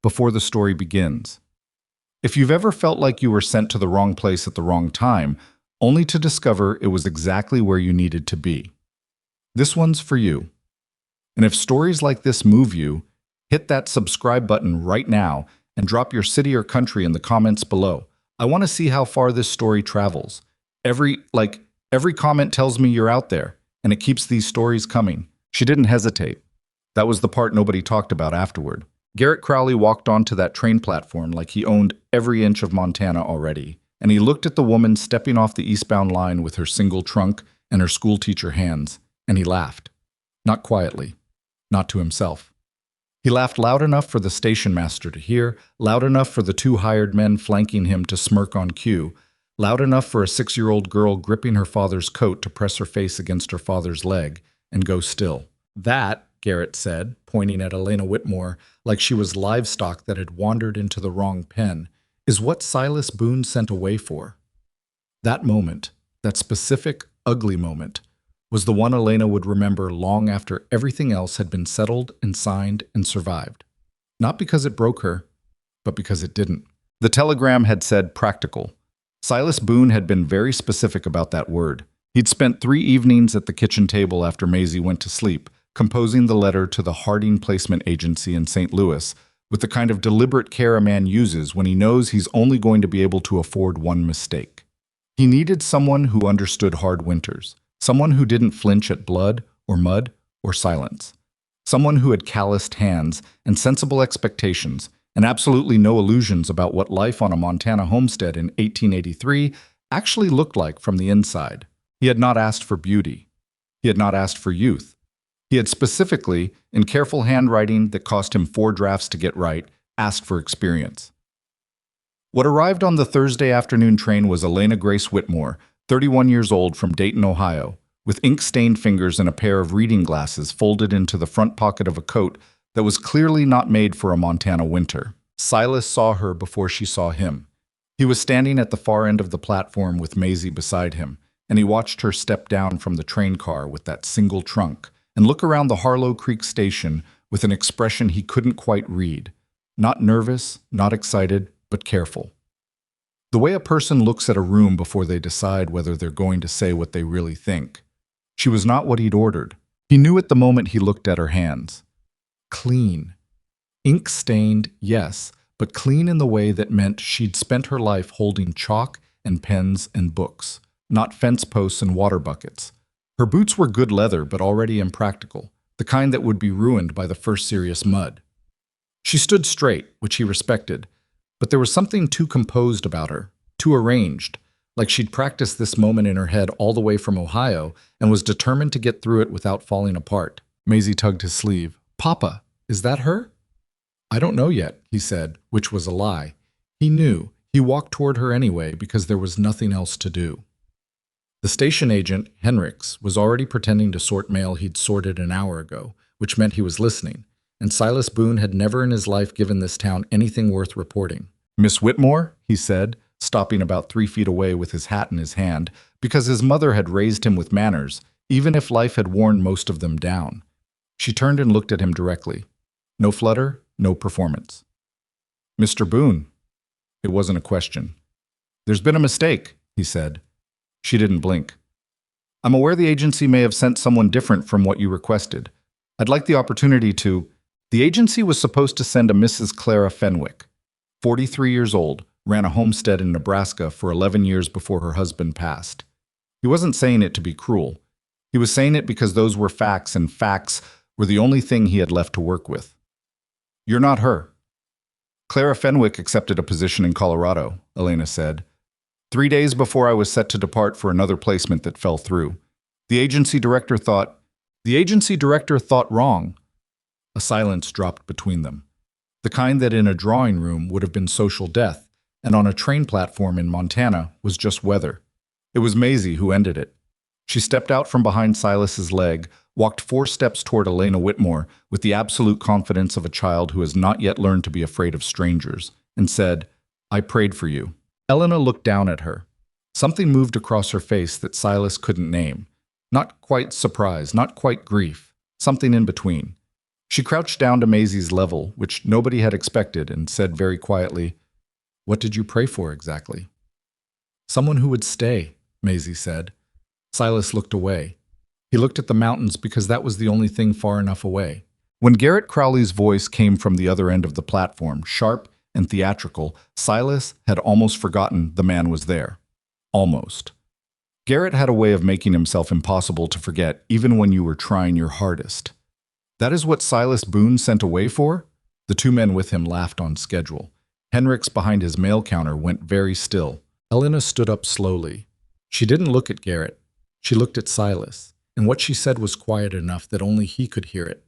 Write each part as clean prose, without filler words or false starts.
before the story begins. If you've ever felt like you were sent to the wrong place at the wrong time, only to discover it was exactly where you needed to be, this one's for you. And if stories like this move you, hit that subscribe button right now and drop your city or country in the comments below. I want to see how far this story travels. Every comment tells me you're out there, and it keeps these stories coming. She didn't hesitate. That was the part nobody talked about afterward. Garrett Crowley walked onto that train platform like he owned every inch of Montana already, and he looked at the woman stepping off the eastbound line with her single trunk and her schoolteacher hands, and he laughed. Not quietly, not to himself. He laughed loud enough for the station master to hear, loud enough for the two hired men flanking him to smirk on cue, loud enough for a 6-year-old girl gripping her father's coat to press her face against her father's leg and go still. That, Garrett said, pointing at Elena Whitmore like she was livestock that had wandered into the wrong pen, is what Silas Boone sent away for. That moment, that specific, ugly moment, was the one Elena would remember long after everything else had been settled and signed and survived. Not because it broke her, but because it didn't. The telegram had said practical. Silas Boone had been very specific about that word. He'd spent 3 evenings at the kitchen table after Maisie went to sleep, composing the letter to the Harding Placement Agency in St. Louis with the kind of deliberate care a man uses when he knows he's only going to be able to afford one mistake. He needed someone who understood hard winters, someone who didn't flinch at blood or mud or silence, someone who had calloused hands and sensible expectations and absolutely no illusions about what life on a Montana homestead in 1883 actually looked like from the inside. He had not asked for beauty. He had not asked for youth. He had specifically, in careful handwriting that cost him 4 drafts to get right, asked for experience. What arrived on the Thursday afternoon train was Elena Grace Whitmore, 31 years old, from Dayton, Ohio, with ink-stained fingers and a pair of reading glasses folded into the front pocket of a coat that was clearly not made for a Montana winter. Silas saw her before she saw him. He was standing at the far end of the platform with Maisie beside him, and he watched her step down from the train car with that single trunk and look around the Harlow Creek station with an expression he couldn't quite read. Not nervous, not excited, but careful. The way a person looks at a room before they decide whether they're going to say what they really think. She was not what he'd ordered. He knew at the moment he looked at her hands. Clean. Ink-stained, yes, but clean in the way that meant she'd spent her life holding chalk and pens and books, not fence posts and water buckets. Her boots were good leather but already impractical, the kind that would be ruined by the first serious mud. She stood straight, which he respected, but there was something too composed about her, too arranged, like she'd practiced this moment in her head all the way from Ohio and was determined to get through it without falling apart. Maisie tugged his sleeve. "Papa, is that her?" "I don't know yet," he said, which was a lie. He knew. He walked toward her anyway because there was nothing else to do. The station agent, Henricks, was already pretending to sort mail he'd sorted an hour ago, which meant he was listening, and Silas Boone had never in his life given this town anything worth reporting. "Miss Whitmore?" he said, stopping about 3 feet away with his hat in his hand, because his mother had raised him with manners, even if life had worn most of them down. She turned and looked at him directly. No flutter, no performance. "Mr. Boone." It wasn't a question. "There's been a mistake," he said. She didn't blink. "I'm aware the agency may have sent someone different from what you requested. I'd like the opportunity to—" The agency was supposed to send a Mrs. Clara Fenwick, 43 years old, ran a homestead in Nebraska for 11 years before her husband passed. He wasn't saying it to be cruel. He was saying it because those were facts, and facts were the only thing he had left to work with. "You're not her." "Clara Fenwick accepted a position in Colorado," Elena said. 3 days before I was set to depart for another placement that fell through. The agency director thought wrong." A silence dropped between them, the kind that in a drawing room would have been social death, and on a train platform in Montana was just weather. It was Maisie who ended it. She stepped out from behind Silas's leg, walked 4 steps toward Elena Whitmore with the absolute confidence of a child who has not yet learned to be afraid of strangers, and said, "I prayed for you." Elena looked down at her. Something moved across her face that Silas couldn't name. Not quite surprise, not quite grief, something in between. She crouched down to Maisie's level, which nobody had expected, and said very quietly, "What did you pray for exactly?" "Someone who would stay," Maisie said. Silas looked away. He looked at the mountains because that was the only thing far enough away. When Garrett Crowley's voice came from the other end of the platform, sharp and theatrical, Silas had almost forgotten the man was there. Almost. Garrett had a way of making himself impossible to forget, even when you were trying your hardest. "That is what Silas Boone sent away for?" The two men with him laughed on schedule. Henricks behind his mail counter went very still. Elena stood up slowly. She didn't look at Garrett. She looked at Silas, and what she said was quiet enough that only he could hear it.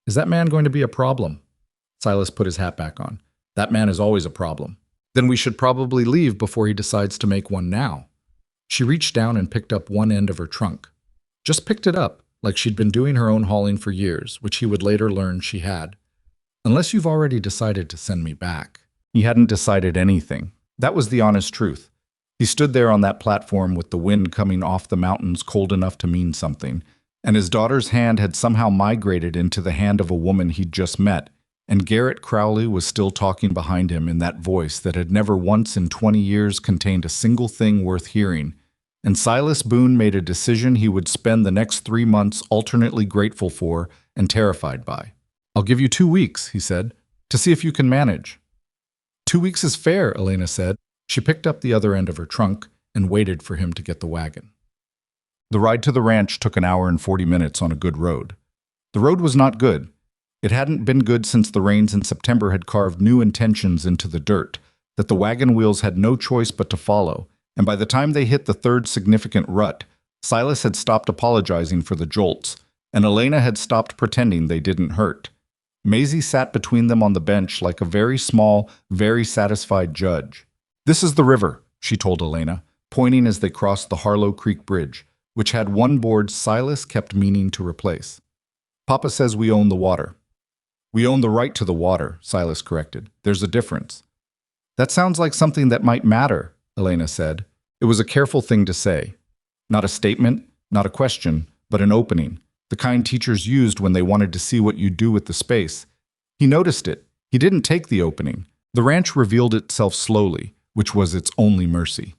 "Is that man going to be a problem?" Silas put his hat back on. "That man is always a problem." "Then we should probably leave before he decides to make one now." She reached down and picked up one end of her trunk. Just picked it up, like she'd been doing her own hauling for years, which he would later learn she had. "Unless you've already decided to send me back." He hadn't decided anything. That was the honest truth. He stood there on that platform with the wind coming off the mountains cold enough to mean something, and his daughter's hand had somehow migrated into the hand of a woman he'd just met, and Garrett Crowley was still talking behind him in that voice that had never once in 20 years contained a single thing worth hearing. And Silas Boone made a decision he would spend the next 3 months alternately grateful for and terrified by. "I'll give you 2 weeks," he said, "to see if you can manage." "2 weeks is fair," Elena said. She picked up the other end of her trunk and waited for him to get the wagon. The ride to the ranch took an hour and 40 minutes on a good road. The road was not good. It hadn't been good since the rains in September had carved new intentions into the dirt, that the wagon wheels had no choice but to follow, and by the time they hit the third significant rut, Silas had stopped apologizing for the jolts, and Elena had stopped pretending they didn't hurt. Maisie sat between them on the bench like a very small, very satisfied judge. "This is the river," she told Elena, pointing as they crossed the Harlow Creek Bridge, which had one board Silas kept meaning to replace. "Papa says we own the water." "We own the right to the water," Silas corrected. "There's a difference." "That sounds like something that might matter," Elena said. It was a careful thing to say. Not a statement, not a question, but an opening, the kind teachers used when they wanted to see what you'd do with the space. He noticed it. He didn't take the opening. The ranch revealed itself slowly, which was its only mercy.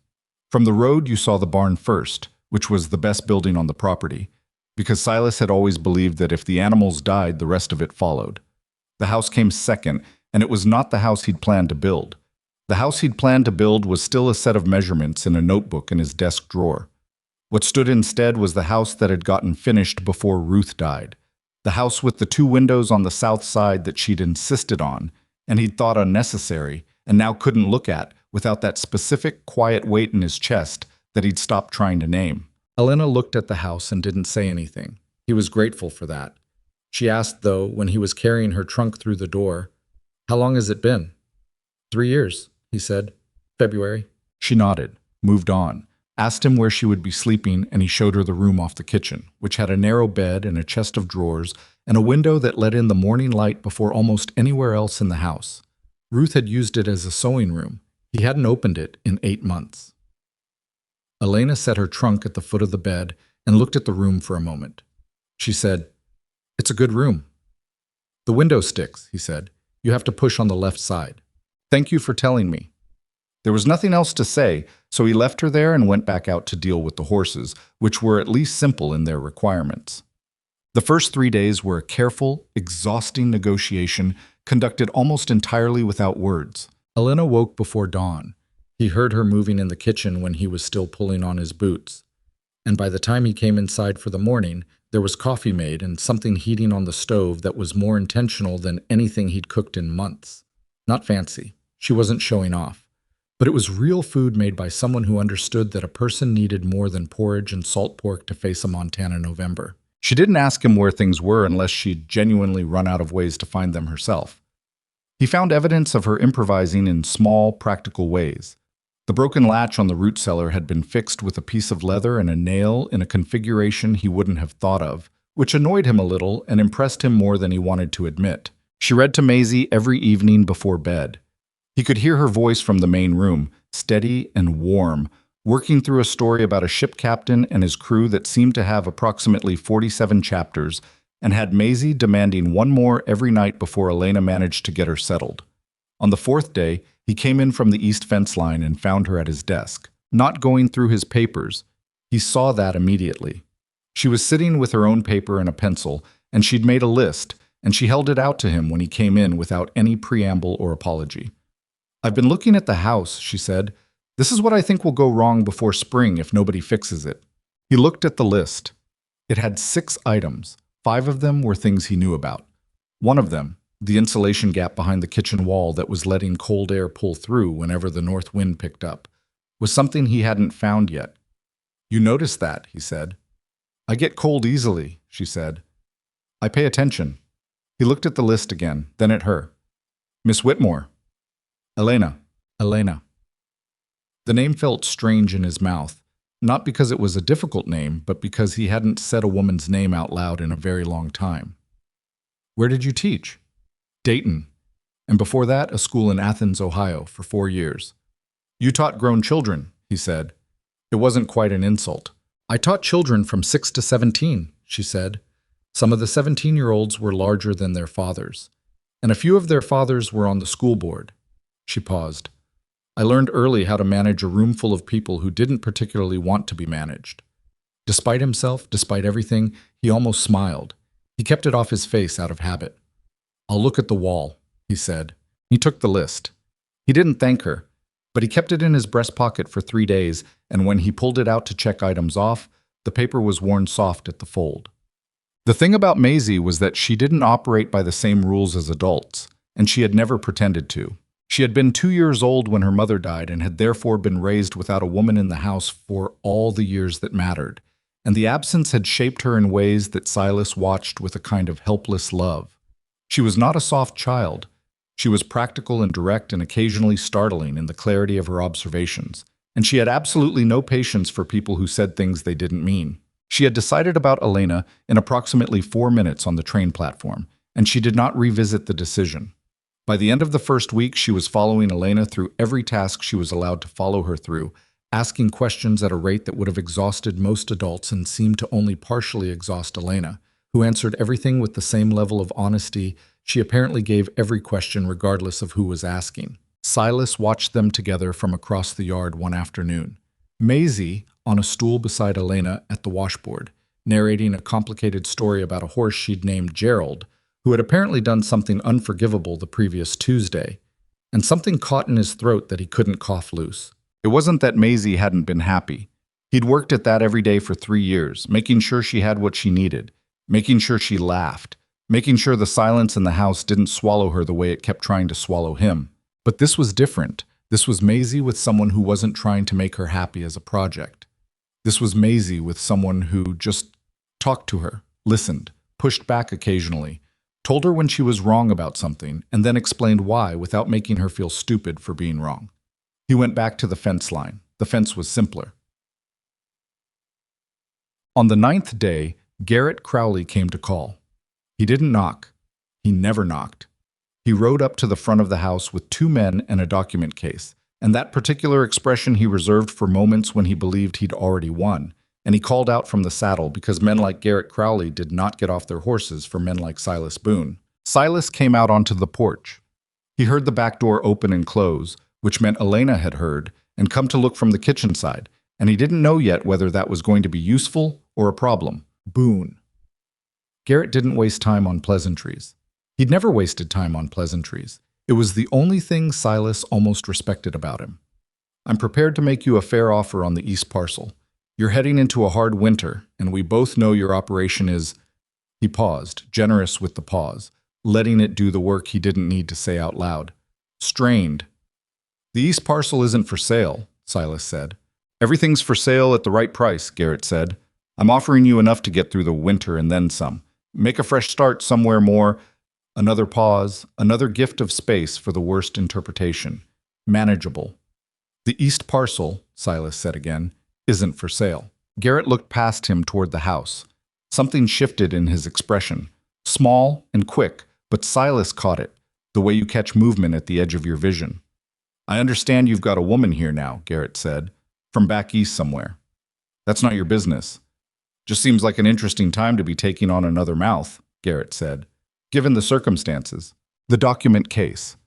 From the road you saw the barn first, which was the best building on the property, because Silas had always believed that if the animals died, the rest of it followed. The house came second, and it was not the house he'd planned to build. The house he'd planned to build was still a set of measurements in a notebook in his desk drawer. What stood instead was the house that had gotten finished before Ruth died. The house with the 2 windows on the south side that she'd insisted on, and he'd thought unnecessary, and now couldn't look at without that specific, quiet weight in his chest that he'd stopped trying to name. Elena looked at the house and didn't say anything. He was grateful for that. She asked, though, when he was carrying her trunk through the door, "How long has it been?" 3 years, he said. "February." She nodded, moved on, asked him where she would be sleeping, and he showed her the room off the kitchen, which had a narrow bed and a chest of drawers and a window that let in the morning light before almost anywhere else in the house. Ruth had used it as a sewing room. He hadn't opened it in 8 months. Elena set her trunk at the foot of the bed and looked at the room for a moment. She said, "It's a good room." "The window sticks," he said. "You have to push on the left side." "Thank you for telling me." There was nothing else to say, so he left her there and went back out to deal with the horses, which were at least simple in their requirements. The first 3 days were a careful, exhausting negotiation conducted almost entirely without words. Elena woke before dawn. He heard her moving in the kitchen when he was still pulling on his boots. And by the time he came inside for the morning, there was coffee made and something heating on the stove that was more intentional than anything he'd cooked in months. Not fancy. She wasn't showing off. But it was real food made by someone who understood that a person needed more than porridge and salt pork to face a Montana November. She didn't ask him where things were unless she'd genuinely run out of ways to find them herself. He found evidence of her improvising in small, practical ways. The broken latch on the root cellar had been fixed with a piece of leather and a nail in a configuration he wouldn't have thought of, which annoyed him a little and impressed him more than he wanted to admit. She read to Maisie every evening before bed. He could hear her voice from the main room, steady and warm, working through a story about a ship captain and his crew that seemed to have approximately 47 chapters, and had Maisie demanding one more every night before Elena managed to get her settled. On the fourth day, he came in from the east fence line and found her at his desk, not going through his papers. He saw that immediately. She was sitting with her own paper and a pencil, and she'd made a list, and she held it out to him when he came in without any preamble or apology. "I've been looking at the house," she said. "This is what I think will go wrong before spring if nobody fixes it." He looked at the list. It had 6 items. 5 of them were things he knew about. One of them, the insulation gap behind the kitchen wall that was letting cold air pull through whenever the north wind picked up, was something he hadn't found yet. "You noticed that," he said. "I get cold easily," she said. "I pay attention." He looked at the list again, then at her. "Miss Whitmore." Elena. The name felt strange in his mouth, not because it was a difficult name, but because he hadn't said a woman's name out loud in a very long time. "Where did you teach?" "Dayton. And before that, a school in Athens, Ohio, for 4 years. "You taught grown children," he said. It wasn't quite an insult. "I taught children from 6 to 17, she said. Some of the 17-year-olds were larger than their fathers, and a few of their fathers were on the school board. She paused. "I learned early how to manage a room full of people who didn't particularly want to be managed." Despite himself, despite everything, he almost smiled. He kept it off his face out of habit. "I'll look at the wall," he said. He took the list. He didn't thank her, but he kept it in his breast pocket for 3 days, and when he pulled it out to check items off, the paper was worn soft at the fold. The thing about Maisie was that she didn't operate by the same rules as adults, and she had never pretended to. She had been 2 years old when her mother died and had therefore been raised without a woman in the house for all the years that mattered, and the absence had shaped her in ways that Silas watched with a kind of helpless love. She was not a soft child. She was practical and direct and occasionally startling in the clarity of her observations, and she had absolutely no patience for people who said things they didn't mean. She had decided about Elena in approximately 4 minutes on the train platform, and she did not revisit the decision. By the end of the first week, she was following Elena through every task she was allowed to follow her through, asking questions at a rate that would have exhausted most adults and seemed to only partially exhaust Elena, who answered everything with the same level of honesty. She apparently gave every question regardless of who was asking. Silas watched them together from across the yard one afternoon. Maisie, on a stool beside Elena at the washboard, narrating a complicated story about a horse she'd named Gerald, who had apparently done something unforgivable the previous Tuesday, and something caught in his throat that he couldn't cough loose. It wasn't that Maisie hadn't been happy. He'd worked at that every day for 3 years, making sure she had what she needed, making sure she laughed, making sure the silence in the house didn't swallow her the way it kept trying to swallow him. But this was different. This was Maisie with someone who wasn't trying to make her happy as a project. This was Maisie with someone who just talked to her, listened, pushed back occasionally, told her when she was wrong about something, and then explained why without making her feel stupid for being wrong. He went back to the fence line. The fence was simpler. On the 9th day, Garrett Crowley came to call. He didn't knock. He never knocked. He rode up to the front of the house with 2 men and a document case, and that particular expression he reserved for moments when he believed he'd already won, and he called out from the saddle because men like Garrett Crowley did not get off their horses for men like Silas Boone. Silas came out onto the porch. He heard the back door open and close, which meant Elena had heard, and come to look from the kitchen side, and he didn't know yet whether that was going to be useful or a problem. Boone. Garrett didn't waste time on pleasantries. He'd never wasted time on pleasantries. It was the only thing Silas almost respected about him. "I'm prepared to make you a fair offer on the east parcel. You're heading into a hard winter, and we both know your operation is—" He paused, generous with the pause, letting it do the work he didn't need to say out loud. "Strained." "The east parcel isn't for sale," Silas said. "Everything's for sale at the right price," Garrett said. "I'm offering you enough to get through the winter and then some. Make a fresh start somewhere more—" Another pause, another gift of space for the worst interpretation. "Manageable." "The east parcel," Silas said again, "isn't for sale." Garrett looked past him toward the house. Something shifted in his expression. Small and quick, but Silas caught it, the way you catch movement at the edge of your vision. "I understand you've got a woman here now," Garrett said, "from back east somewhere. That's not your business. Just seems like an interesting time to be taking on another mouth." Garrett said, given the circumstances. The document case.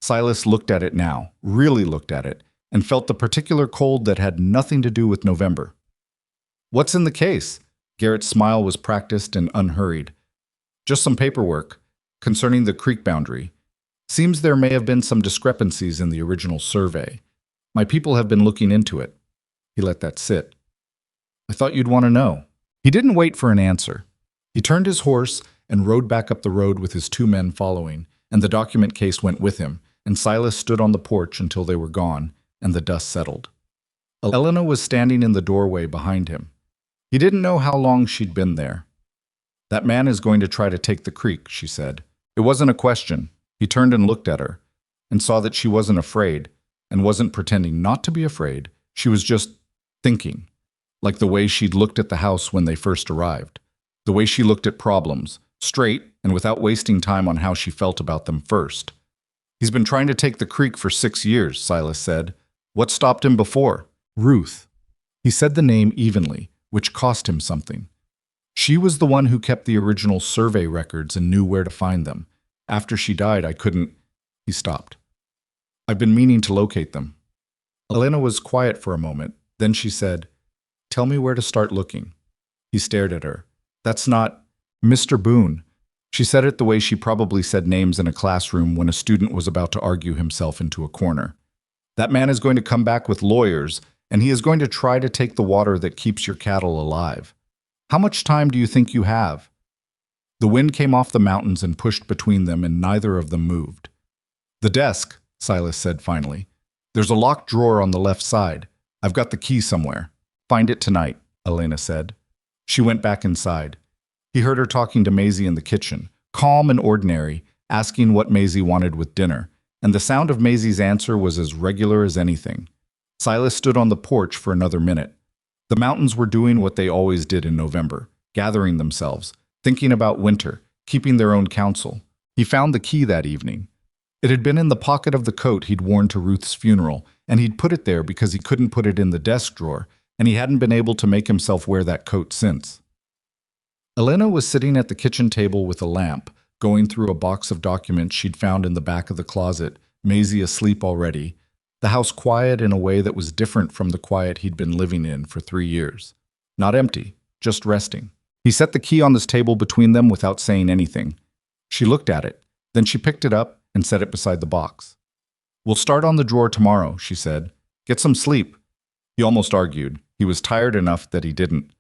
Silas looked at it now, really looked at it, and felt the particular cold that had nothing to do with November. What's in the case? Garrett's smile was practiced and unhurried. Just some paperwork concerning the creek boundary. Seems there may have been some discrepancies in the original survey. My people have been looking into it. He let that sit. I thought you'd want to know. He didn't wait for an answer. He turned his horse and rode back up the road with his 2 men following, and the document case went with him, and Silas stood on the porch until they were gone, and the dust settled. Elena was standing in the doorway behind him. He didn't know how long she'd been there. That man is going to try to take the creek, she said. It wasn't a question. He turned and looked at her, and saw that she wasn't afraid, and wasn't pretending not to be afraid. She was just thinking, like the way she'd looked at the house when they first arrived, the way she looked at problems, straight and without wasting time on how she felt about them first. He's been trying to take the creek for 6 years, Silas said. What stopped him before? Ruth. He said the name evenly, which cost him something. She was the one who kept the original survey records and knew where to find them. After she died, I couldn't... He stopped. I've been meaning to locate them. Elena was quiet for a moment. Then she said, Tell me where to start looking. He stared at her. That's not... Mr. Boone. She said it the way she probably said names in a classroom when a student was about to argue himself into a corner. That man is going to come back with lawyers, and he is going to try to take the water that keeps your cattle alive. How much time do you think you have? The wind came off the mountains and pushed between them, and neither of them moved. The desk, Silas said finally. There's a locked drawer on the left side. I've got the key somewhere. Find it tonight, Elena said. She went back inside. He heard her talking to Maisie in the kitchen, calm and ordinary, asking what Maisie wanted with dinner, and the sound of Maisie's answer was as regular as anything. Silas stood on the porch for another minute. The mountains were doing what they always did in November, gathering themselves, thinking about winter, keeping their own counsel. He found the key that evening. It had been in the pocket of the coat he'd worn to Ruth's funeral, and he'd put it there because he couldn't put it in the desk drawer, and he hadn't been able to make himself wear that coat since. Elena was sitting at the kitchen table with a lamp, going through a box of documents she'd found in the back of the closet, Maisie asleep already, the house quiet in a way that was different from the quiet he'd been living in for 3 years. Not empty, just resting. He set the key on this table between them without saying anything. She looked at it, then she picked it up and set it beside the box. We'll start on the drawer tomorrow, she said. Get some sleep. He almost argued. He was tired enough that he didn't.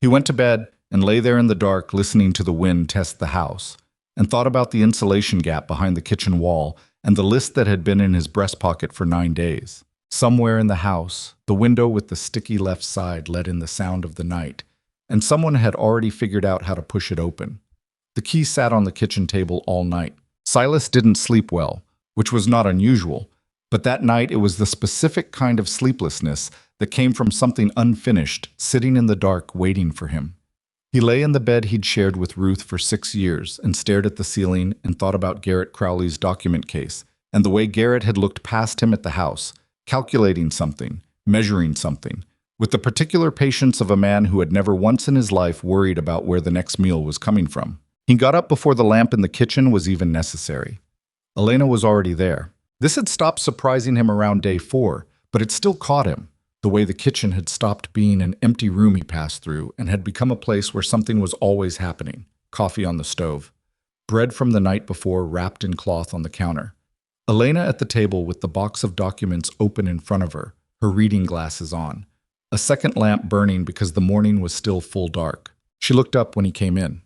He went to bed and lay there in the dark listening to the wind test the house, and thought about the insulation gap behind the kitchen wall and the list that had been in his breast pocket for 9 days. Somewhere in the house, the window with the sticky left side let in the sound of the night, and someone had already figured out how to push it open. The key sat on the kitchen table all night. Silas didn't sleep well, which was not unusual, but that night it was the specific kind of sleeplessness that came from something unfinished, sitting in the dark waiting for him. He lay in the bed he'd shared with Ruth for 6 years and stared at the ceiling and thought about Garrett Crowley's document case and the way Garrett had looked past him at the house, calculating something, measuring something, with the particular patience of a man who had never once in his life worried about where the next meal was coming from. He got up before the lamp in the kitchen was even necessary. Elena was already there. This had stopped surprising him around day 4, but it still caught him. The way the kitchen had stopped being an empty room he passed through and had become a place where something was always happening. Coffee on the stove. Bread from the night before wrapped in cloth on the counter. Elena at the table with the box of documents open in front of her, her reading glasses on. A second lamp burning because the morning was still full dark. She looked up when he came in.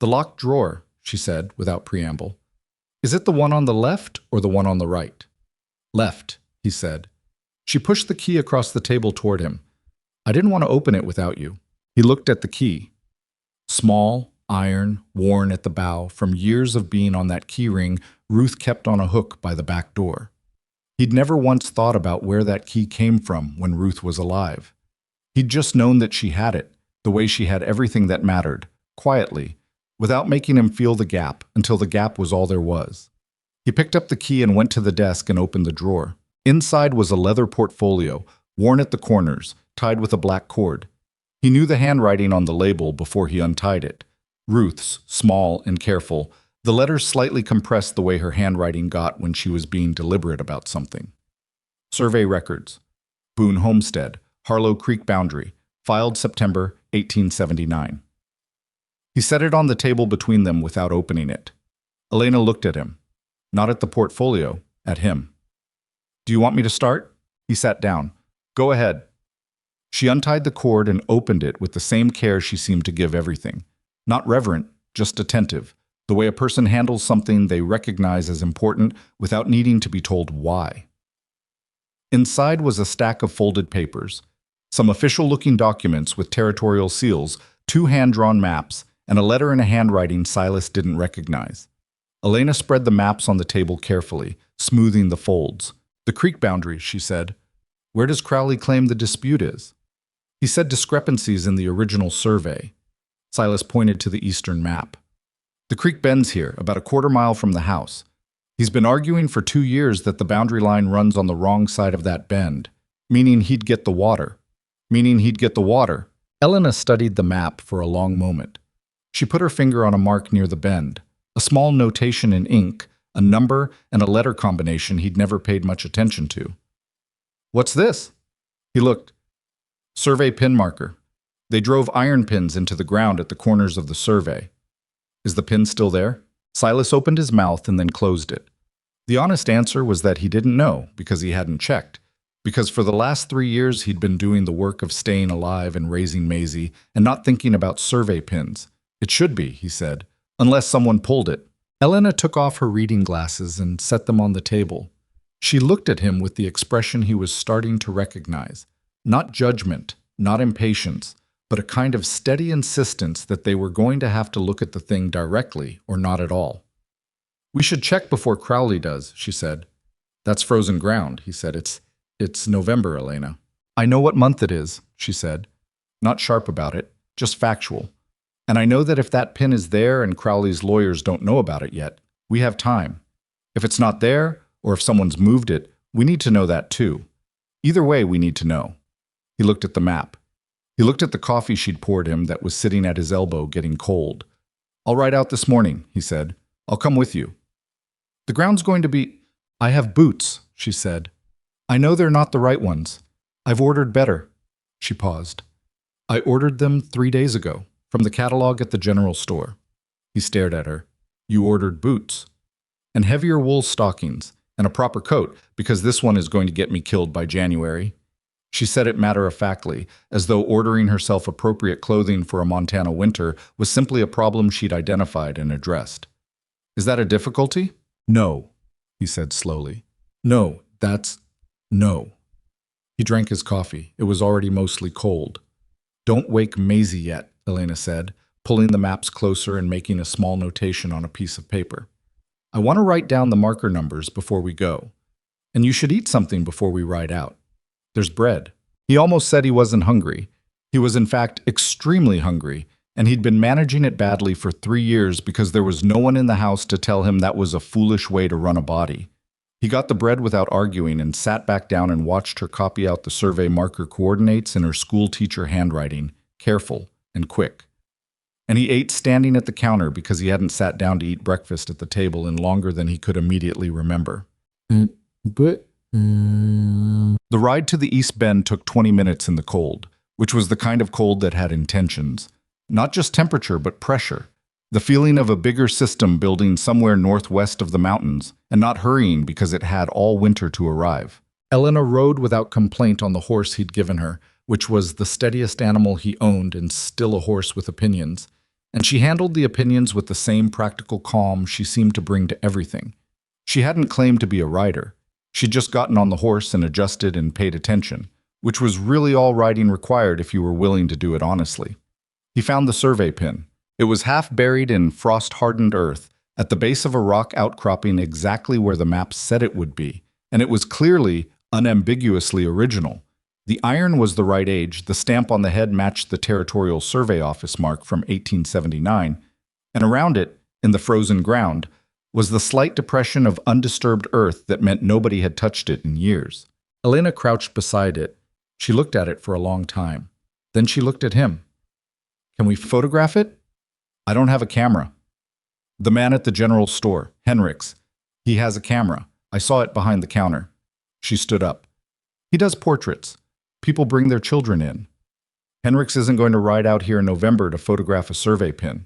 The locked drawer, she said without preamble. Is it the one on the left or the one on the right? Left, he said. She pushed the key across the table toward him. I didn't want to open it without you. He looked at the key. Small, iron, worn at the bow, from years of being on that key ring Ruth kept on a hook by the back door. He'd never once thought about where that key came from when Ruth was alive. He'd just known that she had it, the way she had everything that mattered, quietly, without making him feel the gap until the gap was all there was. He picked up the key and went to the desk and opened the drawer. Inside was a leather portfolio, worn at the corners, tied with a black cord. He knew the handwriting on the label before he untied it. Ruth's, small and careful, the letters slightly compressed the way her handwriting got when she was being deliberate about something. Survey records. Boone Homestead, Harlow Creek boundary, filed September 1879. He set it on the table between them without opening it. Elena looked at him. Not at the portfolio, at him. Do you want me to start? He sat down. Go ahead. She untied the cord and opened it with the same care she seemed to give everything. Not reverent, just attentive, the way a person handles something they recognize as important without needing to be told why. Inside was a stack of folded papers, some official-looking documents with territorial seals, 2 hand-drawn maps, and a letter in a handwriting Silas didn't recognize. Elena spread the maps on the table carefully, smoothing the folds. The creek boundaries, she said. Where does Crowley claim the dispute is? He said discrepancies in the original survey. Silas pointed to the eastern map. The creek bends here, about a quarter-mile from the house. He's been arguing for 2 years that the boundary line runs on the wrong side of that bend, meaning he'd get the water. Elena studied the map for a long moment. She put her finger on a mark near the bend, a small notation in ink, a number and a letter combination he'd never paid much attention to. What's this? He looked. Survey pin marker. They drove iron pins into the ground at the corners of the survey. Is the pin still there? Silas opened his mouth and then closed it. The honest answer was that he didn't know because he hadn't checked. Because for the last 3 years he'd been doing the work of staying alive and raising Maisie and not thinking about survey pins. It should be, he said, unless someone pulled it. Elena took off her reading glasses and set them on the table. She looked at him with the expression he was starting to recognize. Not judgment, not impatience, but a kind of steady insistence that they were going to have to look at the thing directly or not at all. We should check before Crowley does, she said. That's frozen ground, he said. It's November, Elena. I know what month it is, she said. Not sharp about it, just factual. And I know that if that pin is there and Crowley's lawyers don't know about it yet, we have time. If it's not there, or if someone's moved it, we need to know that too. Either way, we need to know. He looked at the map. He looked at the coffee she'd poured him that was sitting at his elbow getting cold. I'll ride out this morning, he said. I'll come with you. The ground's going to be... I have boots, she said. I know they're not the right ones. I've ordered better. She paused. I ordered them 3 days ago, from the catalog at the general store. He stared at her. You ordered boots. And heavier wool stockings, and a proper coat, because this one is going to get me killed by January. She said it matter-of-factly, as though ordering herself appropriate clothing for a Montana winter was simply a problem she'd identified and addressed. Is that a difficulty? No, he said slowly. No. He drank his coffee. It was already mostly cold. Don't wake Maisie yet, Elena said, pulling the maps closer and making a small notation on a piece of paper. I want to write down the marker numbers before we go. And you should eat something before we ride out. There's bread. He almost said he wasn't hungry. He was in fact extremely hungry, and he'd been managing it badly for 3 years because there was no one in the house to tell him that was a foolish way to run a body. He got the bread without arguing and sat back down and watched her copy out the survey marker coordinates in her school teacher handwriting, careful and quick. And he ate standing at the counter because he hadn't sat down to eat breakfast at the table in longer than he could immediately remember. The ride to the East Bend took 20 minutes in the cold, which was the kind of cold that had intentions. Not just temperature, but pressure. The feeling of a bigger system building somewhere northwest of the mountains, and not hurrying because it had all winter to arrive. Elena rode without complaint on the horse he'd given her, which was the steadiest animal he owned and still a horse with opinions. And she handled the opinions with the same practical calm she seemed to bring to everything. She hadn't claimed to be a rider. She'd just gotten on the horse and adjusted and paid attention, which was really all riding required if you were willing to do it honestly. He found the survey pin. It was half buried in frost-hardened earth, at the base of a rock outcropping exactly where the map said it would be, and it was clearly, unambiguously original. The iron was the right age, the stamp on the head matched the Territorial Survey Office mark from 1879, and around it, in the frozen ground, was the slight depression of undisturbed earth that meant nobody had touched it in years. Elena crouched beside it. She looked at it for a long time. Then she looked at him. Can we photograph it? I don't have a camera. The man at the general store, Henrik's. He has a camera. I saw it behind the counter. She stood up. He does portraits. People bring their children in. Henrik's isn't going to ride out here in November to photograph a survey pin.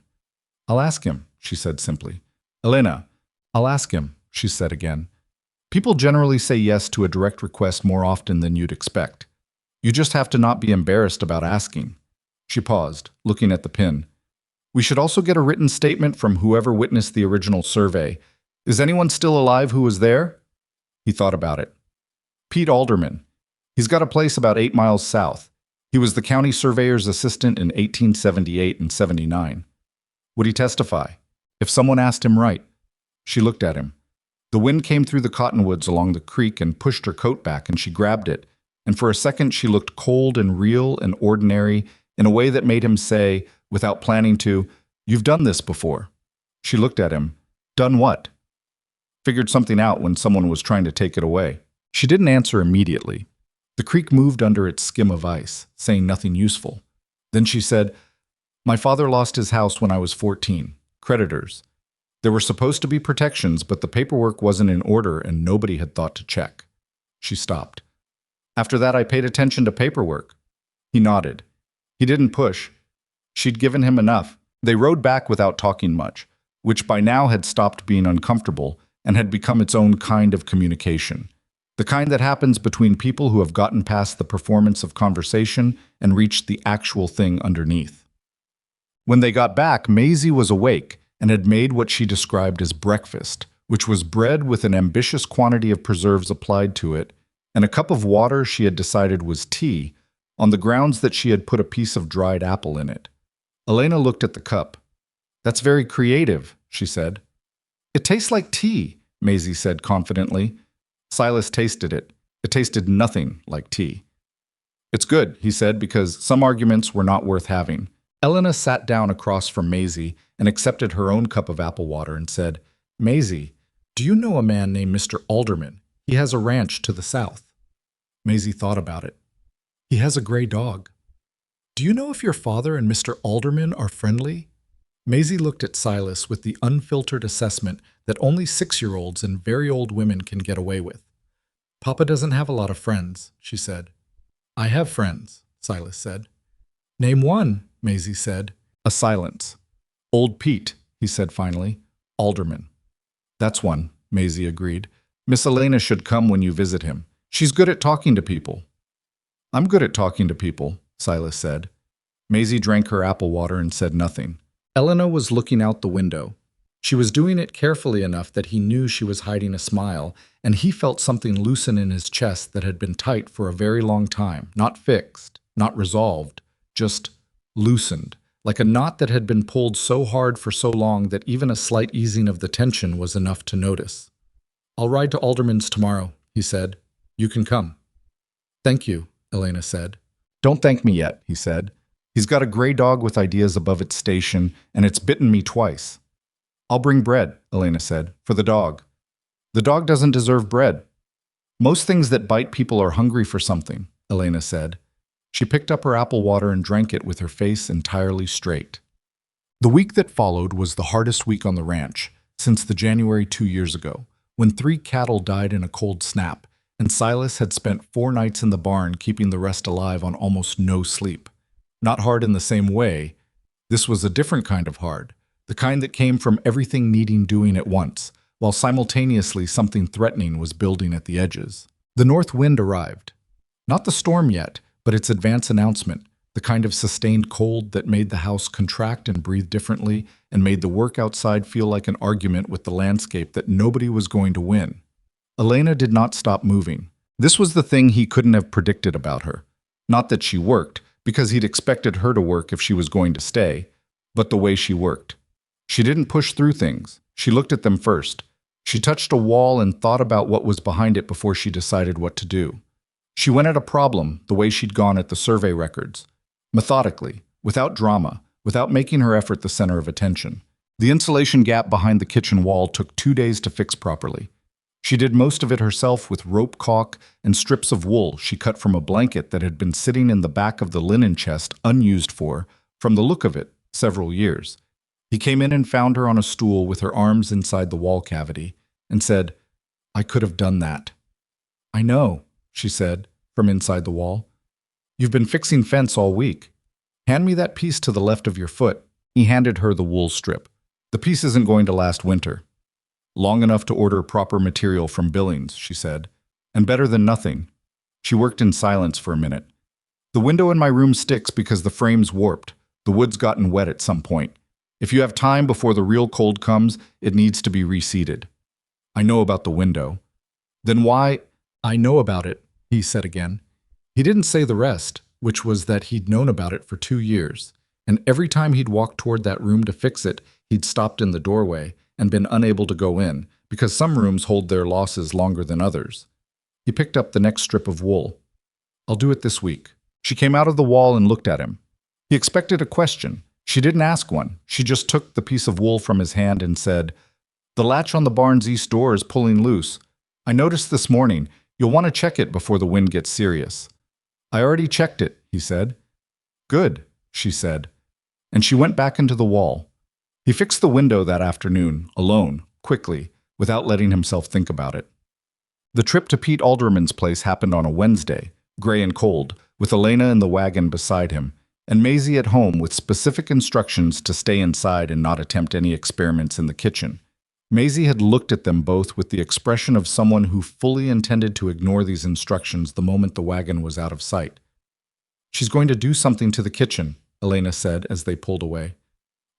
I'll ask him, she said simply. Elena, I'll ask him, she said again. People generally say yes to a direct request more often than you'd expect. You just have to not be embarrassed about asking. She paused, looking at the pin. We should also get a written statement from whoever witnessed the original survey. Is anyone still alive who was there? He thought about it. Pete Alderman. He's got a place about 8 miles south. He was the county surveyor's assistant in 1878 and 79. Would he testify? If someone asked him right. She looked at him. The wind came through the cottonwoods along the creek and pushed her coat back, and she grabbed it. And for a second she looked cold and real and ordinary in a way that made him say, without planning to, "You've done this before." She looked at him. Done what? Figured something out when someone was trying to take it away. She didn't answer immediately. The creek moved under its skim of ice, saying nothing useful. Then she said, My father lost his house when I was 14. Creditors. There were supposed to be protections, but the paperwork wasn't in order and nobody had thought to check. She stopped. After that, I paid attention to paperwork. He nodded. He didn't push. She'd given him enough. They rode back without talking much, which by now had stopped being uncomfortable and had become its own kind of communication. The kind that happens between people who have gotten past the performance of conversation and reached the actual thing underneath. When they got back, Maisie was awake and had made what she described as breakfast, which was bread with an ambitious quantity of preserves applied to it, and a cup of water she had decided was tea, on the grounds that she had put a piece of dried apple in it. Elena looked at the cup. That's very creative, she said. It tastes like tea, Maisie said confidently. Silas tasted it. It tasted nothing like tea. It's good, he said, because some arguments were not worth having. Elena sat down across from Maisie and accepted her own cup of apple water and said, Maisie, do you know a man named Mr. Alderman? He has a ranch to the south. Maisie thought about it. He has a gray dog. Do you know if your father and Mr. Alderman are friendly? Maisie looked at Silas with the unfiltered assessment that only 6-year-olds and very old women can get away with. Papa doesn't have a lot of friends, she said. I have friends, Silas said. Name one, Maisie said. A silence. Old Pete, he said finally. Alderman. That's one, Maisie agreed. Miss Elena should come when you visit him. She's good at talking to people. I'm good at talking to people, Silas said. Maisie drank her apple water and said nothing. Elena was looking out the window. She was doing it carefully enough that he knew she was hiding a smile, and he felt something loosen in his chest that had been tight for a very long time, not fixed, not resolved, just loosened, like a knot that had been pulled so hard for so long that even a slight easing of the tension was enough to notice. I'll ride to Alderman's tomorrow, he said. You can come. Thank you, Elena said. Don't thank me yet, he said. He's got a gray dog with ideas above its station, and it's bitten me twice. I'll bring bread, Elena said, for the dog. The dog doesn't deserve bread. Most things that bite people are hungry for something, Elena said. She picked up her apple water and drank it with her face entirely straight. The week that followed was the hardest week on the ranch since the January 2 years ago, when 3 cattle died in a cold snap, and Silas had spent 4 nights in the barn keeping the rest alive on almost no sleep. Not hard in the same way. This was a different kind of hard, the kind that came from everything needing doing at once, while simultaneously something threatening was building at the edges. The north wind arrived. Not the storm yet, but its advance announcement, the kind of sustained cold that made the house contract and breathe differently and made the work outside feel like an argument with the landscape that nobody was going to win. Elena did not stop moving. This was the thing he couldn't have predicted about her. Not that she worked, because he'd expected her to work if she was going to stay, but the way she worked. She didn't push through things. She looked at them first. She touched a wall and thought about what was behind it before she decided what to do. She went at a problem the way she'd gone at the survey records. Methodically, without drama, without making her effort the center of attention. The insulation gap behind the kitchen wall took 2 days to fix properly. She did most of it herself with rope caulk and strips of wool she cut from a blanket that had been sitting in the back of the linen chest unused from the look of it, several years. He came in and found her on a stool with her arms inside the wall cavity and said, "I could have done that." "I know," she said, from inside the wall. "You've been fixing fence all week. Hand me that piece to the left of your foot." He handed her the wool strip. "The piece isn't going to last winter." "Long enough to order proper material from Billings," she said. "And better than nothing." She worked in silence for a minute. "The window in my room sticks because the frame's warped. The wood's gotten wet at some point. If you have time before the real cold comes, it needs to be reseated." "I know about the window." "Then why—" "I know about it," he said again. He didn't say the rest, which was that he'd known about it for 2 years, and every time he'd walked toward that room to fix it, he'd stopped in the doorway and been unable to go in, because some rooms hold their losses longer than others. He picked up the next strip of wool. "I'll do it this week." She came out of the wall and looked at him. He expected a question. She didn't ask one. She just took the piece of wool from his hand and said, "The latch on the barn's east door is pulling loose. I noticed this morning. You'll want to check it before the wind gets serious." "I already checked it," he said. "Good," she said. And she went back into the wall. He fixed the window that afternoon, alone, quickly, without letting himself think about it. The trip to Pete Alderman's place happened on a Wednesday, gray and cold, with Elena in the wagon beside him, and Maisie at home with specific instructions to stay inside and not attempt any experiments in the kitchen. Maisie had looked at them both with the expression of someone who fully intended to ignore these instructions the moment the wagon was out of sight. "She's going to do something to the kitchen," Elena said as they pulled away.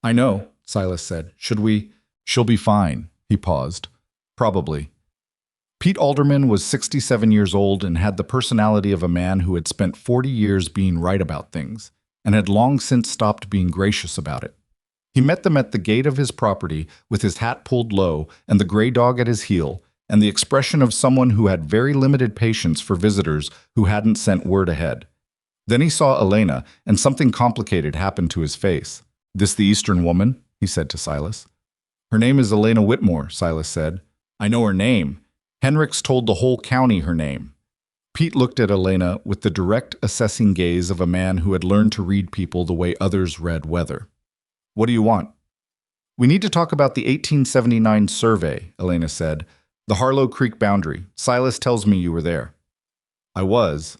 "I know," Silas said. "Should we—" "She'll be fine," he paused. "Probably." Pete Alderman was 67 years old and had the personality of a man who had spent 40 years being right about things, and had long since stopped being gracious about it. He met them at the gate of his property with his hat pulled low and the gray dog at his heel, and the expression of someone who had very limited patience for visitors who hadn't sent word ahead. Then he saw Elena, and something complicated happened to his face. "This the Eastern woman?" he said to Silas. "Her name is Elena Whitmore," Silas said. "I know her name. Henrik's told the whole county her name." Pete looked at Elena with the direct, assessing gaze of a man who had learned to read people the way others read weather. "What do you want?" "We need to talk about the 1879 survey," Elena said. "The Harlow Creek boundary. Silas tells me you were there." "I was."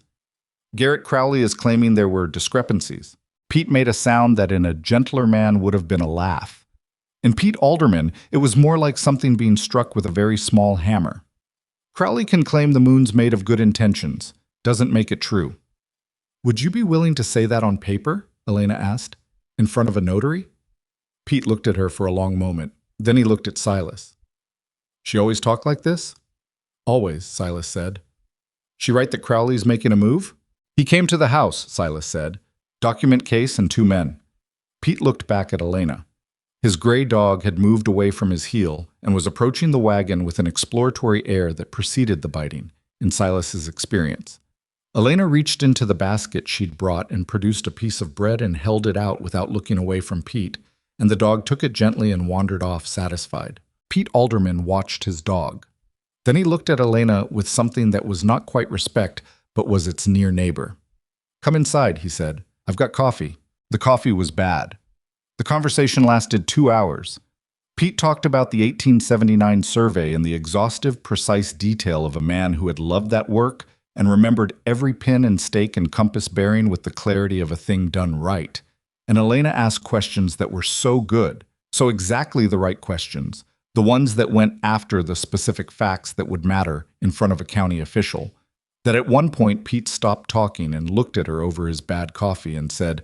"Garrett Crowley is claiming there were discrepancies." Pete made a sound that in a gentler man would have been a laugh. In Pete Alderman, it was more like something being struck with a very small hammer. "Crowley can claim the moon's made of good intentions. Doesn't make it true." "Would you be willing to say that on paper?" Elena asked. "In front of a notary?" Pete looked at her for a long moment. Then he looked at Silas. "She always talk like this?" "Always," Silas said. "She write that Crowley's making a move?" "He came to the house," Silas said. "Document case and 2 men." Pete looked back at Elena. His gray dog had moved away from his heel and was approaching the wagon with an exploratory air that preceded the biting, in Silas's experience. Elena reached into the basket she'd brought and produced a piece of bread and held it out without looking away from Pete, and the dog took it gently and wandered off satisfied. Pete Alderman watched his dog. Then he looked at Elena with something that was not quite respect, but was its near neighbor. "Come inside," he said. "I've got coffee." The coffee was bad. The conversation lasted 2 hours. Pete talked about the 1879 survey in the exhaustive, precise detail of a man who had loved that work and remembered every pin and stake and compass bearing with the clarity of a thing done right. And Elena asked questions that were so good, so exactly the right questions, the ones that went after the specific facts that would matter in front of a county official, that at one point Pete stopped talking and looked at her over his bad coffee and said,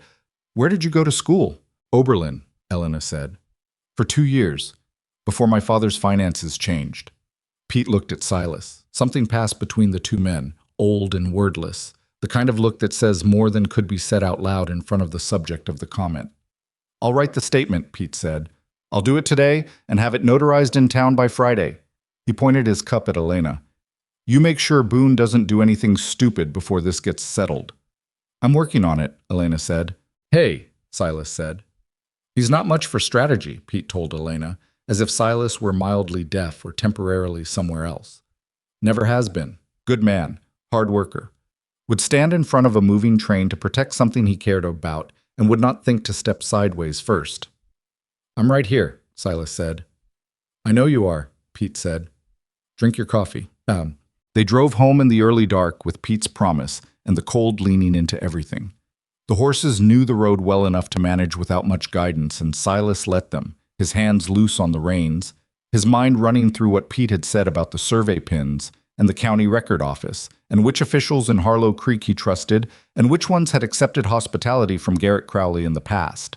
"Where did you go to school?" "Oberlin," Elena said. "For 2 years, before my father's finances changed." Pete looked at Silas. Something passed between the 2 men, old and wordless, the kind of look that says more than could be said out loud in front of the subject of the comment. "I'll write the statement," Pete said. "I'll do it today and have it notarized in town by Friday." He pointed his cup at Elena. "You make sure Boone doesn't do anything stupid before this gets settled." "I'm working on it," Elena said. "Hey," Silas said. "He's not much for strategy," Pete told Elena, as if Silas were mildly deaf or temporarily somewhere else. "Never has been. Good man. Hard worker. Would stand in front of a moving train to protect something he cared about and would not think to step sideways first." I'm right here, Silas said. I know you are, Pete said. Drink your coffee. They drove home in the early dark with Pete's promise and the cold leaning into everything. The horses knew the road well enough to manage without much guidance, and Silas let them, his hands loose on the reins, his mind running through what Pete had said about the survey pins and the county record office, and which officials in Harlow Creek he trusted, and which ones had accepted hospitality from Garrett Crowley in the past.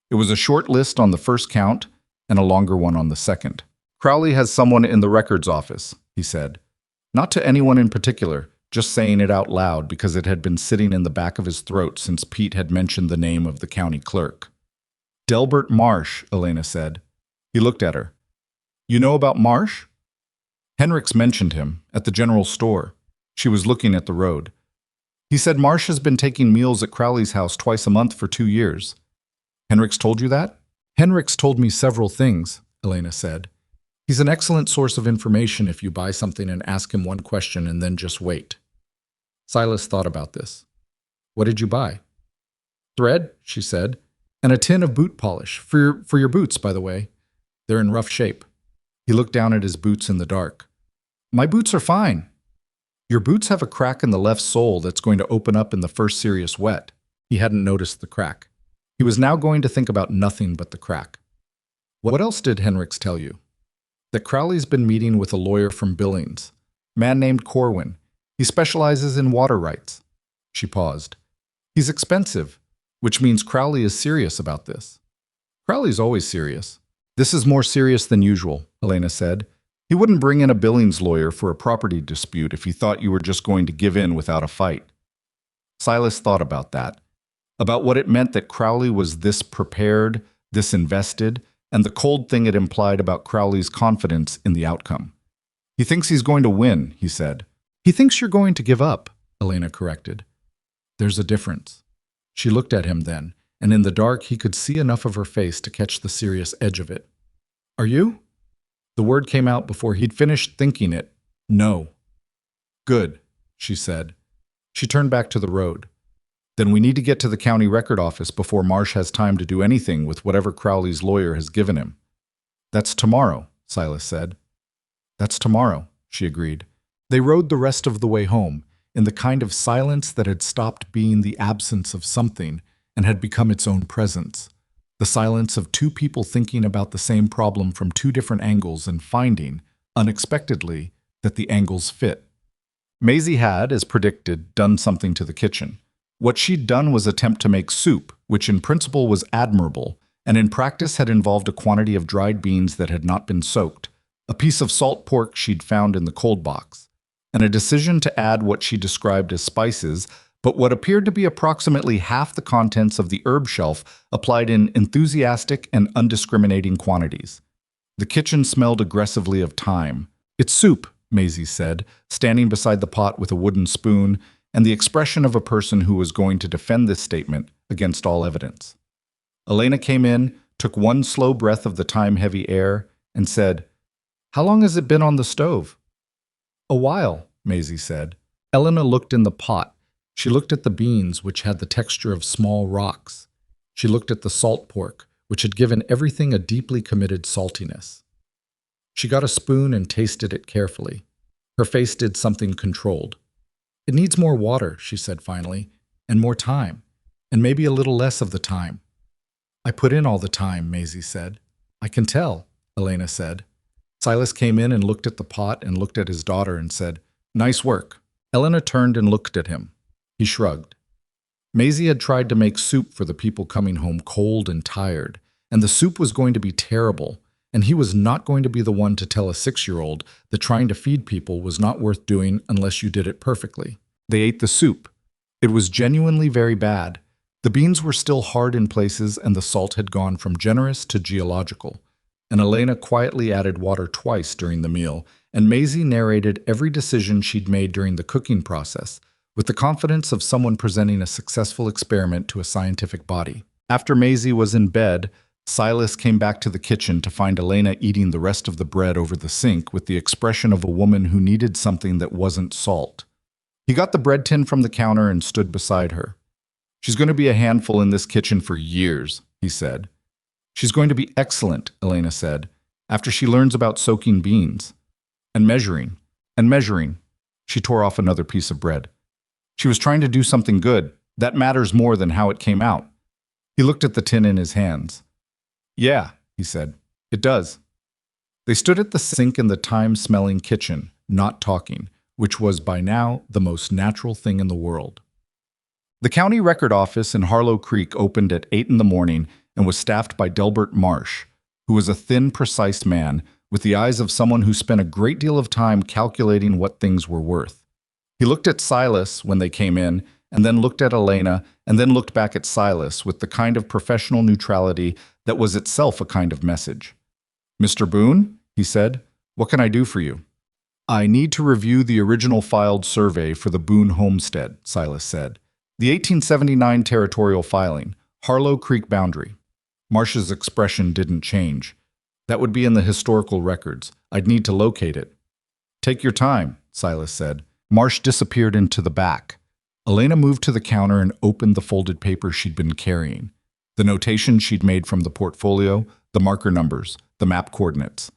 It was a short list on the first count and a longer one on the second. Crowley has someone in the records office, he said. Not to anyone in particular, just saying it out loud because it had been sitting in the back of his throat since Pete had mentioned the name of the county clerk. Delbert Marsh, Elena said. He looked at her. You know about Marsh? Henricks mentioned him, at the general store. She was looking at the road. He said Marsh has been taking meals at Crowley's house twice a month for 2 years. Henricks told you that? Henricks told me several things, Elena said. He's an excellent source of information if you buy something and ask him one question and then just wait. Silas thought about this. What did you buy? Thread, she said, and a tin of boot polish, for your boots, by the way. They're in rough shape. He looked down at his boots in the dark. My boots are fine. Your boots have a crack in the left sole that's going to open up in the first serious wet. He hadn't noticed the crack. He was now going to think about nothing but the crack. What else did Henricks tell you? That Crowley's been meeting with a lawyer from Billings, a man named Corwin. He specializes in water rights. She paused. He's expensive, which means Crowley is serious about this. Crowley's always serious. This is more serious than usual, Elena said. He wouldn't bring in a Billings lawyer for a property dispute if he thought you were just going to give in without a fight. Silas thought about that, about what it meant that Crowley was this prepared, this invested, and the cold thing it implied about Crowley's confidence in the outcome. He thinks he's going to win, he said. He thinks you're going to give up, Elena corrected. There's a difference. She looked at him then, and in the dark he could see enough of her face to catch the serious edge of it. Are you? The word came out before he'd finished thinking it. No. Good, she said. She turned back to the road. Then we need to get to the county record office before Marsh has time to do anything with whatever Crowley's lawyer has given him. That's tomorrow, Silas said. That's tomorrow, she agreed. They rode the rest of the way home, in the kind of silence that had stopped being the absence of something and had become its own presence. The silence of two people thinking about the same problem from two different angles and finding, unexpectedly, that the angles fit. Maisie had, as predicted, done something to the kitchen. What she'd done was attempt to make soup, which in principle was admirable, and in practice had involved a quantity of dried beans that had not been soaked, a piece of salt pork she'd found in the cold box, and a decision to add what she described as spices, but what appeared to be approximately half the contents of the herb shelf applied in enthusiastic and undiscriminating quantities. The kitchen smelled aggressively of thyme. It's soup, Maisie said, standing beside the pot with a wooden spoon, and the expression of a person who was going to defend this statement against all evidence. Elena came in, took one slow breath of the thyme-heavy air, and said, How long has it been on the stove? A while, Maisie said. Elena looked in the pot. She looked at the beans, which had the texture of small rocks. She looked at the salt pork, which had given everything a deeply committed saltiness. She got a spoon and tasted it carefully. Her face did something controlled. It needs more water, she said finally, and more time, and maybe a little less of the time. I put in all the time, Maisie said. I can tell, Elena said. Silas came in and looked at the pot and looked at his daughter and said, Nice work. Elena turned and looked at him. He shrugged. Maisie had tried to make soup for the people coming home cold and tired, and the soup was going to be terrible, and he was not going to be the one to tell a 6-year-old that trying to feed people was not worth doing unless you did it perfectly. They ate the soup. It was genuinely very bad. The beans were still hard in places, and the salt had gone from generous to geological. And Elena quietly added water twice during the meal, and Maisie narrated every decision she'd made during the cooking process, with the confidence of someone presenting a successful experiment to a scientific body. After Maisie was in bed, Silas came back to the kitchen to find Elena eating the rest of the bread over the sink with the expression of a woman who needed something that wasn't salt. He got the bread tin from the counter and stood beside her. She's going to be a handful in this kitchen for years, he said. She's going to be excellent, Elena said, after she learns about soaking beans. And measuring. And measuring. She tore off another piece of bread. She was trying to do something good. That matters more than how it came out. He looked at the tin in his hands. Yeah, he said. It does. They stood at the sink in the thyme-smelling kitchen, not talking, which was by now the most natural thing in the world. The county record office in Harlow Creek opened at 8 in the morning and was staffed by Delbert Marsh, who was a thin, precise man with the eyes of someone who spent a great deal of time calculating what things were worth. He looked at Silas when they came in, and then looked at Elena, and then looked back at Silas with the kind of professional neutrality that was itself a kind of message. "Mr. Boone," he said, "what can I do for you?" "I need to review the original filed survey for the Boone homestead," Silas said. "The 1879 territorial filing, Harlow Creek boundary." Marsh's expression didn't change. "That would be in the historical records. I'd need to locate it." "Take your time," Silas said. Marsh disappeared into the back. Elena moved to the counter and opened the folded paper she'd been carrying. The notations she'd made from the portfolio, the marker numbers, the map coordinates.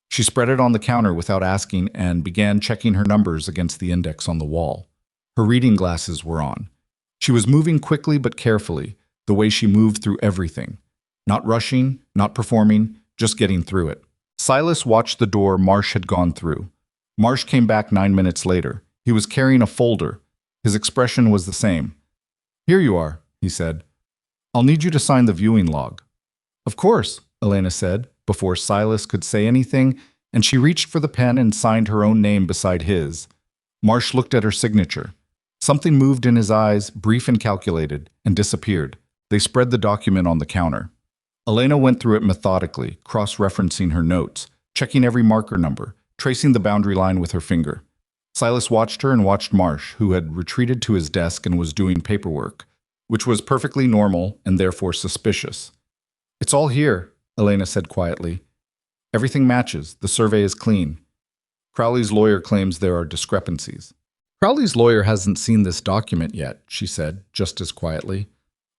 She spread it on the counter without asking and began checking her numbers against the index on the wall. Her reading glasses were on. She was moving quickly but carefully, the way she moved through everything. Not rushing, not performing, just getting through it. Silas watched the door Marsh had gone through. Marsh came back 9 minutes later. He was carrying a folder. His expression was the same. "Here you are," he said. "I'll need you to sign the viewing log." "Of course," Elena said, before Silas could say anything, and she reached for the pen and signed her own name beside his. Marsh looked at her signature. Something moved in his eyes, brief and calculated, and disappeared. They spread the document on the counter. Elena went through it methodically, cross-referencing her notes, checking every marker number, tracing the boundary line with her finger. Silas watched her and watched Marsh, who had retreated to his desk and was doing paperwork, which was perfectly normal and therefore suspicious. "It's all here," Elena said quietly. "Everything matches. The survey is clean. Crowley's lawyer claims there are discrepancies." "Crowley's lawyer hasn't seen this document yet," she said, just as quietly.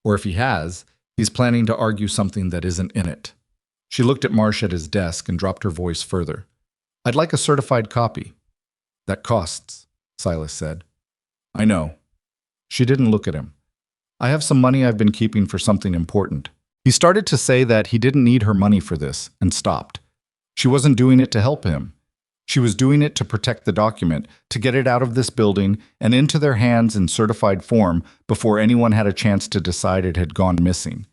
"Or if he has, he's planning to argue something that isn't in it." She looked at Marsh at his desk and dropped her voice further. "I'd like a certified copy." "That costs," Silas said. "I know." She didn't look at him. "I have some money I've been keeping for something important." He started to say that he didn't need her money for this, and stopped. She wasn't doing it to help him. She was doing it to protect the document, to get it out of this building and into their hands in certified form before anyone had a chance to decide it had gone missing.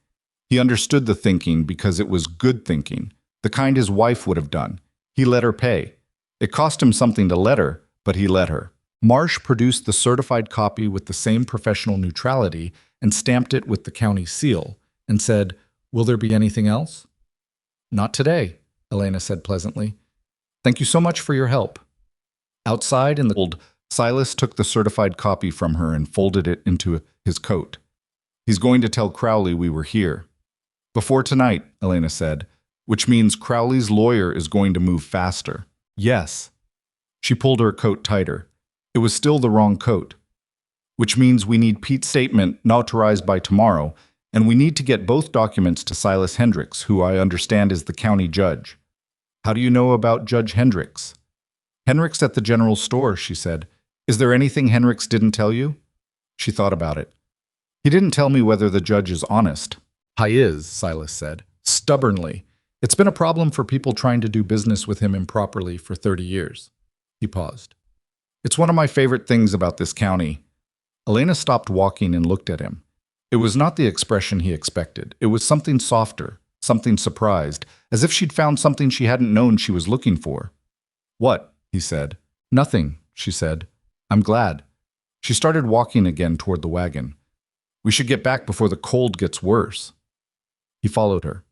He understood the thinking because it was good thinking, the kind his wife would have done. He let her pay. It cost him something to let her, but he let her. Marsh produced the certified copy with the same professional neutrality and stamped it with the county seal, and said, "Will there be anything else?" "Not today," Elena said pleasantly. "Thank you so much for your help." Outside in the cold, Silas took the certified copy from her and folded it into his coat. "He's going to tell Crowley we were here." "Before tonight," Elena said, "which means Crowley's lawyer is going to move faster." "Yes." She pulled her coat tighter. It was still the wrong coat. "Which means we need Pete's statement notarized by tomorrow, and we need to get both documents to Silas Hendricks, who I understand is the county judge." "How do you know about Judge Hendricks?" "Hendricks at the general store," she said. "Is there anything Hendricks didn't tell you?" She thought about it. "He didn't tell me whether the judge is honest." "He is," Silas said, stubbornly. "It's been a problem for people trying to do business with him improperly for 30 years. He paused. "It's one of my favorite things about this county." Elena stopped walking and looked at him. It was not the expression he expected. It was something softer, something surprised, as if she'd found something she hadn't known she was looking for. "What?" he said. "Nothing," she said. "I'm glad." She started walking again toward the wagon. "We should get back before the cold gets worse." He followed her.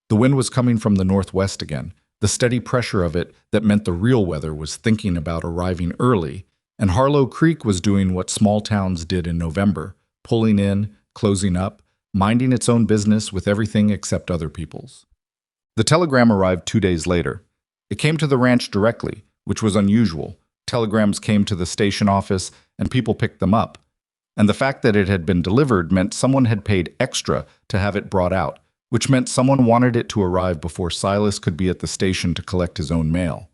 The wind was coming from the northwest again, the steady pressure of it that meant the real weather was thinking about arriving early, and Harlow Creek was doing what small towns did in November, pulling in, closing up, minding its own business with everything except other people's. The telegram arrived 2 days later. It came to the ranch directly, which was unusual. Telegrams came to the station office, and people picked them up. And the fact that it had been delivered meant someone had paid extra to have it brought out, which meant someone wanted it to arrive before Silas could be at the station to collect his own mail.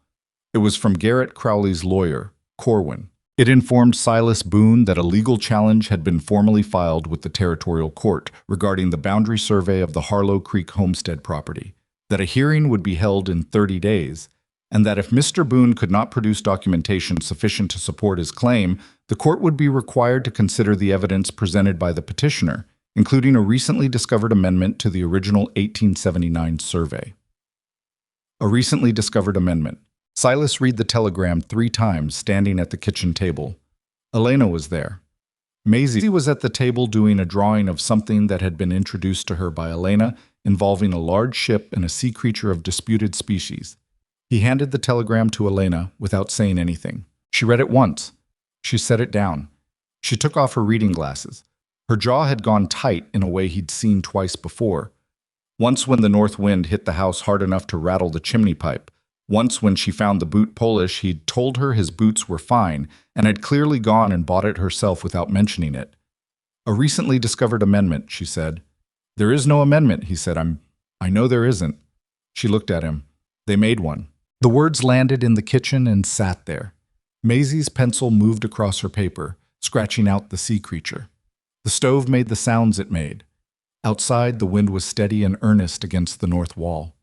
It was from Garrett Crowley's lawyer, Corwin. It informed Silas Boone that a legal challenge had been formally filed with the territorial court regarding the boundary survey of the Harlow Creek homestead property, that a hearing would be held in 30 days, and that if Mr. Boone could not produce documentation sufficient to support his claim, the court would be required to consider the evidence presented by the petitioner, including a recently discovered amendment to the original 1879 survey. A recently discovered amendment. Silas read the telegram 3 times, standing at the kitchen table. Elena was there. Maisie was at the table doing a drawing of something that had been introduced to her by Elena, involving a large ship and a sea creature of disputed species. He handed the telegram to Elena without saying anything. She read it once. She set it down. She took off her reading glasses. Her jaw had gone tight in a way he'd seen twice before. Once when the north wind hit the house hard enough to rattle the chimney pipe. Once when she found the boot Polish, he'd told her his boots were fine and had clearly gone and bought it herself without mentioning it. A recently discovered amendment, she said. There is no amendment, he said. I know there isn't. She looked at him. They made one. The words landed in the kitchen and sat there. Maisie's pencil moved across her paper, scratching out the sea creature. The stove made the sounds it made. Outside, the wind was steady and earnest against the north wall.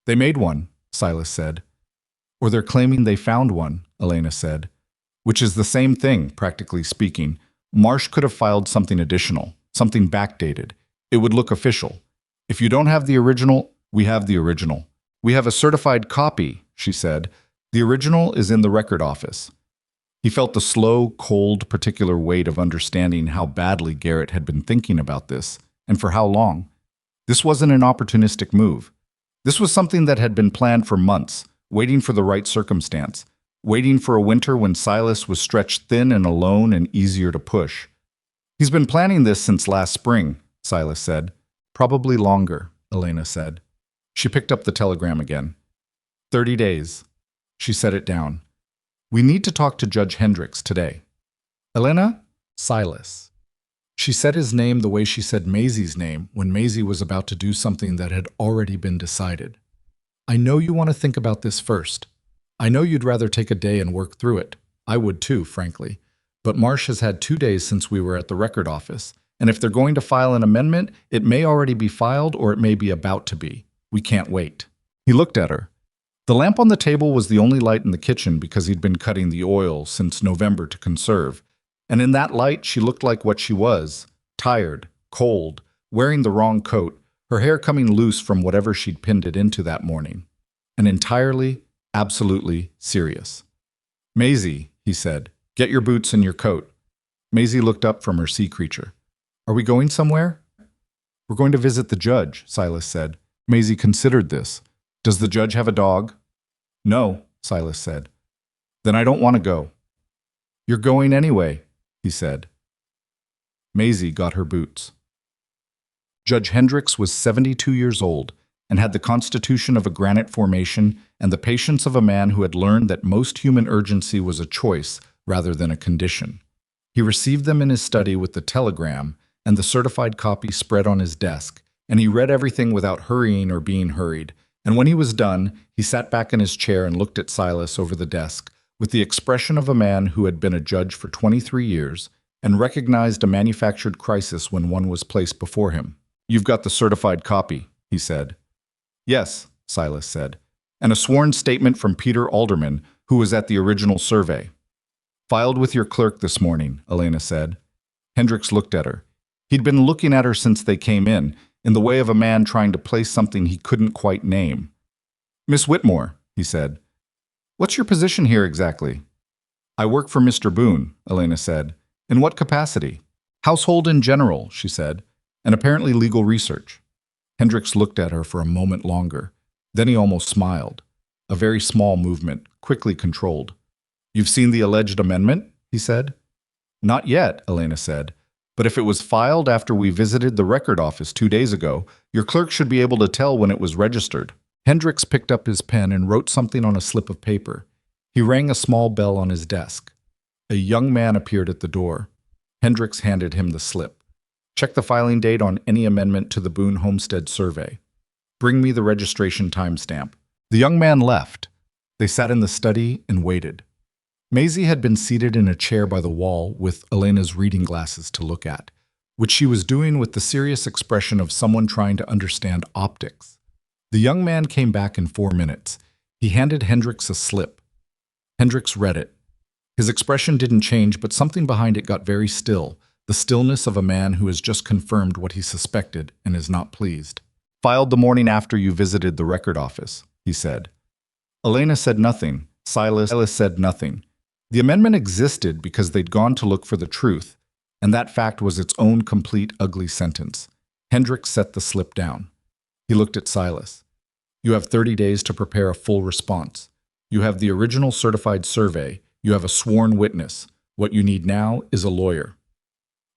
They made one, Silas said. Or they're claiming they found one, Elena said. Which is the same thing, practically speaking. Marsh could have filed something additional, something backdated. It would look official. If you don't have the original, we have the original. We have a certified copy, she said. The original is in the record office. He felt the slow, cold, particular weight of understanding how badly Garrett had been thinking about this, and for how long. This wasn't an opportunistic move. This was something that had been planned for months, waiting for the right circumstance, waiting for a winter when Silas was stretched thin and alone and easier to push. He's been planning this since last spring, Silas said. Probably longer, Elena said. She picked up the telegram again. 30 days. She set it down. We need to talk to Judge Hendricks today. Elena? Silas. She said his name the way she said Maisie's name when Maisie was about to do something that had already been decided. I know you want to think about this first. I know you'd rather take a day and work through it. I would too, frankly. But Marsh has had 2 days since we were at the record office, and if they're going to file an amendment, it may already be filed or it may be about to be. We can't wait. He looked at her. The lamp on the table was the only light in the kitchen because he'd been cutting the oil since November to conserve. And in that light, she looked like what she was, tired, cold, wearing the wrong coat, her hair coming loose from whatever she'd pinned it into that morning. And entirely, absolutely serious. Maisie, he said, get your boots and your coat. Maisie looked up from her sea creature. Are we going somewhere? We're going to visit the judge, Silas said. Maisie considered this. Does the judge have a dog? No, Silas said. Then I don't want to go. You're going anyway, he said. Maisie got her boots. Judge Hendricks was 72 years old and had the constitution of a granite formation and the patience of a man who had learned that most human urgency was a choice rather than a condition. He received them in his study with the telegram and the certified copy spread on his desk, and he read everything without hurrying or being hurried. And when he was done, he sat back in his chair and looked at Silas over the desk with the expression of a man who had been a judge for 23 years and recognized a manufactured crisis when one was placed before him. You've got the certified copy, he said. Yes, Silas said, and a sworn statement from Peter Alderman, who was at the original survey. Filed with your clerk this morning, Elena said. Hendricks looked at her. He'd been looking at her since they came in the way of a man trying to place something he couldn't quite name. Miss Whitmore, he said. What's your position here exactly? I work for Mr. Boone, Elena said. In what capacity? Household in general, she said, and apparently legal research. Hendricks looked at her for a moment longer. Then he almost smiled. A very small movement, quickly controlled. You've seen the alleged amendment? He said. Not yet, Elena said. But if it was filed after we visited the record office 2 days ago, your clerk should be able to tell when it was registered. Hendricks picked up his pen and wrote something on a slip of paper. He rang a small bell on his desk. A young man appeared at the door. Hendricks handed him the slip. Check the filing date on any amendment to the Boone Homestead Survey. Bring me the registration timestamp." The young man left. They sat in the study and waited. Maisie had been seated in a chair by the wall with Elena's reading glasses to look at, which she was doing with the serious expression of someone trying to understand optics. The young man came back in 4 minutes. He handed Hendricks a slip. Hendricks read it. His expression didn't change, but something behind it got very still, the stillness of a man who has just confirmed what he suspected and is not pleased. "Filed the morning after you visited the record office," he said. Elena said nothing. Silas said nothing. The amendment existed because they'd gone to look for the truth, and that fact was its own complete ugly sentence. Hendricks set the slip down. He looked at Silas. "You have 30 days to prepare a full response. You have the original certified survey. You have a sworn witness. What you need now is a lawyer."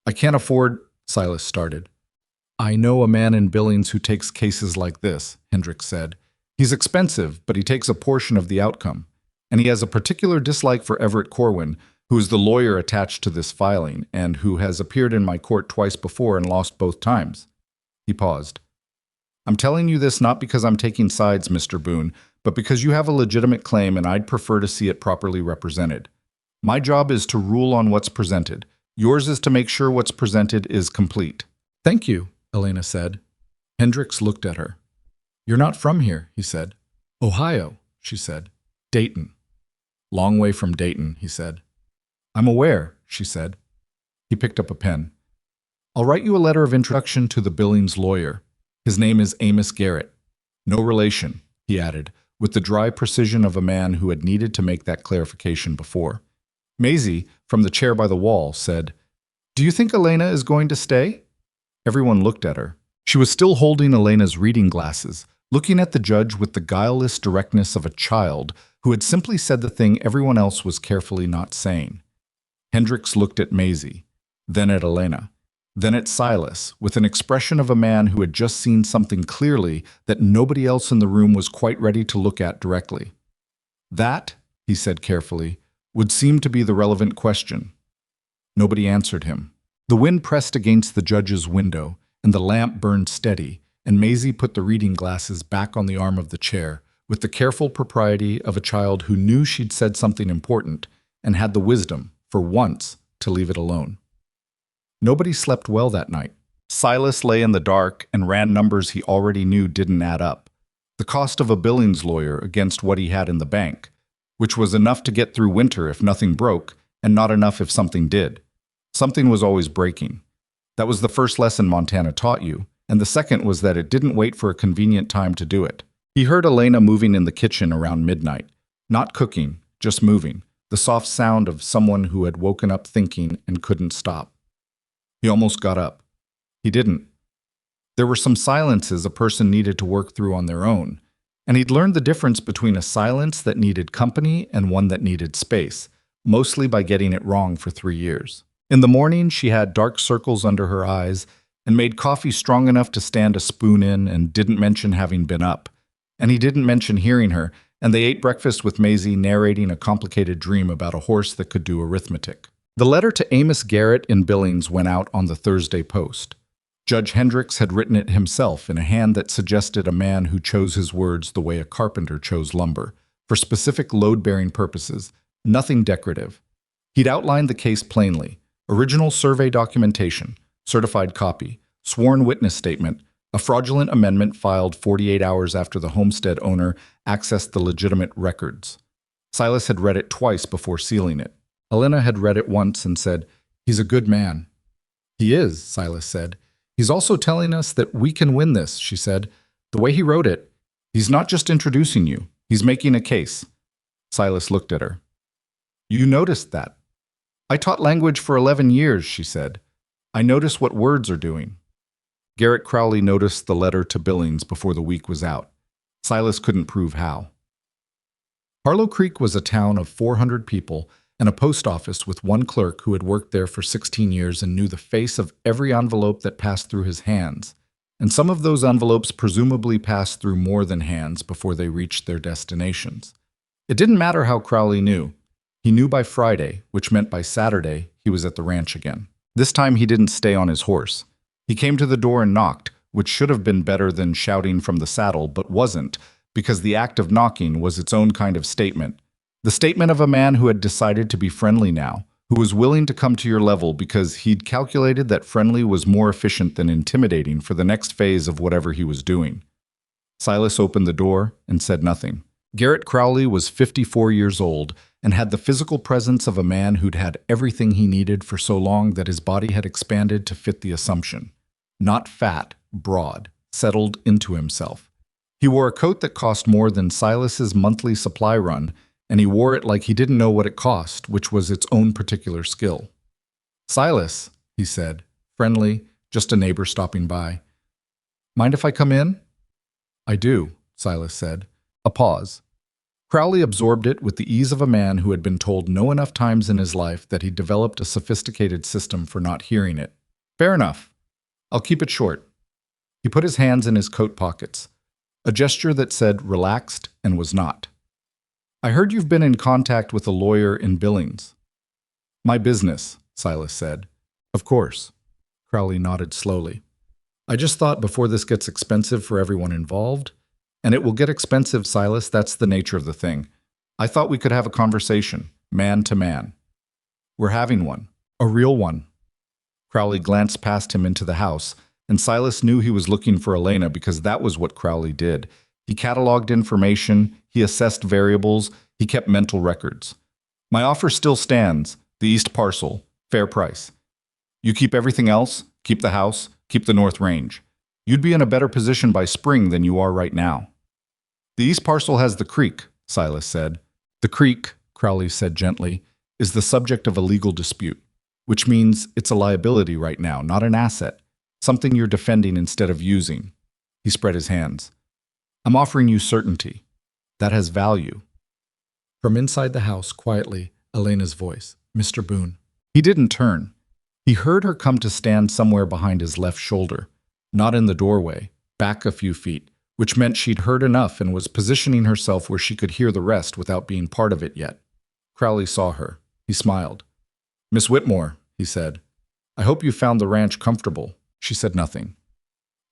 "I can't afford," Silas started. "I know a man in Billings who takes cases like this," Hendricks said. "He's expensive, but he takes a portion of the outcome. And he has a particular dislike for Everett Corwin, who is the lawyer attached to this filing, and who has appeared in my court twice before and lost both times." He paused. "I'm telling you this not because I'm taking sides, Mr. Boone, but because you have a legitimate claim and I'd prefer to see it properly represented. My job is to rule on what's presented. Yours is to make sure what's presented is complete." "Thank you," Elena said. Hendricks looked at her. "You're not from here," he said. "Ohio," she said. "Dayton." "Long way from Dayton," he said. "I'm aware," she said. He picked up a pen. "I'll write you a letter of introduction to the Billings lawyer. His name is Amos Garrett. No relation," he added, with the dry precision of a man who had needed to make that clarification before. Maisie, from the chair by the wall, said, "Do you think Elena is going to stay?" Everyone looked at her. She was still holding Elena's reading glasses, looking at the judge with the guileless directness of a child who had simply said the thing everyone else was carefully not saying. Hendricks looked at Maisie, then at Elena, then at Silas, with an expression of a man who had just seen something clearly that nobody else in the room was quite ready to look at directly. "That," he said carefully, "would seem to be the relevant question." Nobody answered him. The wind pressed against the judge's window, and the lamp burned steady, and Maisie put the reading glasses back on the arm of the chair, with the careful propriety of a child who knew she'd said something important and had the wisdom, for once, to leave it alone. Nobody slept well that night. Silas lay in the dark and ran numbers he already knew didn't add up. The cost of a Billings lawyer against what he had in the bank, which was enough to get through winter if nothing broke, and not enough if something did. Something was always breaking. That was the first lesson Montana taught you, and the second was that it didn't wait for a convenient time to do it. He heard Elena moving in the kitchen around midnight. Not cooking, just moving, the soft sound of someone who had woken up thinking and couldn't stop. He almost got up. He didn't. There were some silences a person needed to work through on their own, and he'd learned the difference between a silence that needed company and one that needed space, mostly by getting it wrong for 3 years. In the morning, she had dark circles under her eyes and made coffee strong enough to stand a spoon in and didn't mention having been up. And he didn't mention hearing her, and they ate breakfast with Maisie narrating a complicated dream about a horse that could do arithmetic. The letter to Amos Garrett in Billings went out on the Thursday Post. Judge Hendricks had written it himself in a hand that suggested a man who chose his words the way a carpenter chose lumber, for specific load-bearing purposes, nothing decorative. He'd outlined the case plainly: original survey documentation, certified copy, sworn witness statement, a fraudulent amendment filed 48 hours after the homestead owner accessed the legitimate records. Silas had read it twice before sealing it. Elena had read it once and said, "He's a good man." "He is," Silas said. "He's also telling us that we can win this," she said. "The way he wrote it, he's not just introducing you, he's making a case." Silas looked at her. "You noticed that?" "I taught language for 11 years, she said. "I notice what words are doing." Garrett Crowley noticed the letter to Billings before the week was out. Silas couldn't prove how. Harlow Creek was a town of 400 people and a post office with one clerk who had worked there for 16 years and knew the face of every envelope that passed through his hands. And some of those envelopes presumably passed through more than hands before they reached their destinations. It didn't matter how Crowley knew. He knew by Friday, which meant by Saturday he was at the ranch again. This time he didn't stay on his horse. He came to the door and knocked, which should have been better than shouting from the saddle, but wasn't, because the act of knocking was its own kind of statement. The statement of a man who had decided to be friendly now, who was willing to come to your level because he'd calculated that friendly was more efficient than intimidating for the next phase of whatever he was doing. Silas opened the door and said nothing. Garrett Crowley was 54 years old and had the physical presence of a man who'd had everything he needed for so long that his body had expanded to fit the assumption. Not fat, broad, settled into himself. He wore a coat that cost more than Silas's monthly supply run, and he wore it like he didn't know what it cost, which was its own particular skill. "Silas," he said, friendly, just a neighbor stopping by. "Mind if I come in?" "I do," Silas said. A pause. Crowley absorbed it with the ease of a man who had been told no enough times in his life that he'd developed a sophisticated system for not hearing it. "Fair enough. I'll keep it short." He put his hands in his coat pockets, a gesture that said relaxed and was not. "I heard you've been in contact with a lawyer in Billings." "My business," Silas said. "Of course." Crowley nodded slowly. "I just thought before this gets expensive for everyone involved, and it will get expensive, Silas, that's the nature of the thing. I thought we could have a conversation, man to man." "We're having one. A real one." Crowley glanced past him into the house, and Silas knew he was looking for Elena because that was what Crowley did. He cataloged information, he assessed variables, he kept mental records. "My offer still stands, the east parcel, fair price. You keep everything else, keep the house, keep the North Range. You'd be in a better position by spring than you are right now." "The east parcel has the creek," Silas said. "The creek," Crowley said gently, "is the subject of a legal dispute, which means it's a liability right now, not an asset, something you're defending instead of using." He spread his hands. "I'm offering you certainty. That has value." From inside the house, quietly, Elena's voice, "Mr. Boone." He didn't turn. He heard her come to stand somewhere behind his left shoulder, not in the doorway, back a few feet, which meant she'd heard enough and was positioning herself where she could hear the rest without being part of it yet. Crowley saw her. He smiled. "Miss Whitmore," he said, "I hope you found the ranch comfortable." She said nothing.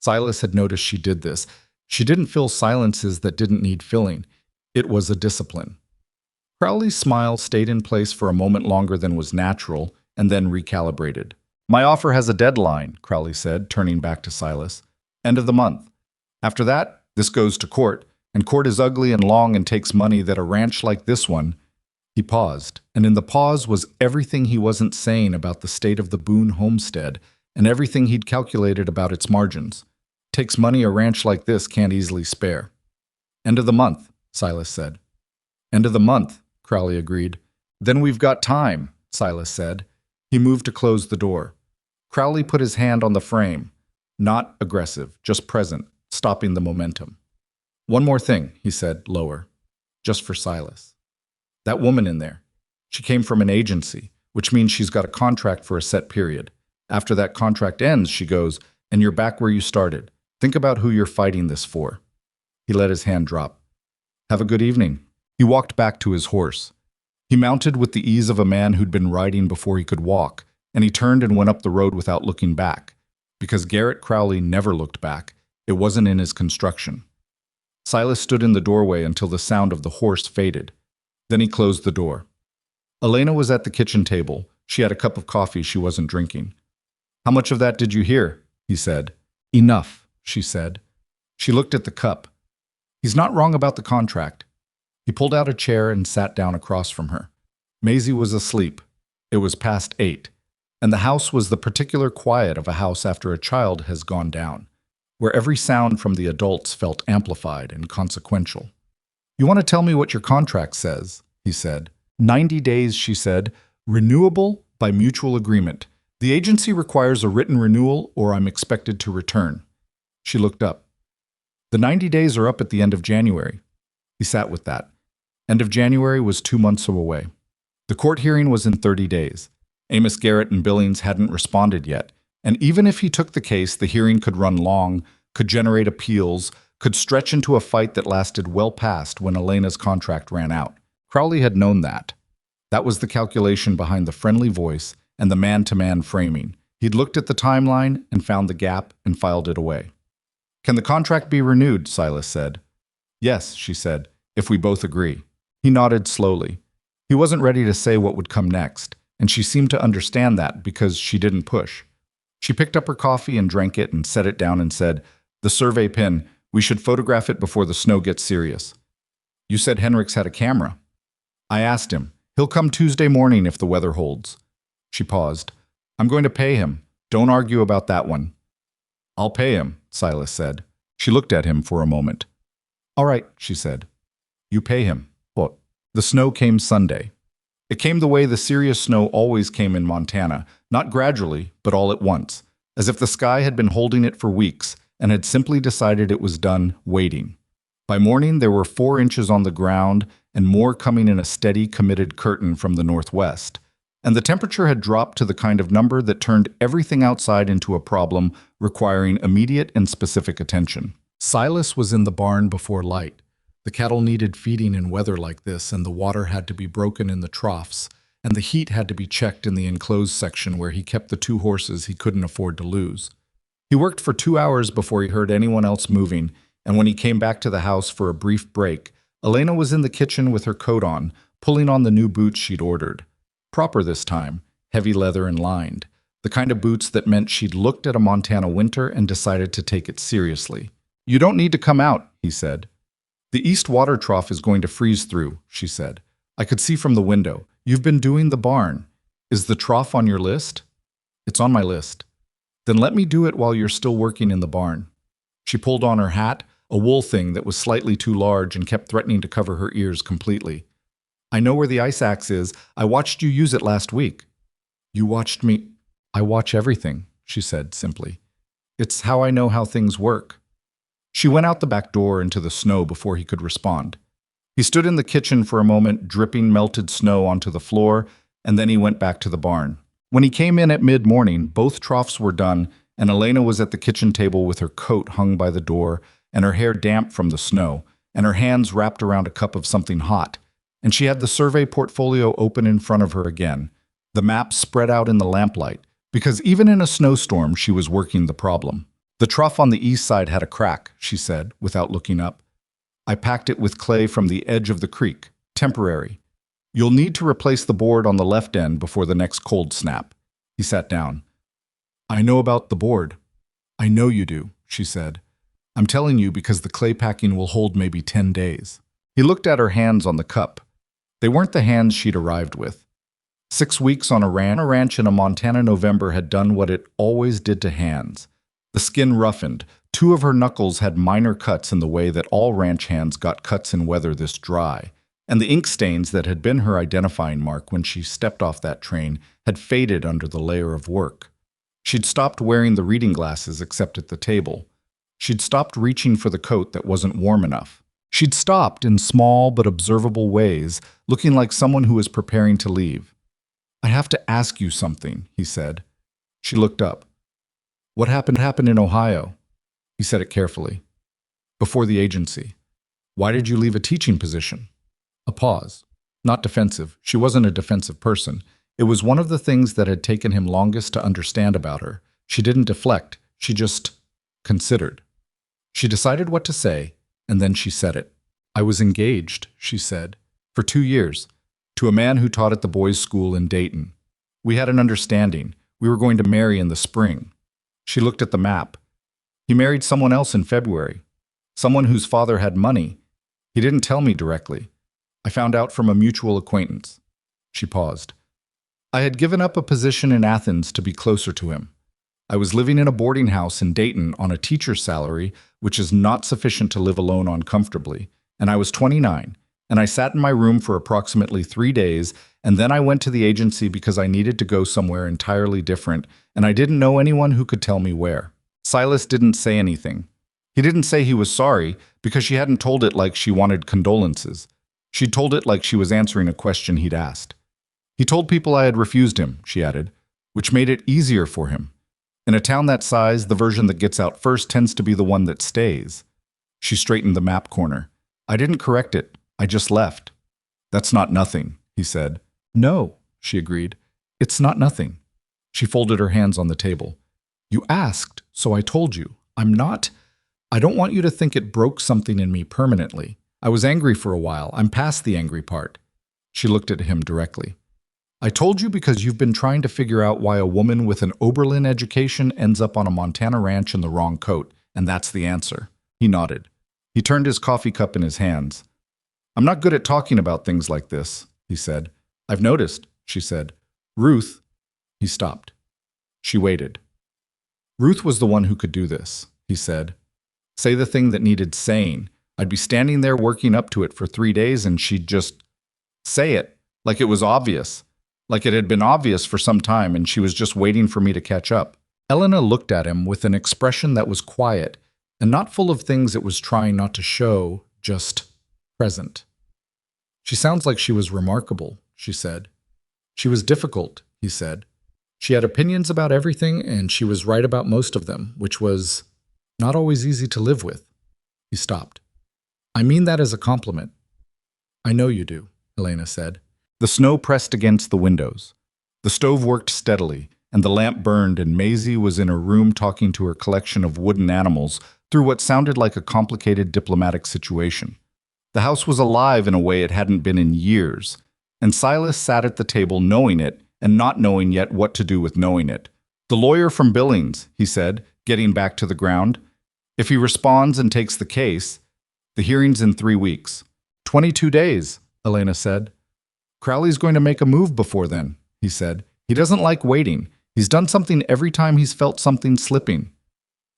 Silas had noticed she did this. She didn't fill silences that didn't need filling. It was a discipline. Crowley's smile stayed in place for a moment longer than was natural, and then recalibrated. "My offer has a deadline," Crowley said, turning back to Silas. "End of the month. After that, this goes to court, and court is ugly and long and takes money that a ranch like this one—" He paused, and in the pause was everything he wasn't saying about the state of the Boone homestead and everything he'd calculated about its margins. "Takes money a ranch like this can't easily spare." "End of the month," Silas said. "End of the month," Crowley agreed. "Then we've got time," Silas said. He moved to close the door. Crowley put his hand on the frame. Not aggressive, just present, stopping the momentum. "One more thing," he said, lower. "Just for Silas. That woman in there. She came from an agency, which means she's got a contract for a set period. After that contract ends, she goes, and you're back where you started. Think about who you're fighting this for." He let his hand drop. "Have a good evening." He walked back to his horse. He mounted with the ease of a man who'd been riding before he could walk, and he turned and went up the road without looking back. Because Garrett Crowley never looked back, it wasn't in his construction. Silas stood in the doorway until the sound of the horse faded. Then he closed the door. Elena was at the kitchen table. She had a cup of coffee she wasn't drinking. "How much of that did you hear?" he said. "Enough," she said. She looked at the cup. "He's not wrong about the contract." He pulled out a chair and sat down across from her. Maisie was asleep. It was past 8, and the house was the particular quiet of a house after a child has gone down, where every sound from the adults felt amplified and consequential. "You want to tell me what your contract says?" he said. 90 days, she said, renewable by mutual agreement. The agency requires a written renewal or I'm expected to return. She looked up. "The 90 days are up at the end of January." He sat with that. End of January was 2 months away. The court hearing was in 30 days. Amos Garrett and Billings hadn't responded yet, and even if he took the case, the hearing could run long, could generate appeals, could stretch into a fight that lasted well past when Elena's contract ran out. Crowley had known that. That was the calculation behind the friendly voice and the man-to-man framing. He'd looked at the timeline and found the gap and filed it away. Can the contract be renewed? Silas said. Yes, she said, if we both agree. He nodded slowly. He wasn't ready to say what would come next, and she seemed to understand that because she didn't push. She picked up her coffee and drank it and set it down and said, "The survey pin, we should photograph it before the snow gets serious." You said Henrik's had a camera. I asked him. He'll come Tuesday morning if the weather holds. She paused. I'm going to pay him. Don't argue about that one. I'll pay him, Silas said. She looked at him for a moment. All right, she said. You pay him. What? The snow came Sunday. It came the way the serious snow always came in Montana, not gradually, but all at once, as if the sky had been holding it for weeks and had simply decided it was done waiting. By morning, there were 4 inches on the ground and more coming in a steady, committed curtain from the northwest. And the temperature had dropped to the kind of number that turned everything outside into a problem requiring immediate and specific attention. Silas was in the barn before light. The cattle needed feeding in weather like this, and the water had to be broken in the troughs, and the heat had to be checked in the enclosed section where he kept the 2 horses he couldn't afford to lose. He worked for 2 hours before he heard anyone else moving, and when he came back to the house for a brief break, Elena was in the kitchen with her coat on, pulling on the new boots she'd ordered. Proper this time, heavy leather and lined, the kind of boots that meant she'd looked at a Montana winter and decided to take it seriously. You don't need to come out, he said. The east water trough is going to freeze through, she said. I could see from the window. You've been doing the barn. Is the trough on your list? It's on my list. Then let me do it while you're still working in the barn. She pulled on her hat, a wool thing that was slightly too large and kept threatening to cover her ears completely. I know where the ice axe is. I watched you use it last week. You watched me? I watch everything, she said simply. It's how I know how things work. She went out the back door into the snow before he could respond. He stood in the kitchen for a moment, dripping melted snow onto the floor, and then he went back to the barn. When he came in at mid-morning, both troughs were done, and Elena was at the kitchen table with her coat hung by the door and her hair damp from the snow, and her hands wrapped around a cup of something hot. And she had the survey portfolio open in front of her again, the map spread out in the lamplight, because even in a snowstorm she was working the problem. The trough on the east side had a crack, she said, without looking up. I packed it with clay from the edge of the creek, temporary. You'll need to replace the board on the left end before the next cold snap. He sat down. I know about the board. I know you do, she said. I'm telling you because the clay packing will hold maybe 10 days. He looked at her hands on the cup. They weren't the hands she'd arrived with. 6 weeks on a ranch in a Montana November had done what it always did to hands. The skin roughened. 2 of her knuckles had minor cuts in the way that all ranch hands got cuts in weather this dry. And the ink stains that had been her identifying mark when she stepped off that train had faded under the layer of work. She'd stopped wearing the reading glasses except at the table. She'd stopped reaching for the coat that wasn't warm enough. She'd stopped in small but observable ways, looking like someone who was preparing to leave. I have to ask you something, he said. She looked up. What happened in Ohio? He said it carefully. Before the agency. Why did you leave a teaching position? A pause. Not defensive. She wasn't a defensive person. It was one of the things that had taken him longest to understand about her. She didn't deflect. She just considered. She decided what to say, and then she said it. I was engaged, she said, for 2 years, to a man who taught at the boys' school in Dayton. We had an understanding. We were going to marry in the spring. She looked at the map. He married someone else in February, someone whose father had money. He didn't tell me directly. I found out from a mutual acquaintance. She paused. I had given up a position in Athens to be closer to him. I was living in a boarding house in Dayton on a teacher's salary, which is not sufficient to live alone on comfortably, and I was 29, and I sat in my room for approximately 3 days, and then I went to the agency because I needed to go somewhere entirely different, and I didn't know anyone who could tell me where. Silas didn't say anything. He didn't say he was sorry, because she hadn't told it like she wanted condolences. She'd told it like she was answering a question he'd asked. He told people I had refused him, she added, which made it easier for him. In a town that size, the version that gets out first tends to be the one that stays. She straightened the map corner. I didn't correct it. I just left. That's not nothing, he said. No, she agreed. It's not nothing. She folded her hands on the table. You asked, so I told you. I don't want you to think it broke something in me permanently. I was angry for a while. I'm past the angry part. She looked at him directly. I told you because you've been trying to figure out why a woman with an Oberlin education ends up on a Montana ranch in the wrong coat, and that's the answer. He nodded. He turned his coffee cup in his hands. I'm not good at talking about things like this, he said. I've noticed, she said. Ruth. He stopped. She waited. Ruth was the one who could do this, he said. Say the thing that needed saying. I'd be standing there working up to it for 3 days and she'd just say it, like it was obvious, like it had been obvious for some time and she was just waiting for me to catch up. Elena looked at him with an expression that was quiet and not full of things it was trying not to show, just present. She sounds like she was remarkable, she said. She was difficult, he said. She had opinions about everything and she was right about most of them, which was not always easy to live with. He stopped. I mean that as a compliment. I know you do, Elena said. The snow pressed against the windows. The stove worked steadily, and the lamp burned, and Maisie was in her room talking to her collection of wooden animals through what sounded like a complicated diplomatic situation. The house was alive in a way it hadn't been in years, and Silas sat at the table knowing it and not knowing yet what to do with knowing it. The lawyer from Billings, he said, getting back to the ground. If he responds and takes the case, the hearing's in 3 weeks. 22 days, Elena said. Crowley's going to make a move before then, he said. He doesn't like waiting. He's done something every time he's felt something slipping.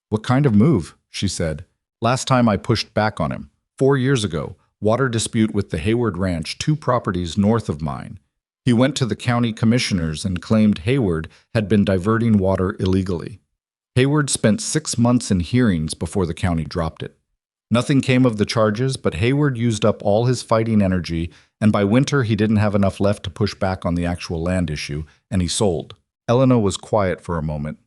What kind of move? She said. Last time I pushed back on him. 4 years ago, water dispute with the Hayward Ranch, 2 properties north of mine. He went to the county commissioners and claimed Hayward had been diverting water illegally. Hayward spent 6 months in hearings before the county dropped it. Nothing came of the charges, but Hayward used up all his fighting energy, and by winter he didn't have enough left to push back on the actual land issue, and he sold. Elena was quiet for a moment.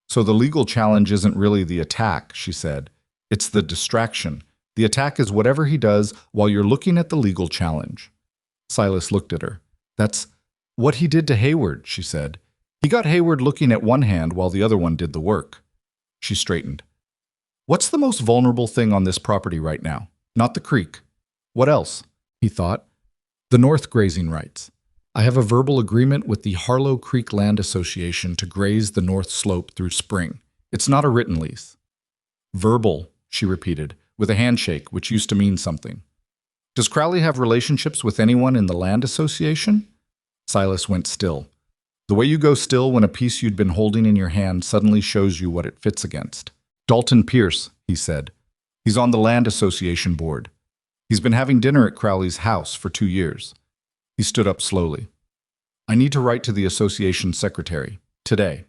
So the legal challenge isn't really the attack, she said. It's the distraction. The attack is whatever he does while you're looking at the legal challenge. Silas looked at her. That's what he did to Hayward, she said. He got Hayward looking at one hand while the other one did the work. She straightened. What's the most vulnerable thing on this property right now? Not the creek. What else? He thought. The North grazing rights. I have a verbal agreement with the Harlow Creek Land Association to graze the North Slope through spring. It's not a written lease. Verbal, she repeated, with a handshake, which used to mean something. Does Crowley have relationships with anyone in the Land Association? Silas went still. The way you go still when a piece you'd been holding in your hand suddenly shows you what it fits against. Dalton Pierce, he said. He's on the Land Association board. He's been having dinner at Crowley's house for 2 years. He stood up slowly. I need to write to the association secretary. Today.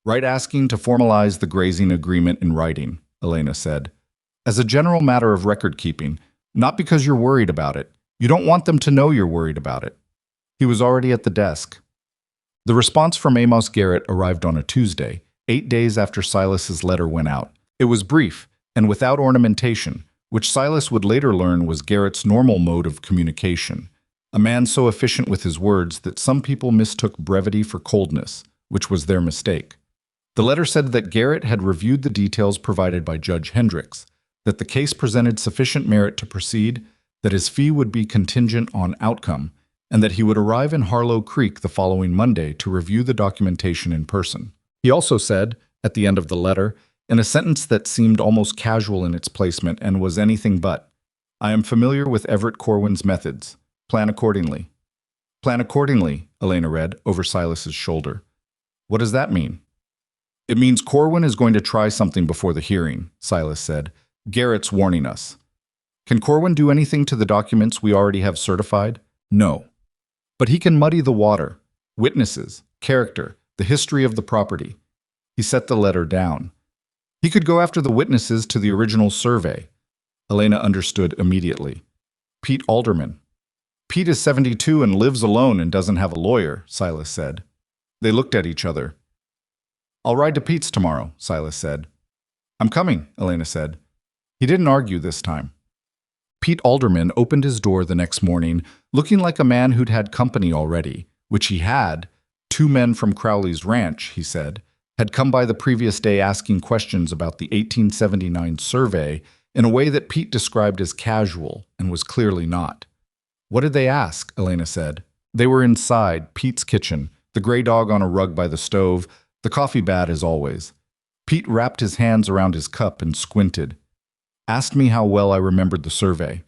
Write asking to formalize the grazing agreement in writing, Elena said. As a general matter of record keeping, not because you're worried about it. You don't want them to know you're worried about it. He was already at the desk. The response from Amos Garrett arrived on a Tuesday, 8 days after Silas's letter went out. It was brief and without ornamentation, which Silas would later learn was Garrett's normal mode of communication. A man so efficient with his words that some people mistook brevity for coldness, which was their mistake. The letter said that Garrett had reviewed the details provided by Judge Hendricks, that the case presented sufficient merit to proceed, that his fee would be contingent on outcome, and that he would arrive in Harlow Creek the following Monday to review the documentation in person. He also said, at the end of the letter, in a sentence that seemed almost casual in its placement and was anything but, I am familiar with Everett Corwin's methods. Plan accordingly. Plan accordingly, Elena read over Silas's shoulder. What does that mean? It means Corwin is going to try something before the hearing, Silas said. Garrett's warning us. Can Corwin do anything to the documents we already have certified? No. But he can muddy the water. Witnesses, character, the history of the property. He set the letter down. He could go after the witnesses to the original survey. Elena understood immediately. Pete Alderman. Pete is 72 and lives alone and doesn't have a lawyer, Silas said. They looked at each other. I'll ride to Pete's tomorrow, Silas said. I'm coming, Elena said. He didn't argue this time. Pete Alderman opened his door the next morning, looking like a man who'd had company already, which he had, 2 men from Crowley's ranch, he said, had come by the previous day asking questions about the 1879 survey in a way that Pete described as casual and was clearly not. What did they ask? Elena said. They were inside, Pete's kitchen, the gray dog on a rug by the stove, the coffee bad as always. Pete wrapped his hands around his cup and squinted. Asked me how well I remembered the survey,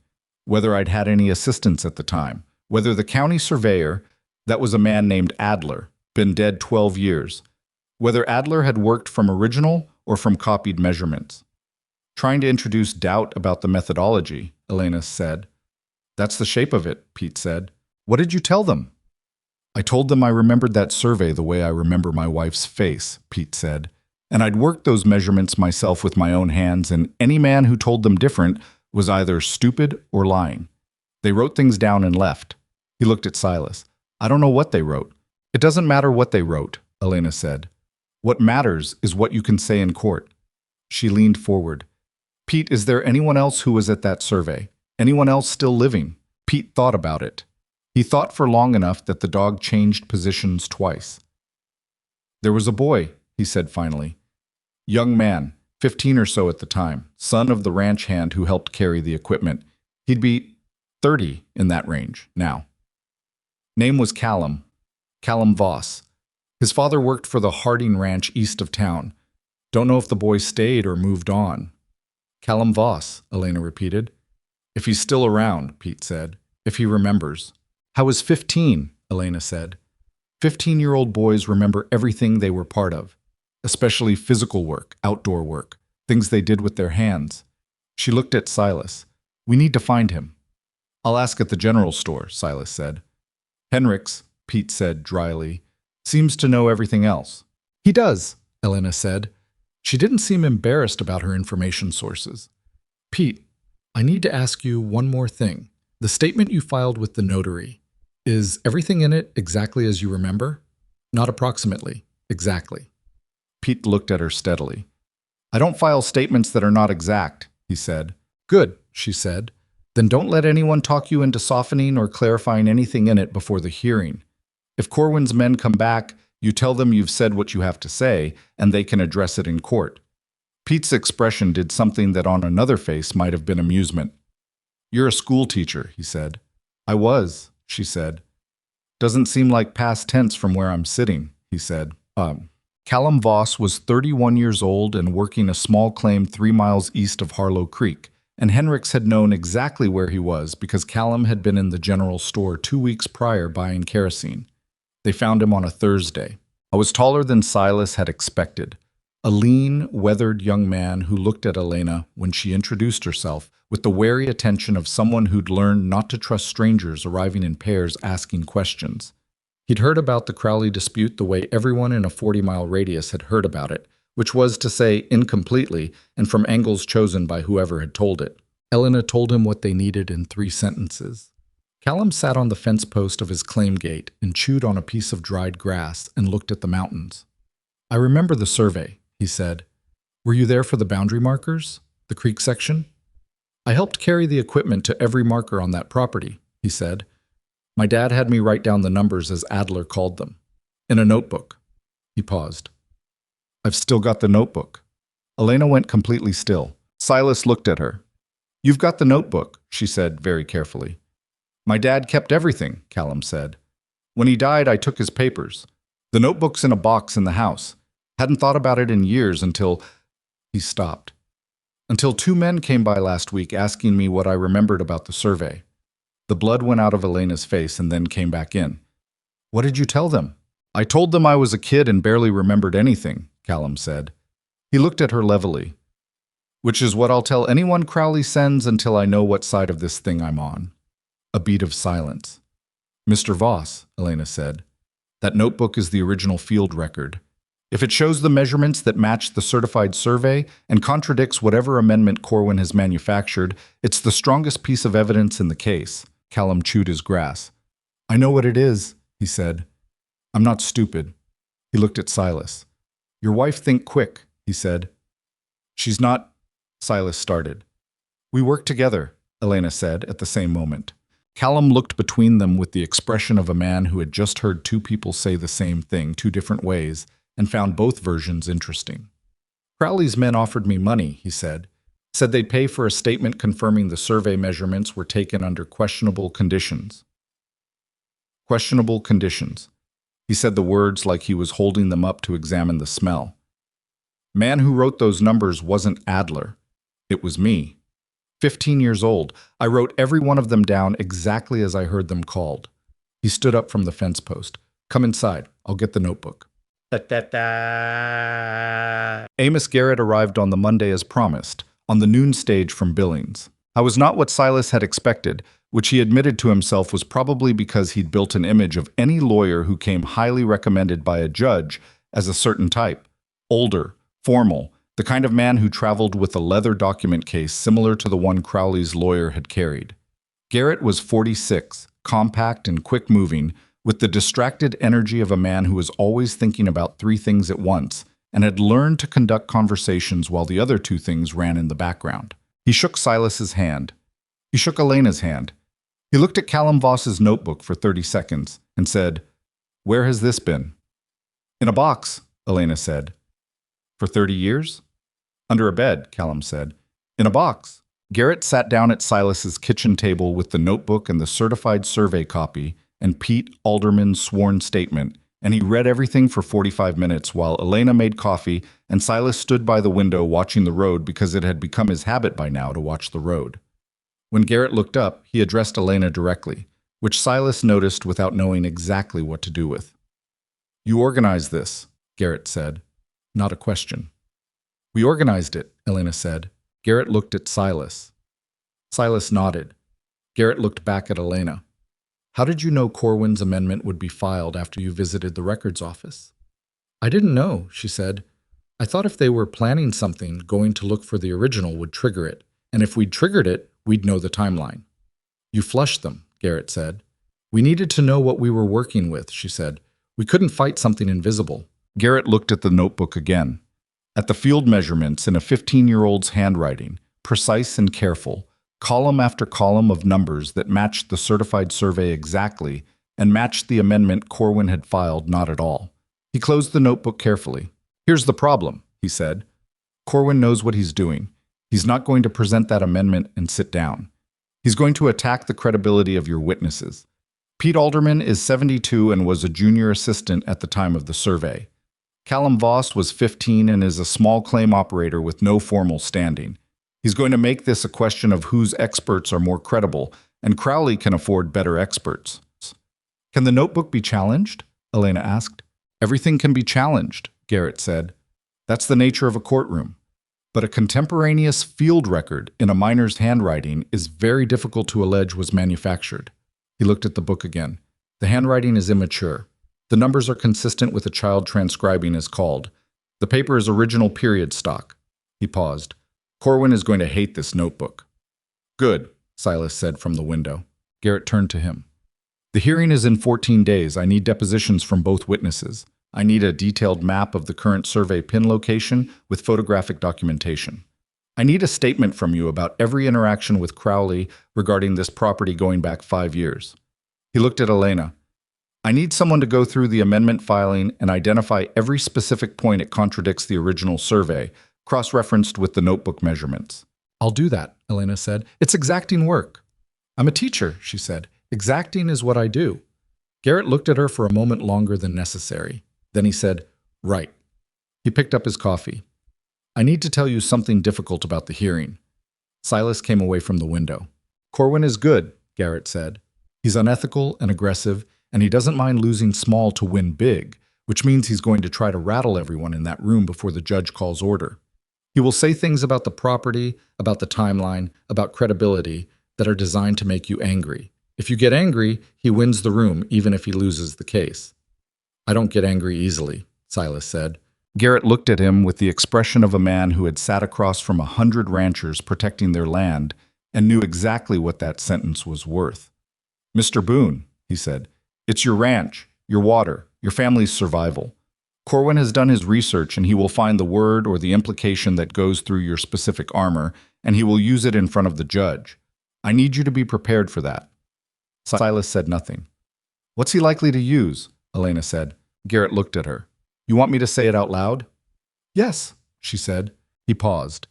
whether I'd had any assistance at the time, whether the county surveyor, that was a man named Adler, been dead 12 years, whether Adler had worked from original or from copied measurements. Trying to introduce doubt about the methodology, Elena said. That's the shape of it, Pete said. What did you tell them? I told them I remembered that survey the way I remember my wife's face, Pete said, and I'd worked those measurements myself with my own hands, and any man who told them different was either stupid or lying. They wrote things down and left. He looked at Silas. I don't know what they wrote. It doesn't matter what they wrote, Elena said. What matters is what you can say in court. She leaned forward. Pete, is there anyone else who was at that survey? Anyone else still living? Pete thought about it. He thought for long enough that the dog changed positions twice. There was a boy, he said finally. Young man, 15 or so at the time, son of the ranch hand who helped carry the equipment. He'd be 30 in that range now. Name was Callum Voss. His father worked for the Harding Ranch east of town. Don't know if the boy stayed or moved on. Callum Voss, Elena repeated. If he's still around, Pete said. If he remembers. How is 15? Elena said. 15-year-old boys remember everything they were part of, especially physical work, outdoor work, things they did with their hands. She looked at Silas. We need to find him. I'll ask at the general store, Silas said. Henricks, Pete said dryly, seems to know everything else. He does, Elena said. She didn't seem embarrassed about her information sources. Pete, I need to ask you one more thing. The statement you filed with the notary, is everything in it exactly as you remember? Not approximately, exactly. Pete looked at her steadily. I don't file statements that are not exact, he said. Good, she said. Then don't let anyone talk you into softening or clarifying anything in it before the hearing. If Corwin's men come back, you tell them you've said what you have to say, and they can address it in court. Pete's expression did something that on another face might have been amusement. You're a school teacher, he said. I was, she said. Doesn't seem like past tense from where I'm sitting, he said. Callum Voss was 31 years old and working a small claim 3 miles east of Harlow Creek, and Henricks had known exactly where he was because Callum had been in the general store 2 weeks prior buying kerosene. They found him on a Thursday. I was taller than Silas had expected. A lean, weathered young man who looked at Elena when she introduced herself with the wary attention of someone who'd learned not to trust strangers arriving in pairs asking questions. He'd heard about the Crowley dispute the way everyone in a 40-mile radius had heard about it, which was to say incompletely and from angles chosen by whoever had told it. Elena told him what they needed in 3 sentences. Callum sat on the fence post of his claim gate and chewed on a piece of dried grass and looked at the mountains. I remember the survey, he said. Were you there for the boundary markers? The creek section? I helped carry the equipment to every marker on that property, he said. My dad had me write down the numbers as Adler called them. In a notebook. He paused. I've still got the notebook. Elena went completely still. Silas looked at her. You've got the notebook, she said very carefully. My dad kept everything, Callum said. When he died, I took his papers. The notebook's in a box in the house. Hadn't thought about it in years until... He stopped. Until 2 men came by last week asking me what I remembered about the survey. The blood went out of Elena's face and then came back in. What did you tell them? I told them I was a kid and barely remembered anything, Callum said. He looked at her levelly. Which is what I'll tell anyone Crowley sends until I know what side of this thing I'm on. A beat of silence. Mr. Voss, Elena said. That notebook is the original field record. If it shows the measurements that match the certified survey and contradicts whatever amendment Corwin has manufactured, it's the strongest piece of evidence in the case. Callum chewed his grass. I know what it is, he said. I'm not stupid. He looked at Silas. Your wife think quick, he said. She's not, Silas started. We work together, Elena said at the same moment. Callum looked between them with the expression of a man who had just heard two people say the same thing 2 different ways and found both versions interesting. Crowley's men offered me money, he said. Said they'd pay for a statement confirming the survey measurements were taken under questionable conditions. Questionable conditions. He said the words like he was holding them up to examine the smell. Man who wrote those numbers wasn't Adler. It was me. 15 years old, I wrote every one of them down exactly as I heard them called. He stood up from the fence post. Come inside. I'll get the notebook. Amos Garrett arrived on the Monday as promised, on the noon stage from Billings. I was not what Silas had expected, which he admitted to himself was probably because he'd built an image of any lawyer who came highly recommended by a judge as a certain type. Older, formal, the kind of man who traveled with a leather document case similar to the one Crowley's lawyer had carried. Garrett was 46, compact and quick-moving, with the distracted energy of a man who was always thinking about 3 things at once and had learned to conduct conversations while the other 2 things ran in the background. He shook Silas's hand. He shook Elena's hand. He looked at Callum Voss's notebook for 30 seconds and said, "Where has this been?" "In a box," Elena said. "For 30 years?" "Under a bed," Callum said. "In a box." Garrett sat down at Silas's kitchen table with the notebook and the certified survey copy and Pete Alderman's sworn statement, and he read everything for 45 minutes while Elena made coffee and Silas stood by the window watching the road because it had become his habit by now to watch the road. When Garrett looked up, he addressed Elena directly, which Silas noticed without knowing exactly what to do with. "You organized this," Garrett said. Not a question. "We organized it," Elena said. Garrett looked at Silas. Silas nodded. Garrett looked back at Elena. "How did you know Corwin's amendment would be filed after you visited the records office?" "I didn't know," she said. "I thought if they were planning something, going to look for the original would trigger it. And if we'd triggered it, we'd know the timeline." "You flushed them," Garrett said. "We needed to know what we were working with," she said. "We couldn't fight something invisible." Garrett looked at the notebook again. At the field measurements in a 15-year-old's handwriting, precise and careful, column after column of numbers that matched the certified survey exactly and matched the amendment Corwin had filed not at all. He closed the notebook carefully. "Here's the problem," he said. "Corwin knows what he's doing. He's not going to present that amendment and sit down. He's going to attack the credibility of your witnesses. Pete Alderman is 72 and was a junior assistant at the time of the survey. Callum Voss was 15 and is a small claim operator with no formal standing. He's going to make this a question of whose experts are more credible, and Crowley can afford better experts." "Can the notebook be challenged?" Elena asked. "Everything can be challenged," Garrett said. "That's the nature of a courtroom. But a contemporaneous field record in a minor's handwriting is very difficult to allege was manufactured." He looked at the book again. "The handwriting is immature. The numbers are consistent with a child transcribing as called. The paper is original period stock." He paused. "Corwin is going to hate this notebook." "Good," Silas said from the window. Garrett turned to him. "The hearing is in 14 days. I need depositions from both witnesses. I need a detailed map of the current survey pin location with photographic documentation. I need a statement from you about every interaction with Crowley regarding this property going back 5 years." He looked at Elena. "I need someone to go through the amendment filing and identify every specific point it contradicts the original survey, cross-referenced with the notebook measurements." "I'll do that," Elena said. "It's exacting work." "I'm a teacher," she said. "Exacting is what I do." Garrett looked at her for a moment longer than necessary. Then he said, "Right." He picked up his coffee. "I need to tell you something difficult about the hearing." Silas came away from the window. "Corwin is good," Garrett said. "He's unethical and aggressive, and he doesn't mind losing small to win big, which means he's going to try to rattle everyone in that room before the judge calls order. He will say things about the property, about the timeline, about credibility that are designed to make you angry. If you get angry, he wins the room even if he loses the case." "I don't get angry easily," Silas said. Garrett looked at him with the expression of a man who had sat across from 100 ranchers protecting their land and knew exactly what that sentence was worth. "Mr. Boone," he said, "it's your ranch, your water, your family's survival. Corwin has done his research and he will find the word or the implication that goes through your specific armor, and he will use it in front of the judge. I need you to be prepared for that." Silas said nothing. What's he likely to use? Elena said. Garrett looked at her. You want me to say it out loud? Yes, she said. He paused.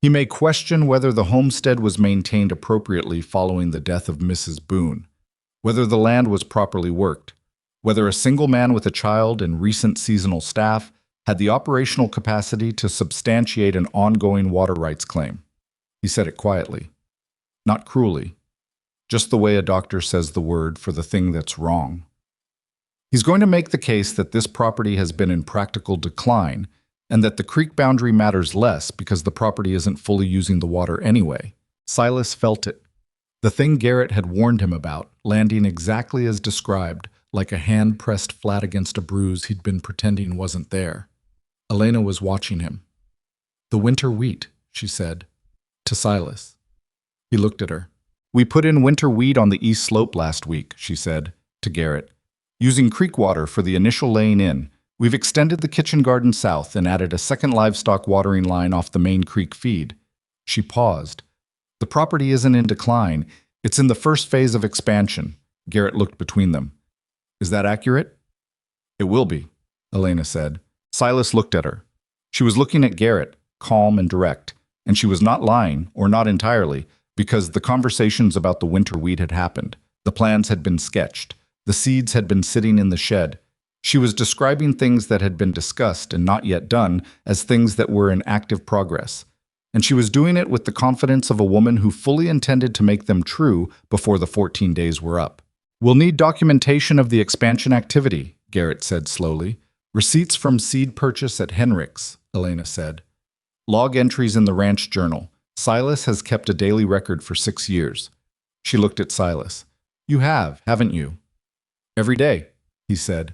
He may question whether the homestead was maintained appropriately following the death of Mrs. Boone, whether the land was properly worked, whether a single man with a child and recent seasonal staff had the operational capacity to substantiate an ongoing water rights claim. He said it quietly, not cruelly, just the way a doctor says the word for the thing that's wrong. He's going to make the case that this property has been in practical decline and that the creek boundary matters less because the property isn't fully using the water anyway. Silas felt it. The thing Garrett had warned him about, landing exactly as described, like a hand pressed flat against a bruise he'd been pretending wasn't there. Elena was watching him. The winter wheat, she said, to Silas. He looked at her. We put in winter wheat on the east slope last week, she said, to Garrett. Using creek water for the initial laying in, we've extended the kitchen garden south and added a second livestock watering line off the main creek feed. She paused. The property isn't in decline. It's in the first phase of expansion. Garrett looked between them. Is that accurate? It will be, Elena said. Silas looked at her. She was looking at Garrett, calm and direct, and she was not lying, or not entirely, because the conversations about the winter wheat had happened. The plans had been sketched. The seeds had been sitting in the shed. She was describing things that had been discussed and not yet done as things that were in active progress. And she was doing it with the confidence of a woman who fully intended to make them true before the 14 days were up. We'll need documentation of the expansion activity, Garrett said slowly. Receipts from seed purchase at Henrik's, Elena said. Log entries in the ranch journal. Silas has kept a daily record for 6 years. She looked at Silas. You have, haven't you? Every day, he said.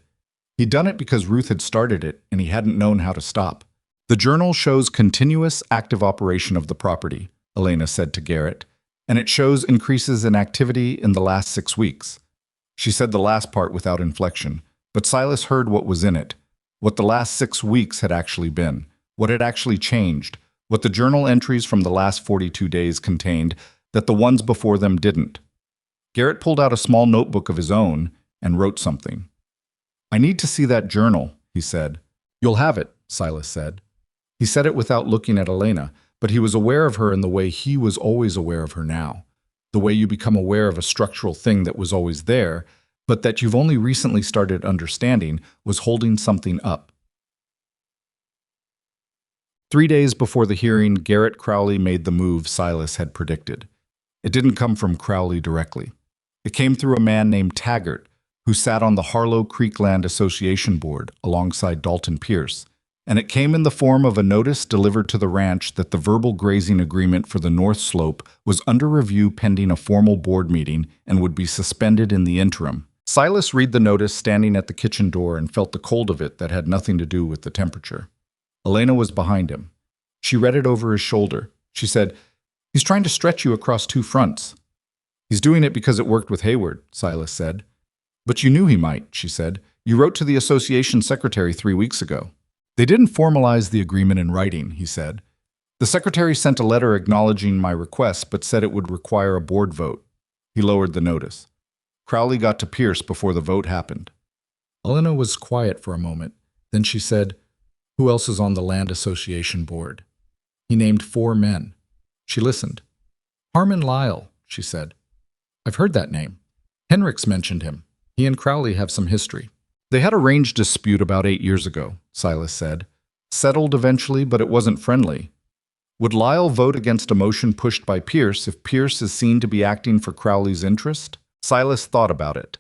He'd done it because Ruth had started it, and he hadn't known how to stop. The journal shows continuous active operation of the property, Elena said to Garrett, and it shows increases in activity in the last 6 weeks. She said the last part without inflection, but Silas heard what was in it, what the last 6 weeks had actually been, what had actually changed, what the journal entries from the last 42 days contained that the ones before them didn't. Garrett pulled out a small notebook of his own and wrote something. I need to see that journal, he said. You'll have it, Silas said. He said it without looking at Elena, but he was aware of her in the way he was always aware of her now. The way you become aware of a structural thing that was always there, but that you've only recently started understanding was holding something up. 3 days before the hearing, Garrett Crowley made the move Silas had predicted. It didn't come from Crowley directly. It came through a man named Taggart, who sat on the Harlow Creek Land Association board alongside Dalton Pierce, and it came in the form of a notice delivered to the ranch that the verbal grazing agreement for the North Slope was under review pending a formal board meeting and would be suspended in the interim. Silas read the notice standing at the kitchen door and felt the cold of it that had nothing to do with the temperature. Elena was behind him. She read it over his shoulder. She said, He's trying to stretch you across 2 fronts. He's doing it because it worked with Hayward, Silas said. But you knew he might, she said. You wrote to the association secretary 3 weeks ago. They didn't formalize the agreement in writing, he said. The secretary sent a letter acknowledging my request, but said it would require a board vote. He lowered the notice. Crowley got to Pierce before the vote happened. Elena was quiet for a moment. Then she said, Who else is on the Land Association board? He named 4 men. She listened. Harmon Lyle, she said. I've heard that name. Henrik's mentioned him. He and Crowley have some history. They had a range dispute about 8 years ago, Silas said. Settled eventually, but it wasn't friendly. Would Lyle vote against a motion pushed by Pierce if Pierce is seen to be acting for Crowley's interest? Silas thought about it.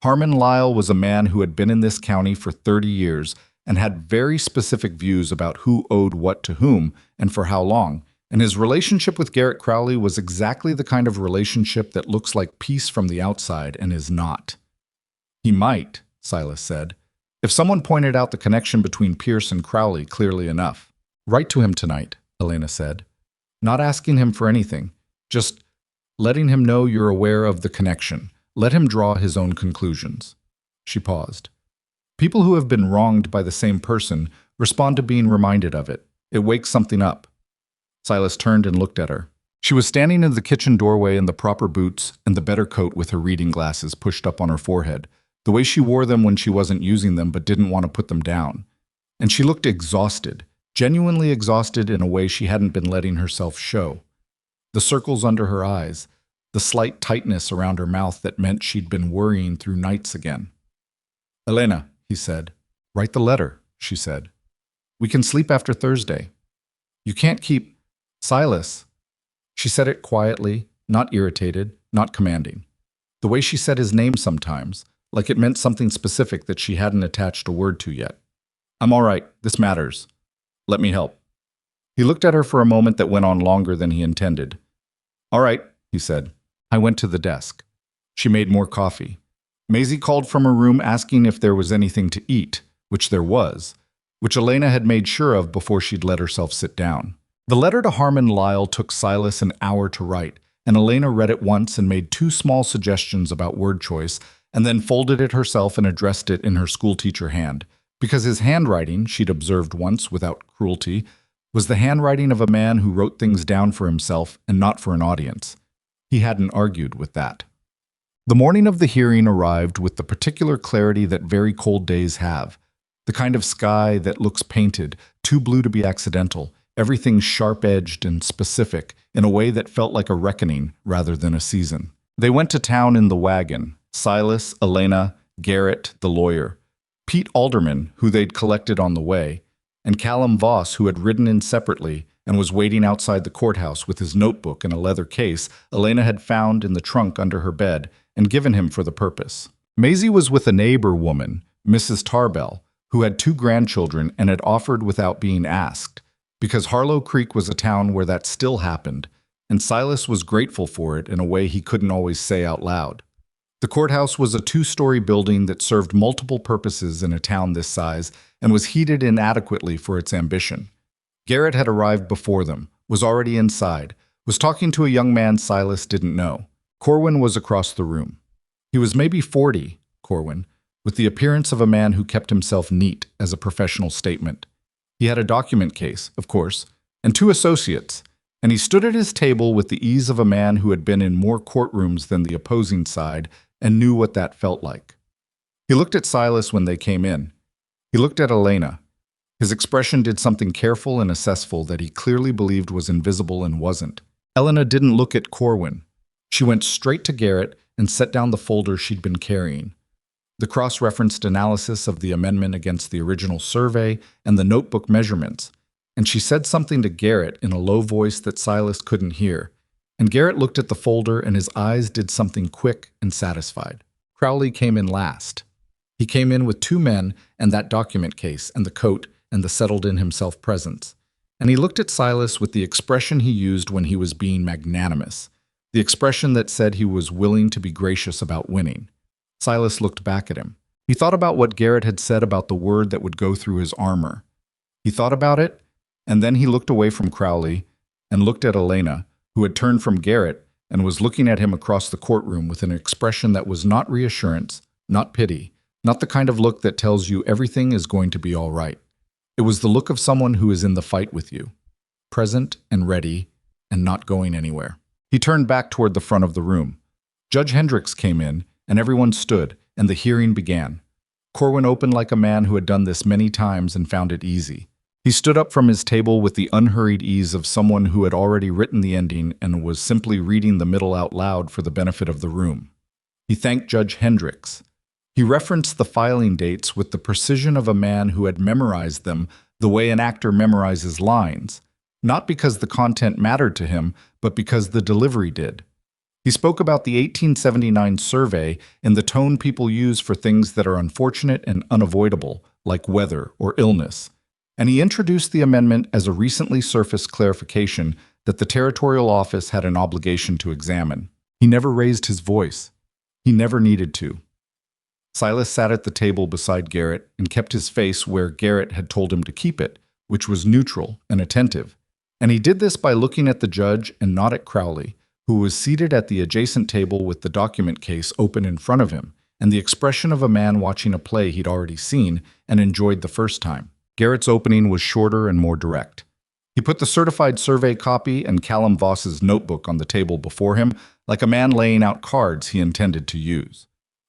Harmon Lyle was a man who had been in this county for 30 years and had very specific views about who owed what to whom and for how long, and his relationship with Garrett Crowley was exactly the kind of relationship that looks like peace from the outside and is not. He might, Silas said, if someone pointed out the connection between Pierce and Crowley clearly enough. Write to him tonight, Elena said. Not asking him for anything, just letting him know you're aware of the connection. Let him draw his own conclusions. She paused. People who have been wronged by the same person respond to being reminded of it. It wakes something up. Silas turned and looked at her. She was standing in the kitchen doorway in the proper boots and the better coat with her reading glasses pushed up on her forehead, the way she wore them when she wasn't using them but didn't want to put them down. And she looked exhausted, genuinely exhausted in a way she hadn't been letting herself show. The circles under her eyes, the slight tightness around her mouth that meant she'd been worrying through nights again. "Elena," he said. "Write the letter," she said. "We can sleep after Thursday. You can't keep—" "Silas." She said it quietly, not irritated, not commanding. The way she said his name sometimes, like it meant something specific that she hadn't attached a word to yet. "I'm all right. This matters. Let me help." He looked at her for a moment that went on longer than he intended. "All right," he said. I went to the desk. She made more coffee. Maisie called from her room asking if there was anything to eat, which there was, which Elena had made sure of before she'd let herself sit down. The letter to Harmon Lyle took Silas an hour to write, and Elena read it once and made 2 small suggestions about word choice, and then folded it herself and addressed it in her schoolteacher hand, because his handwriting, she'd observed once without cruelty, was the handwriting of a man who wrote things down for himself and not for an audience. He hadn't argued with that. The morning of the hearing arrived with the particular clarity that very cold days have, the kind of sky that looks painted, too blue to be accidental, everything sharp-edged and specific, in a way that felt like a reckoning rather than a season. They went to town in the wagon, Silas, Elena, Garrett, the lawyer, Pete Alderman, who they'd collected on the way, and Callum Voss, who had ridden in separately and was waiting outside the courthouse with his notebook and a leather case Elena had found in the trunk under her bed and given him for the purpose. Maisie was with a neighbor woman, Mrs. Tarbell, who had 2 grandchildren and had offered without being asked, because Harlow Creek was a town where that still happened, and Silas was grateful for it in a way he couldn't always say out loud. The courthouse was a 2-story building that served multiple purposes in a town this size and was heated inadequately for its ambition. Garrett had arrived before them, was already inside, was talking to a young man Silas didn't know. Corwin was across the room. He was maybe 40, Corwin, with the appearance of a man who kept himself neat as a professional statement. He had a document case, of course, and 2 associates, and he stood at his table with the ease of a man who had been in more courtrooms than the opposing side and knew what that felt like. He looked at Silas when they came in. He looked at Elena. His expression did something careful and assessful that he clearly believed was invisible and wasn't. Elena didn't look at Corwin. She went straight to Garrett and set down the folder she'd been carrying. The cross-referenced analysis of the amendment against the original survey and the notebook measurements, and she said something to Garrett in a low voice that Silas couldn't hear, and Garrett looked at the folder and his eyes did something quick and satisfied. Crowley came in last. He came in with 2 men and that document case and the coat and the settled-in-himself presence, and he looked at Silas with the expression he used when he was being magnanimous, the expression that said he was willing to be gracious about winning. Silas looked back at him. He thought about what Garrett had said about the word that would go through his armor. He thought about it, and then he looked away from Crowley and looked at Elena, who had turned from Garrett and was looking at him across the courtroom with an expression that was not reassurance, not pity, not the kind of look that tells you everything is going to be all right. It was the look of someone who is in the fight with you, present and ready and not going anywhere. He turned back toward the front of the room. Judge Hendricks came in, and everyone stood, and the hearing began. Corwin opened like a man who had done this many times and found it easy. He stood up from his table with the unhurried ease of someone who had already written the ending and was simply reading the middle out loud for the benefit of the room. He thanked Judge Hendricks. He referenced the filing dates with the precision of a man who had memorized them the way an actor memorizes lines, not because the content mattered to him, but because the delivery did. He spoke about the 1879 survey in the tone people use for things that are unfortunate and unavoidable, like weather or illness, and he introduced the amendment as a recently surfaced clarification that the territorial office had an obligation to examine. He never raised his voice. He never needed to. Silas sat at the table beside Garrett and kept his face where Garrett had told him to keep it, which was neutral and attentive. And he did this by looking at the judge and not at Crowley, who was seated at the adjacent table with the document case open in front of him, and the expression of a man watching a play he'd already seen and enjoyed the first time. Garrett's opening was shorter and more direct. He put the certified survey copy and Callum Voss's notebook on the table before him, like a man laying out cards he intended to use.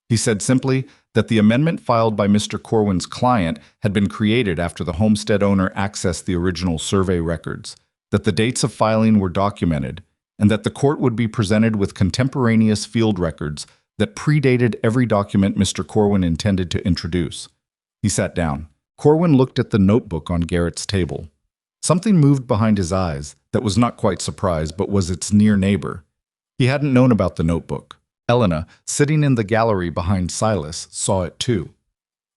He said simply that the amendment filed by Mr. Corwin's client had been created after the homestead owner accessed the original survey records, that the dates of filing were documented, and that the court would be presented with contemporaneous field records that predated every document Mr. Corwin intended to introduce. He sat down. Corwin looked at the notebook on Garrett's table. Something moved behind his eyes that was not quite surprise, but was its near neighbor. He hadn't known about the notebook. Elena, sitting in the gallery behind Silas, saw it too.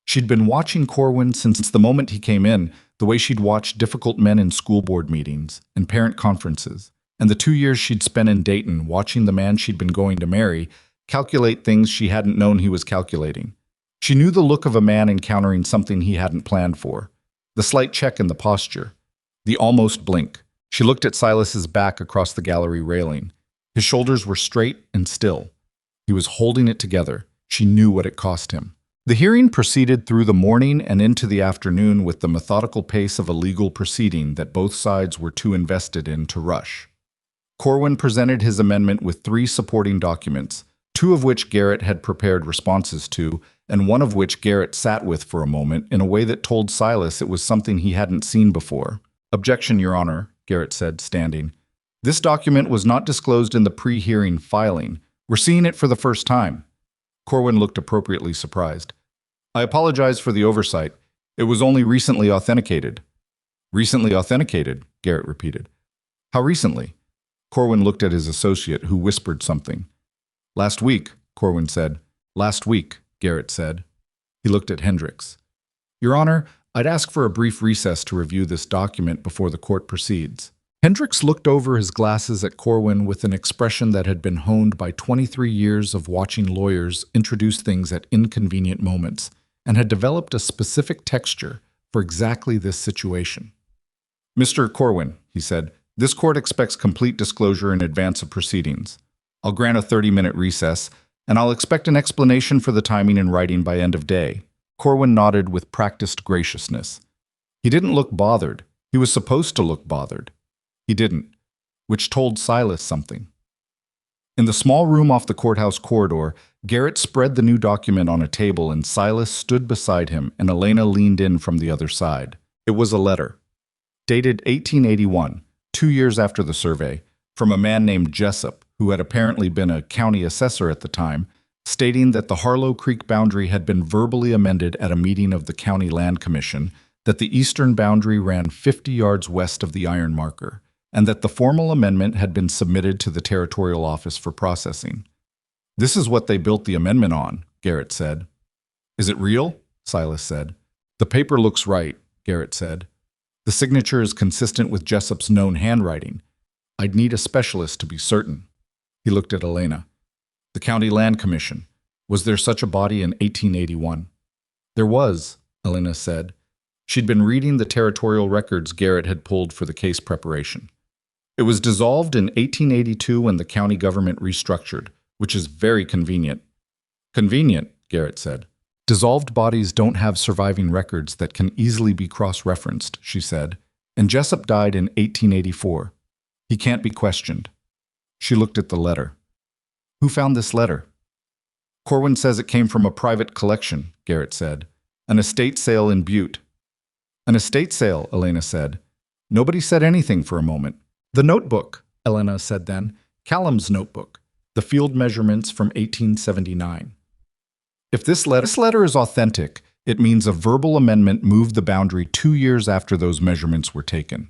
She'd been watching Corwin since the moment he came in, the way she'd watched difficult men in school board meetings and parent conferences, and the 2 years she'd spent in Dayton watching the man she'd been going to marry calculate things she hadn't known he was calculating. She knew the look of a man encountering something he hadn't planned for, the slight check in the posture, the almost blink. She looked at Silas's back across the gallery railing. His shoulders were straight and still. He was holding it together. She knew what it cost him. The hearing proceeded through the morning and into the afternoon with the methodical pace of a legal proceeding that both sides were too invested in to rush. Corwin presented his amendment with 3 supporting documents, 2 of which Garrett had prepared responses to, and 1 of which Garrett sat with for a moment in a way that told Silas it was something he hadn't seen before. "Objection, Your Honor," Garrett said, standing. "This document was not disclosed in the pre-hearing filing. We're seeing it for the first time." Corwin looked appropriately surprised. "I apologize for the oversight. It was only recently authenticated." "Recently authenticated," Garrett repeated. "How recently?" Corwin looked at his associate, who whispered something. "Last week," Corwin said. "Last week," Garrett said. He looked at Hendricks. "Your Honor, I'd ask for a brief recess to review this document before the court proceeds." Hendricks looked over his glasses at Corwin with an expression that had been honed by 23 years of watching lawyers introduce things at inconvenient moments, and had developed a specific texture for exactly this situation. "Mr. Corwin," he said, "this court expects complete disclosure in advance of proceedings. I'll grant a 30-minute recess, and I'll expect an explanation for the timing in writing by end of day." Corwin nodded with practiced graciousness. He didn't look bothered. He was supposed to look bothered. He didn't, which told Silas something. In the small room off the courthouse corridor, Garrett spread the new document on a table and Silas stood beside him and Elena leaned in from the other side. It was a letter, dated 1881, 2 years after the survey, from a man named Jessup, who had apparently been a county assessor at the time, stating that the Harlow Creek boundary had been verbally amended at a meeting of the County Land Commission, that the eastern boundary ran 50 yards west of the iron marker, and that the formal amendment had been submitted to the territorial office for processing. "This is what they built the amendment on," Garrett said. "Is it real?" Silas said. "The paper looks right," Garrett said. "The signature is consistent with Jessup's known handwriting. I'd need a specialist to be certain." He looked at Elena. "The County Land Commission. Was there such a body in 1881? "There was," Elena said. She'd been reading the territorial records Garrett had pulled for the case preparation. "It was dissolved in 1882 when the county government restructured, which is very convenient." "Convenient," Garrett said. "Dissolved bodies don't have surviving records that can easily be cross-referenced," she said, "and Jessup died in 1884. He can't be questioned." She looked at the letter. "Who found this letter?" "Corwin says it came from a private collection," Garrett said. "An estate sale in Butte." "An estate sale," Elena said. Nobody said anything for a moment. "The notebook," Elena said then. "Callum's notebook. The field measurements from 1879. If this letter is authentic, it means a verbal amendment moved the boundary 2 years after those measurements were taken.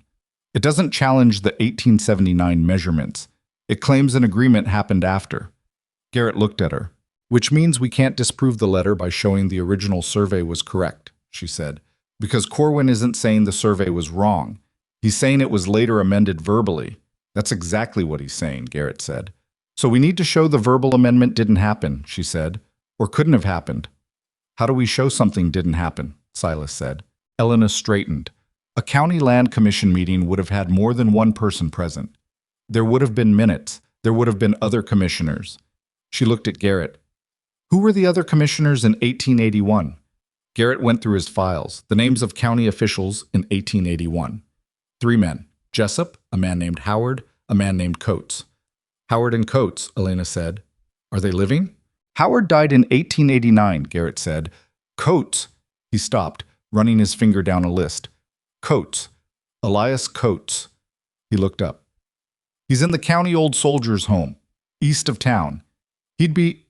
It doesn't challenge the 1879 measurements. It claims an agreement happened after." Garrett looked at her. "Which means we can't disprove the letter by showing the original survey was correct," she said. "Because Corwin isn't saying the survey was wrong. He's saying it was later amended verbally." "That's exactly what he's saying," Garrett said. "So we need to show the verbal amendment didn't happen," she said, "or couldn't have happened." "How do we show something didn't happen?" Silas said. Elena straightened. "A county land commission meeting would have had more than one person present. There would have been minutes. There would have been other commissioners." She looked at Garrett. "Who were the other commissioners in 1881? Garrett went through his files, the names of county officials in 1881. 3 men. Jessup, a man named Howard, a man named Coates. Howard and Coates, Elena said. Are they living? Howard died in 1889, Garrett said. Coates, he stopped, running his finger down a list. Coates, Elias Coates. He looked up. He's in the county old soldiers' home, east of town. He'd be,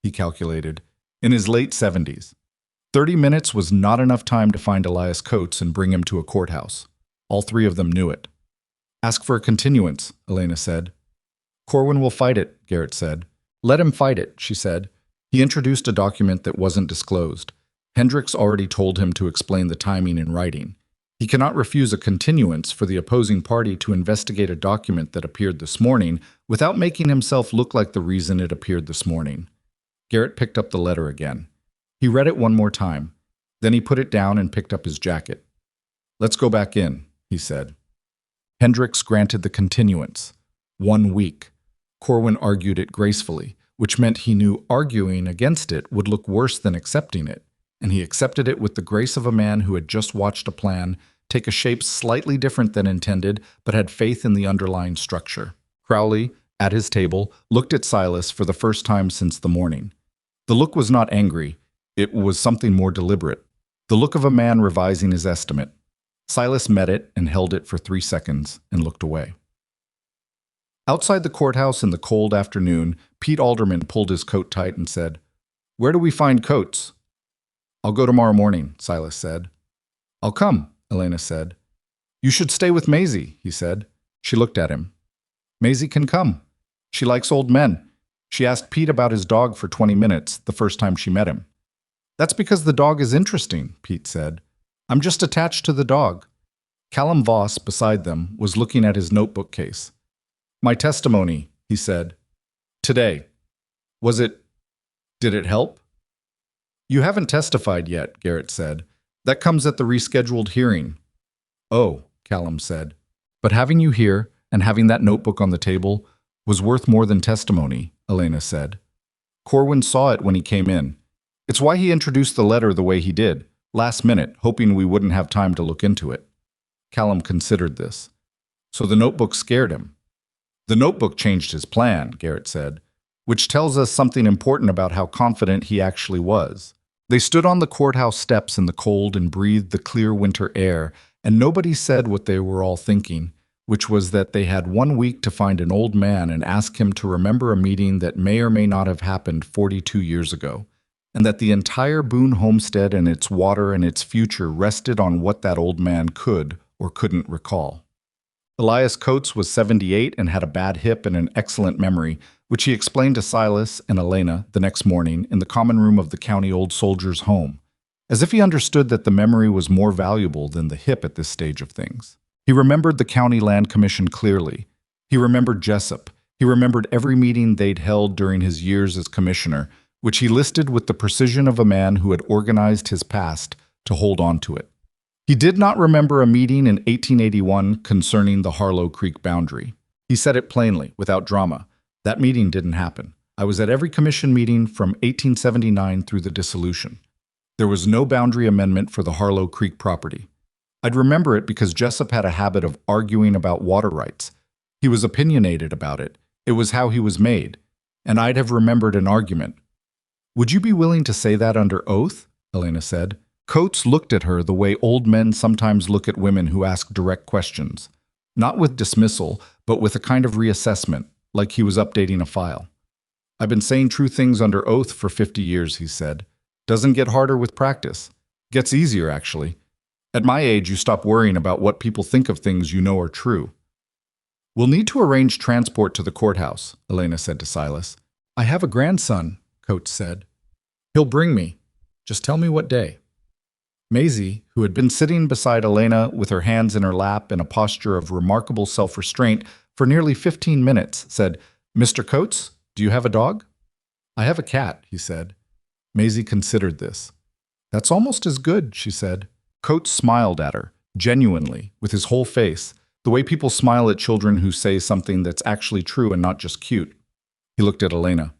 he calculated, in his late 70s. 30 minutes was not enough time to find Elias Coates and bring him to a courthouse. All three of them knew it. Ask for a continuance, Elena said. Corwin will fight it, Garrett said. Let him fight it, she said. He introduced a document that wasn't disclosed. Hendricks already told him to explain the timing in writing. He cannot refuse a continuance for the opposing party to investigate a document that appeared this morning without making himself look like the reason it appeared this morning. Garrett picked up the letter again. He read it one more time. Then he put it down and picked up his jacket. Let's go back in, he said. Hendricks granted the continuance. 1 week. Corwin argued it gracefully, which meant he knew arguing against it would look worse than accepting it, and he accepted it with the grace of a man who had just watched a plan take a shape slightly different than intended, but had faith in the underlying structure. Crowley, at his table, looked at Silas for the first time since the morning. The look was not angry. It was something more deliberate. The look of a man revising his estimate. Silas met it and held it for 3 seconds and looked away. Outside the courthouse in the cold afternoon, Pete Alderman pulled his coat tight and said, Where do we find Coates? I'll go tomorrow morning, Silas said. I'll come, Elena said. You should stay with Maisie, he said. She looked at him. Maisie can come. She likes old men. She asked Pete about his dog for 20 minutes the first time she met him. That's because the dog is interesting, Pete said. I'm just attached to the dog. Callum Voss, beside them, was looking at his notebook case. My testimony, he said. Today. Did it help? You haven't testified yet, Garrett said. That comes at the rescheduled hearing. Oh, Callum said. But having you here and having that notebook on the table was worth more than testimony, Elena said. Corwin saw it when he came in. It's why he introduced the letter the way he did, last minute, hoping we wouldn't have time to look into it. Callum considered this. So the notebook scared him. The notebook changed his plan, Garrett said, which tells us something important about how confident he actually was. They stood on the courthouse steps in the cold and breathed the clear winter air, and nobody said what they were all thinking, which was that they had 1 week to find an old man and ask him to remember a meeting that may or may not have happened 42 years ago, and that the entire Boone homestead and its water and its future rested on what that old man could or couldn't recall. Elias Coates was 78 and had a bad hip and an excellent memory, which he explained to Silas and Elena the next morning in the common room of the county old soldier's home, as if he understood that the memory was more valuable than the hip at this stage of things. He remembered the county land commission clearly. He remembered Jessup. He remembered every meeting they'd held during his years as commissioner, which he listed with the precision of a man who had organized his past to hold on to it. He did not remember a meeting in 1881 concerning the Harlow Creek boundary. He said it plainly, without drama. That meeting didn't happen. I was at every commission meeting from 1879 through the dissolution. There was no boundary amendment for the Harlow Creek property. I'd remember it because Jessup had a habit of arguing about water rights. He was opinionated about it. It was how he was made. And I'd have remembered an argument. Would you be willing to say that under oath? Elena said. Coates looked at her the way old men sometimes look at women who ask direct questions. Not with dismissal, but with a kind of reassessment, like he was updating a file. I've been saying true things under oath for 50 years, he said. Doesn't get harder with practice. Gets easier, actually. At my age, you stop worrying about what people think of things you know are true. We'll need to arrange transport to the courthouse, Elena said to Silas. I have a grandson, Coates said. He'll bring me. Just tell me what day. Maisie, who had been sitting beside Elena with her hands in her lap in a posture of remarkable self-restraint for nearly 15 minutes, said, Mr. Coates, do you have a dog? I have a cat, he said. Maisie considered this. That's almost as good, she said. Coates smiled at her, genuinely, with his whole face, the way people smile at children who say something that's actually true and not just cute. He looked at Elena.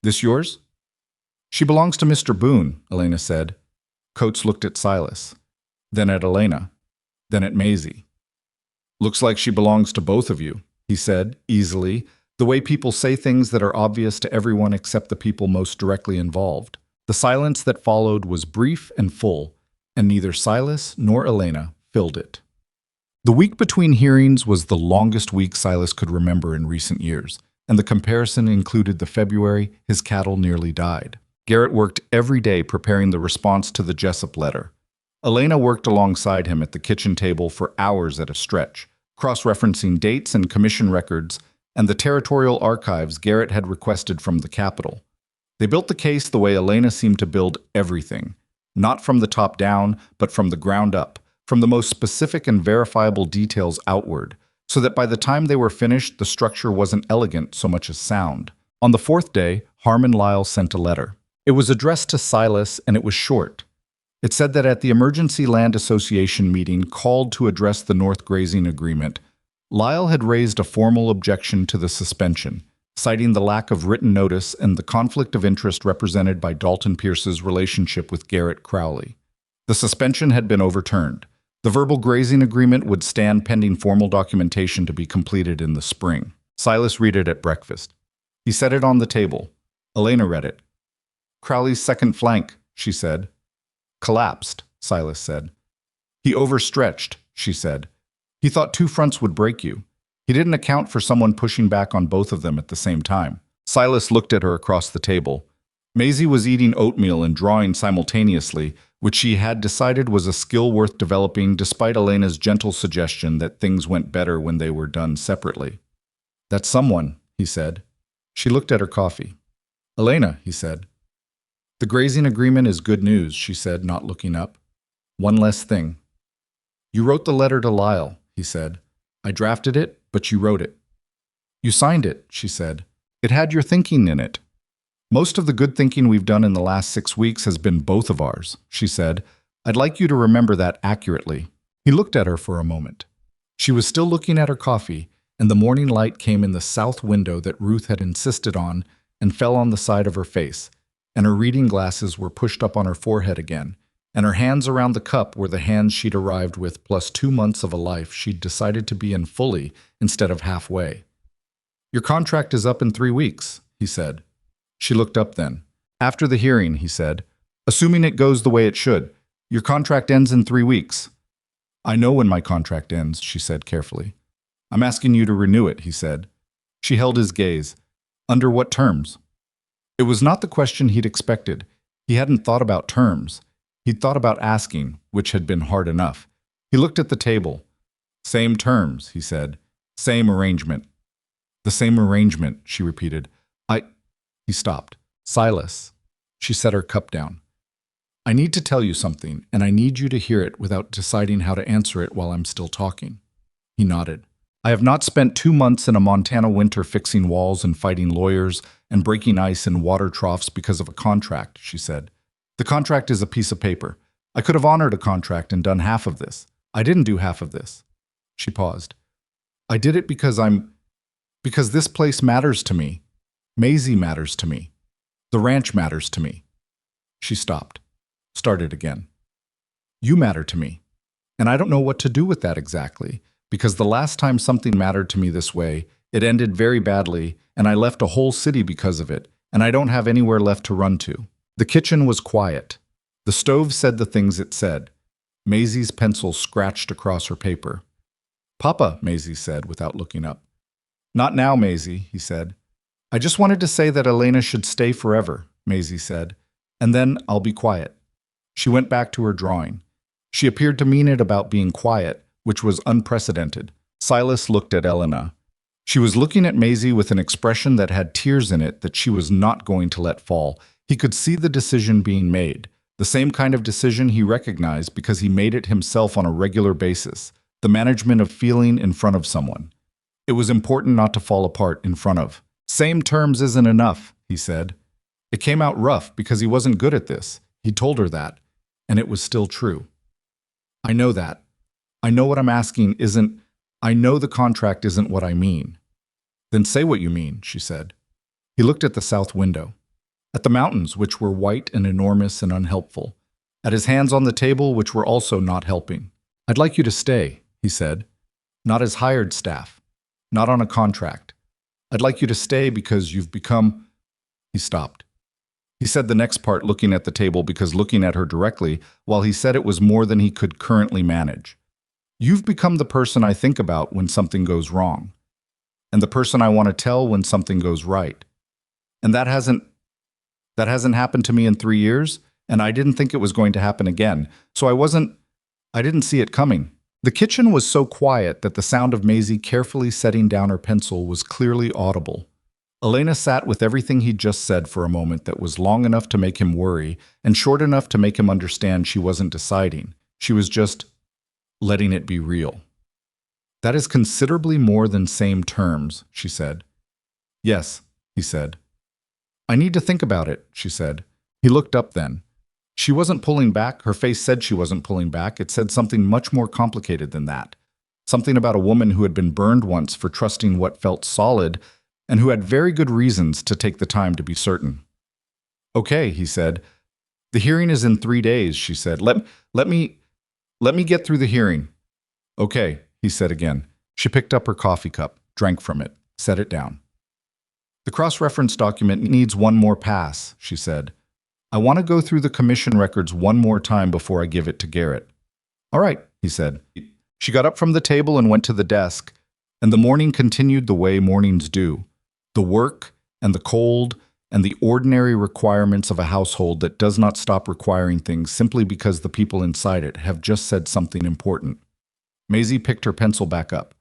This yours? She belongs to Mr. Boone, Elena said. Coates looked at Silas, then at Elena, then at Maisie. Looks like she belongs to both of you, he said, easily, the way people say things that are obvious to everyone except the people most directly involved. The silence that followed was brief and full, and neither Silas nor Elena filled it. The week between hearings was the longest week Silas could remember in recent years, and the comparison included the February his cattle nearly died. Garrett worked every day preparing the response to the Jessup letter. Elena worked alongside him at the kitchen table for hours at a stretch, cross-referencing dates and commission records and the territorial archives Garrett had requested from the Capitol. They built the case the way Elena seemed to build everything, not from the top down, but from the ground up, from the most specific and verifiable details outward, so that by the time they were finished, the structure wasn't elegant so much as sound. On the fourth day, Harmon Lyle sent a letter. It was addressed to Silas, and it was short. It said that at the Emergency Land Association meeting called to address the North Grazing Agreement, Lyle had raised a formal objection to the suspension, citing the lack of written notice and the conflict of interest represented by Dalton Pierce's relationship with Garrett Crowley. The suspension had been overturned. The verbal grazing agreement would stand pending formal documentation to be completed in the spring. Silas read it at breakfast. He set it on the table. Elena read it. Crowley's second flank, she said. Collapsed, Silas said. He overstretched, she said. He thought two fronts would break you. He didn't account for someone pushing back on both of them at the same time. Silas looked at her across the table. Maisie was eating oatmeal and drawing simultaneously, which she had decided was a skill worth developing despite Elena's gentle suggestion that things went better when they were done separately. That's someone, he said. She looked at her coffee. Elena, he said. The grazing agreement is good news, she said, not looking up. One less thing. You wrote the letter to Lyle, he said. I drafted it, but you wrote it. You signed it, she said. It had your thinking in it. Most of the good thinking we've done in the last 6 weeks has been both of ours, she said. I'd like you to remember that accurately. He looked at her for a moment. She was still looking at her coffee, and the morning light came in the south window that Ruth had insisted on and fell on the side of her face, and her reading glasses were pushed up on her forehead again, and her hands around the cup were the hands she'd arrived with plus 2 months of a life she'd decided to be in fully instead of halfway. Your contract is up in 3 weeks, he said. She looked up then. After the hearing, he said, assuming it goes the way it should, your contract ends in 3 weeks. I know when my contract ends, she said carefully. I'm asking you to renew it, he said. She held his gaze. Under what terms? It was not the question he'd expected. He hadn't thought about terms. He'd thought about asking, which had been hard enough. He looked at the table. Same terms, he said. Same arrangement. The same arrangement, she repeated. He stopped. Silas. She set her cup down. I need to tell you something, and I need you to hear it without deciding how to answer it while I'm still talking. He nodded. I have not spent 2 months in a Montana winter fixing walls and fighting lawyers and breaking ice in water troughs because of a contract, she said. The contract is a piece of paper. I could have honored a contract and done half of this. I didn't do half of this. She paused. I did it because this place matters to me. Maisie matters to me. The ranch matters to me. She stopped. Started again. You matter to me. And I don't know what to do with that exactly, because the last time something mattered to me this way, it ended very badly, and I left a whole city because of it, and I don't have anywhere left to run to. The kitchen was quiet. The stove said the things it said. Maisie's pencil scratched across her paper. Papa, Maisie said without looking up. Not now, Maisie, he said. I just wanted to say that Elena should stay forever, Maisie said, and then I'll be quiet. She went back to her drawing. She appeared to mean it about being quiet, which was unprecedented. Silas looked at Elena. She was looking at Maisie with an expression that had tears in it that she was not going to let fall. He could see the decision being made, the same kind of decision he recognized because he made it himself on a regular basis, the management of feeling in front of someone. It was important not to fall apart in front of. Same terms isn't enough, he said. It came out rough because he wasn't good at this. He told her that, and it was still true. I know that. I know what I'm asking isn't, I know the contract isn't what I mean. Then say what you mean, she said. He looked at the south window, at the mountains, which were white and enormous and unhelpful, at his hands on the table, which were also not helping. I'd like you to stay, he said. Not as hired staff. Not on a contract. I'd like you to stay because you've become... He stopped. He said the next part looking at the table because looking at her directly, while he said it was more than he could currently manage. You've become the person I think about when something goes wrong. And the person I want to tell when something goes right. And that hasn't happened to me in 3 years, and I didn't think it was going to happen again. So I didn't see it coming. The kitchen was so quiet that the sound of Maisie carefully setting down her pencil was clearly audible. Elena sat with everything he'd just said for a moment that was long enough to make him worry and short enough to make him understand she wasn't deciding. She was just letting it be real. That is considerably more than same terms, she said. Yes, he said. I need to think about it, she said. He looked up then. She wasn't pulling back. Her face said she wasn't pulling back. It said something much more complicated than that. Something about a woman who had been burned once for trusting what felt solid and who had very good reasons to take the time to be certain. Okay, he said. The hearing is in 3 days, she said. Let me get through the hearing. Okay, he said again. She picked up her coffee cup, drank from it, set it down. The cross-reference document needs one more pass, she said. I want to go through the commission records one more time before I give it to Garrett. All right, he said. She got up from the table and went to the desk, and the morning continued the way mornings do. The work and the cold and the ordinary requirements of a household that does not stop requiring things simply because the people inside it have just said something important. Maisie picked her pencil back up.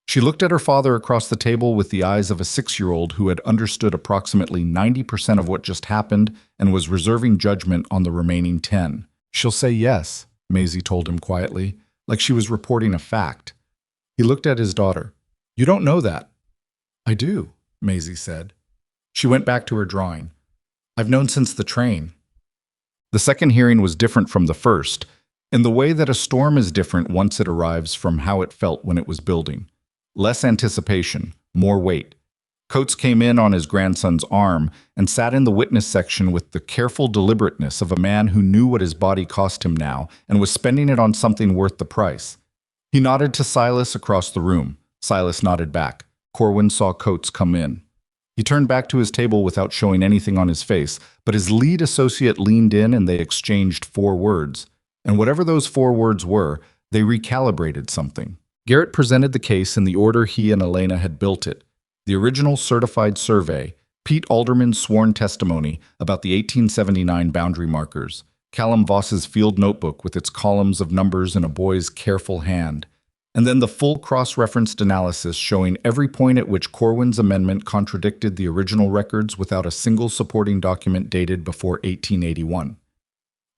She looked at her father across the table with the eyes of a 6-year-old who had understood approximately 90% of what just happened and was reserving judgment on the remaining 10. She'll say yes, Maisie told him quietly, like she was reporting a fact. He looked at his daughter. You don't know that. I do, Maisie said. She went back to her drawing. I've known since the train. The second hearing was different from the first, in the way that a storm is different once it arrives from how it felt when it was building. Less anticipation, more weight. Coates came in on his grandson's arm and sat in the witness section with the careful deliberateness of a man who knew what his body cost him now and was spending it on something worth the price. He nodded to Silas across the room. Silas nodded back. Corwin saw Coates come in. He turned back to his table without showing anything on his face, but his lead associate leaned in and they exchanged 4 words. And whatever those 4 words were, they recalibrated something. Garrett presented the case in the order he and Elena had built it. The original certified survey, Pete Alderman's sworn testimony about the 1879 boundary markers, Callum Voss's field notebook with its columns of numbers in a boy's careful hand, and then the full cross-referenced analysis showing every point at which Corwin's amendment contradicted the original records without a single supporting document dated before 1881.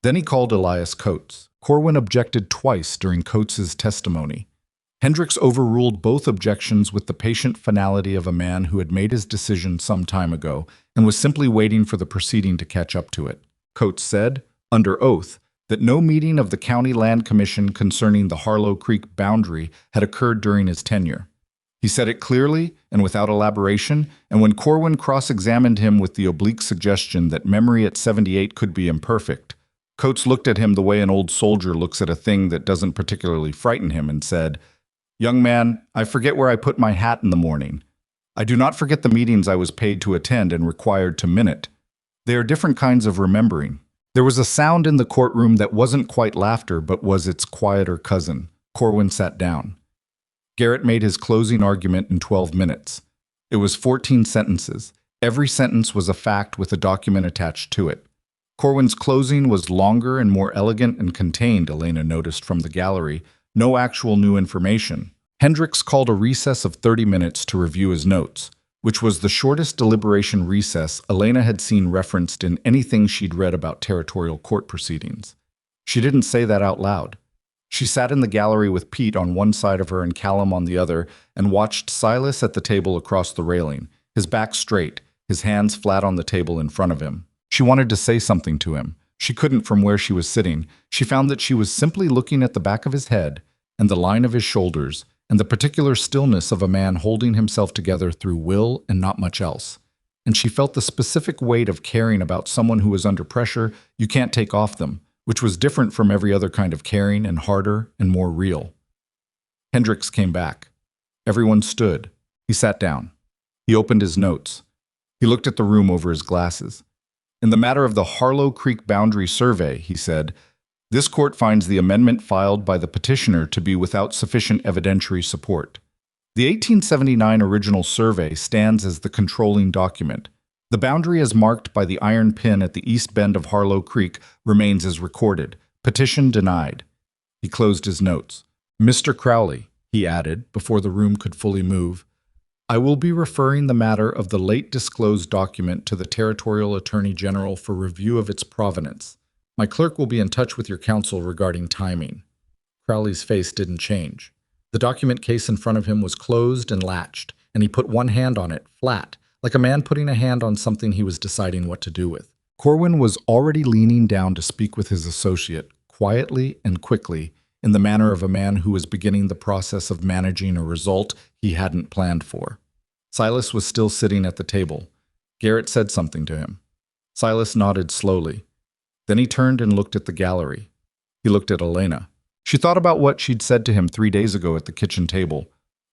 Then he called Elias Coates. Corwin objected twice during Coates's testimony. Hendricks overruled both objections with the patient finality of a man who had made his decision some time ago and was simply waiting for the proceeding to catch up to it. Coates said, under oath, that no meeting of the County Land Commission concerning the Harlow Creek boundary had occurred during his tenure. He said it clearly and without elaboration, and when Corwin cross-examined him with the oblique suggestion that memory at 78 could be imperfect, Coates looked at him the way an old soldier looks at a thing that doesn't particularly frighten him and said, Young man, I forget where I put my hat in the morning. I do not forget the meetings I was paid to attend and required to minute. They are different kinds of remembering. There was a sound in the courtroom that wasn't quite laughter but was its quieter cousin. Corwin sat down. Garrett made his closing argument in 12 minutes. It was 14 sentences. Every sentence was a fact with a document attached to it. Corwin's closing was longer and more elegant and contained, Elena noticed from the gallery. No actual new information. Hendricks called a recess of 30 minutes to review his notes, which was the shortest deliberation recess Elena had seen referenced in anything she'd read about territorial court proceedings. She didn't say that out loud. She sat in the gallery with Pete on one side of her and Callum on the other and watched Silas at the table across the railing, his back straight, his hands flat on the table in front of him. She wanted to say something to him. She couldn't from where she was sitting. She found that she was simply looking at the back of his head and the line of his shoulders and the particular stillness of a man holding himself together through will and not much else. And she felt the specific weight of caring about someone who is under pressure you can't take off them, which was different from every other kind of caring and harder and more real. Hendricks came back. Everyone stood. He sat down. He opened his notes. He looked at the room over his glasses. In the matter of the Harlow Creek Boundary Survey, he said, this court finds the amendment filed by the petitioner to be without sufficient evidentiary support. The 1879 original survey stands as the controlling document. The boundary as marked by the iron pin at the east bend of Harlow Creek remains as recorded. Petition denied. He closed his notes. Mr. Crowley, he added, before the room could fully move, I will be referring the matter of the late disclosed document to the Territorial Attorney General for review of its provenance. My clerk will be in touch with your counsel regarding timing. Crowley's face didn't change. The document case in front of him was closed and latched, and he put one hand on it, flat, like a man putting a hand on something he was deciding what to do with. Corwin was already leaning down to speak with his associate, quietly and quickly, in the manner of a man who was beginning the process of managing a result he hadn't planned for. Silas was still sitting at the table. Garrett said something to him. Silas nodded slowly. Then he turned and looked at the gallery. He looked at Elena. She thought about what she'd said to him 3 days ago at the kitchen table,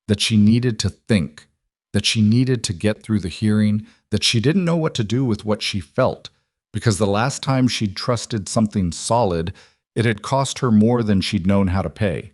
that she needed to think, that she needed to get through the hearing, that she didn't know what to do with what she felt, because the last time she'd trusted something solid, it had cost her more than she'd known how to pay.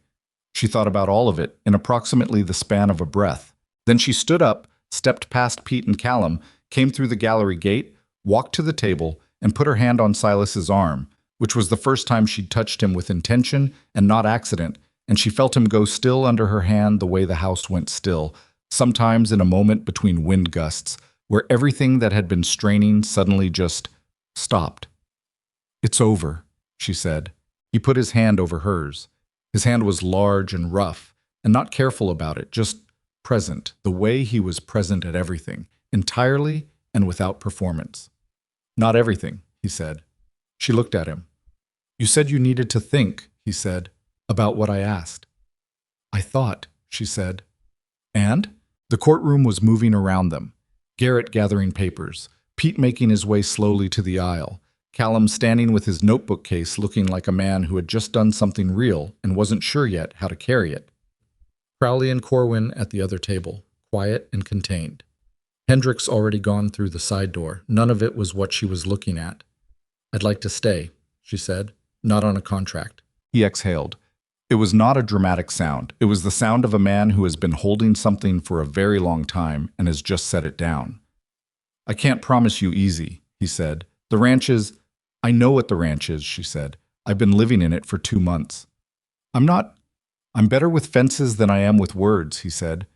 She thought about all of it in approximately the span of a breath. Then she stood up, stepped past Pete and Callum, came through the gallery gate, walked to the table, and put her hand on Silas's arm, which was the first time she'd touched him with intention and not accident, and she felt him go still under her hand the way the house went still, sometimes in a moment between wind gusts, where everything that had been straining suddenly just stopped. It's over, she said. He put his hand over hers. His hand was large and rough, and not careful about it, just present, the way he was present at everything, entirely and without performance. Not everything, he said. She looked at him. You said you needed to think, he said, about what I asked. I thought, she said. And? The courtroom was moving around them. Garrett gathering papers, Pete making his way slowly to the aisle, Callum standing with his notebook case looking like a man who had just done something real and wasn't sure yet how to carry it. Crowley and Corwin at the other table, quiet and contained. Hendricks already gone through the side door. None of it was what she was looking at. I'd like to stay, she said, not on a contract. He exhaled. It was not a dramatic sound. It was the sound of a man who has been holding something for a very long time and has just set it down. I can't promise you easy, he said. The ranch is... I know what the ranch is, she said. I've been living in it for 2 months. I'm better with fences than I am with words, he said.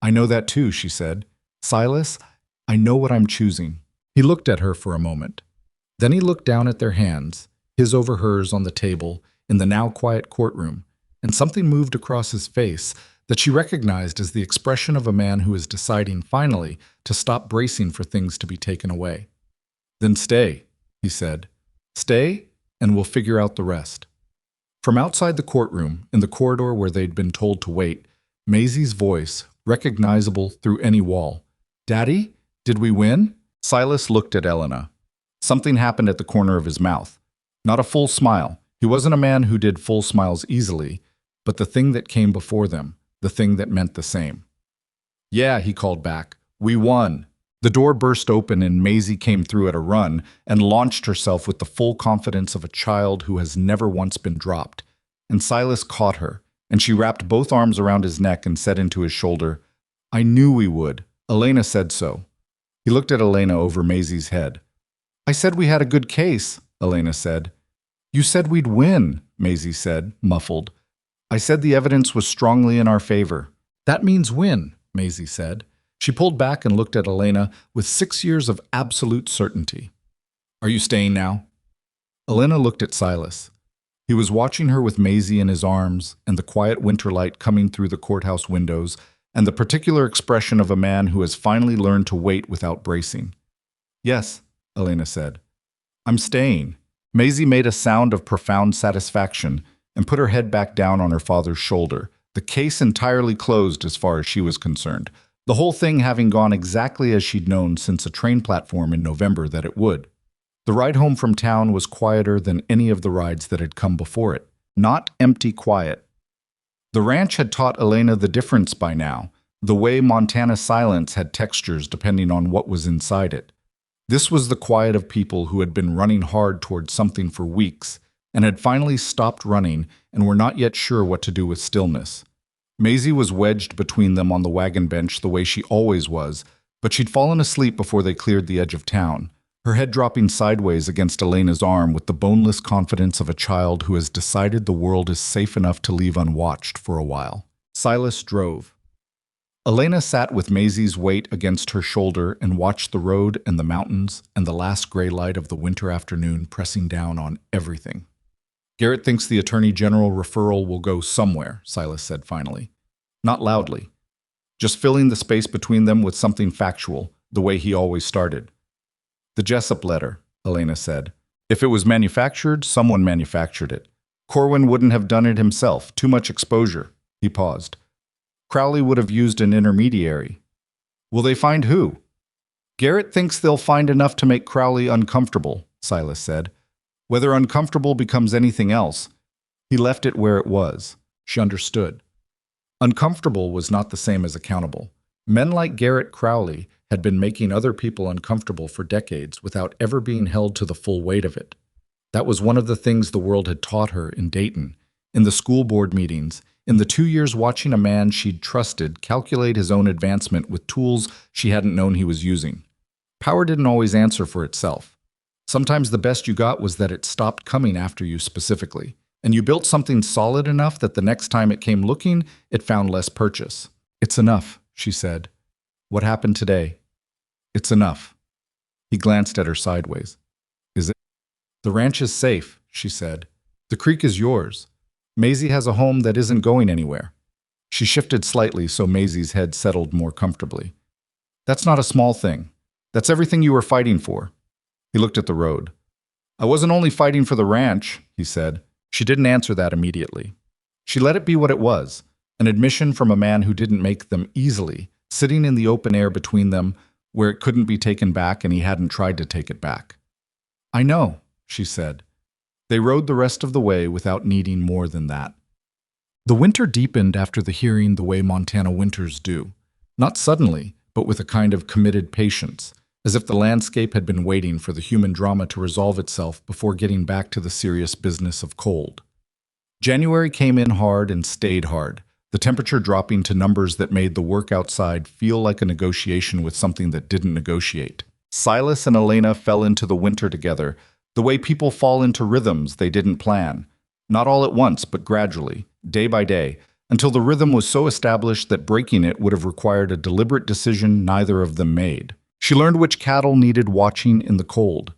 I know that too, she said. Silas, I know what I'm choosing. He looked at her for a moment. Then he looked down at their hands, his over hers on the table, in the now quiet courtroom, and something moved across his face that she recognized as the expression of a man who is deciding finally to stop bracing for things to be taken away. Then stay, he said. Stay, and we'll figure out the rest. From outside the courtroom, in the corridor where they'd been told to wait, Maisie's voice, recognizable through any wall. Daddy, did we win? Silas looked at Elena. Something happened at the corner of his mouth. Not a full smile. He wasn't a man who did full smiles easily, but the thing that came before them, the thing that meant the same. Yeah, he called back. We won. The door burst open and Maisie came through at a run and launched herself with the full confidence of a child who has never once been dropped. And Silas caught her, and she wrapped both arms around his neck and said into his shoulder, I knew we would. Elena said so. He looked at Elena over Maisie's head. I said we had a good case, Elena said. You said we'd win, Maisie said, muffled. I said the evidence was strongly in our favor. That means win, Maisie said. She pulled back and looked at Elena with 6 years of absolute certainty. Are you staying now? Elena looked at Silas. He was watching her with Maisie in his arms and the quiet winter light coming through the courthouse windows and the particular expression of a man who has finally learned to wait without bracing. Yes, Elena said. I'm staying. Maisie made a sound of profound satisfaction and put her head back down on her father's shoulder, the case entirely closed as far as she was concerned. The whole thing having gone exactly as she'd known since a train platform in November that it would. The ride home from town was quieter than any of the rides that had come before it. Not empty quiet. The ranch had taught Elena the difference by now, the way Montana silence had textures depending on what was inside it. This was the quiet of people who had been running hard towards something for weeks and had finally stopped running and were not yet sure what to do with stillness. Maisie was wedged between them on the wagon bench the way she always was, but she'd fallen asleep before they cleared the edge of town, her head dropping sideways against Elena's arm with the boneless confidence of a child who has decided the world is safe enough to leave unwatched for a while. Silas drove. Elena sat with Maisie's weight against her shoulder and watched the road and the mountains and the last gray light of the winter afternoon pressing down on everything. Garrett thinks the Attorney General referral will go somewhere, Silas said finally. Not loudly. Just filling the space between them with something factual, the way he always started. The Jessup letter, Elena said. If it was manufactured, someone manufactured it. Corwin wouldn't have done it himself. Too much exposure. He paused. Crowley would have used an intermediary. Will they find who? Garrett thinks they'll find enough to make Crowley uncomfortable, Silas said. Whether uncomfortable becomes anything else. He left it where it was. She understood. Uncomfortable was not the same as accountable. Men like Garrett Crowley had been making other people uncomfortable for decades without ever being held to the full weight of it. That was one of the things the world had taught her in Dayton, in the school board meetings, in the 2 years watching a man she'd trusted calculate his own advancement with tools she hadn't known he was using. Power didn't always answer for itself. Sometimes the best you got was that it stopped coming after you specifically, and you built something solid enough that the next time it came looking, it found less purchase. It's enough, she said. What happened today? It's enough. He glanced at her sideways. Is it? The ranch is safe, she said. The creek is yours. Maisie has a home that isn't going anywhere. She shifted slightly so Maisie's head settled more comfortably. That's not a small thing. That's everything you were fighting for. He looked at the road. I wasn't only fighting for the ranch, he said. She didn't answer that immediately. She let it be what it was, an admission from a man who didn't make them easily, sitting in the open air between them where it couldn't be taken back and he hadn't tried to take it back. I know, she said. They rode the rest of the way without needing more than that. The winter deepened after the hearing the way Montana winters do, not suddenly, but with a kind of committed patience, as if the landscape had been waiting for the human drama to resolve itself before getting back to the serious business of cold. January came in hard and stayed hard, the temperature dropping to numbers that made the work outside feel like a negotiation with something that didn't negotiate. Silas and Elena fell into the winter together, the way people fall into rhythms they didn't plan, not all at once but gradually, day by day, until the rhythm was so established that breaking it would have required a deliberate decision neither of them made. She learned which cattle needed watching in the cold.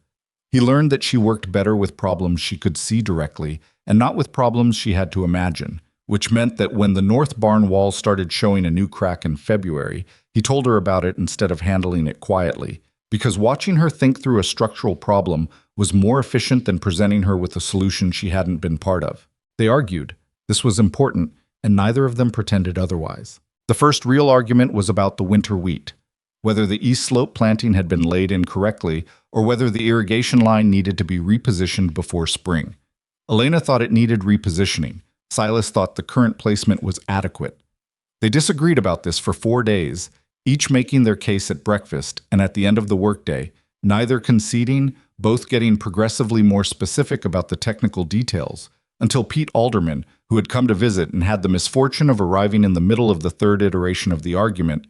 He learned that she worked better with problems she could see directly and not with problems she had to imagine, which meant that when the north barn wall started showing a new crack in February, he told her about it instead of handling it quietly, because watching her think through a structural problem was more efficient than presenting her with a solution she hadn't been part of. They argued. This was important, and neither of them pretended otherwise. The first real argument was about the winter wheat, whether the east slope planting had been laid in correctly or whether the irrigation line needed to be repositioned before spring. Elena thought it needed repositioning. Silas thought the current placement was adequate. They disagreed about this for 4 days, each making their case at breakfast and at the end of the workday, neither conceding, both getting progressively more specific about the technical details, until Pete Alderman, who had come to visit and had the misfortune of arriving in the middle of the third iteration of the argument,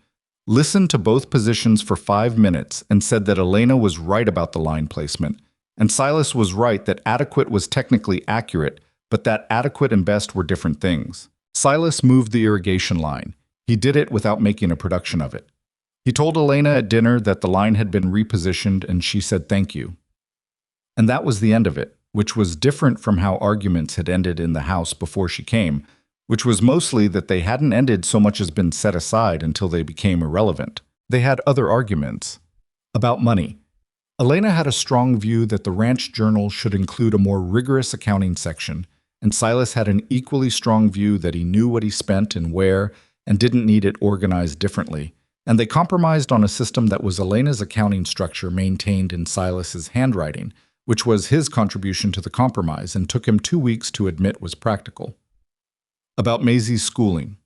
listened to both positions for 5 minutes and said that Elena was right about the line placement, and Silas was right that adequate was technically accurate, but that adequate and best were different things. Silas moved the irrigation line. He did it without making a production of it. He told Elena at dinner that the line had been repositioned and she said thank you. And that was the end of it, which was different from how arguments had ended in the house before she came, which was mostly that they hadn't ended so much as been set aside until they became irrelevant. They had other arguments. About money. Elena had a strong view that the ranch journal should include a more rigorous accounting section, and Silas had an equally strong view that he knew what he spent and where and didn't need it organized differently, and they compromised on a system that was Elena's accounting structure maintained in Silas's handwriting, which was his contribution to the compromise and took him 2 weeks to admit was practical. About Maisie's schooling.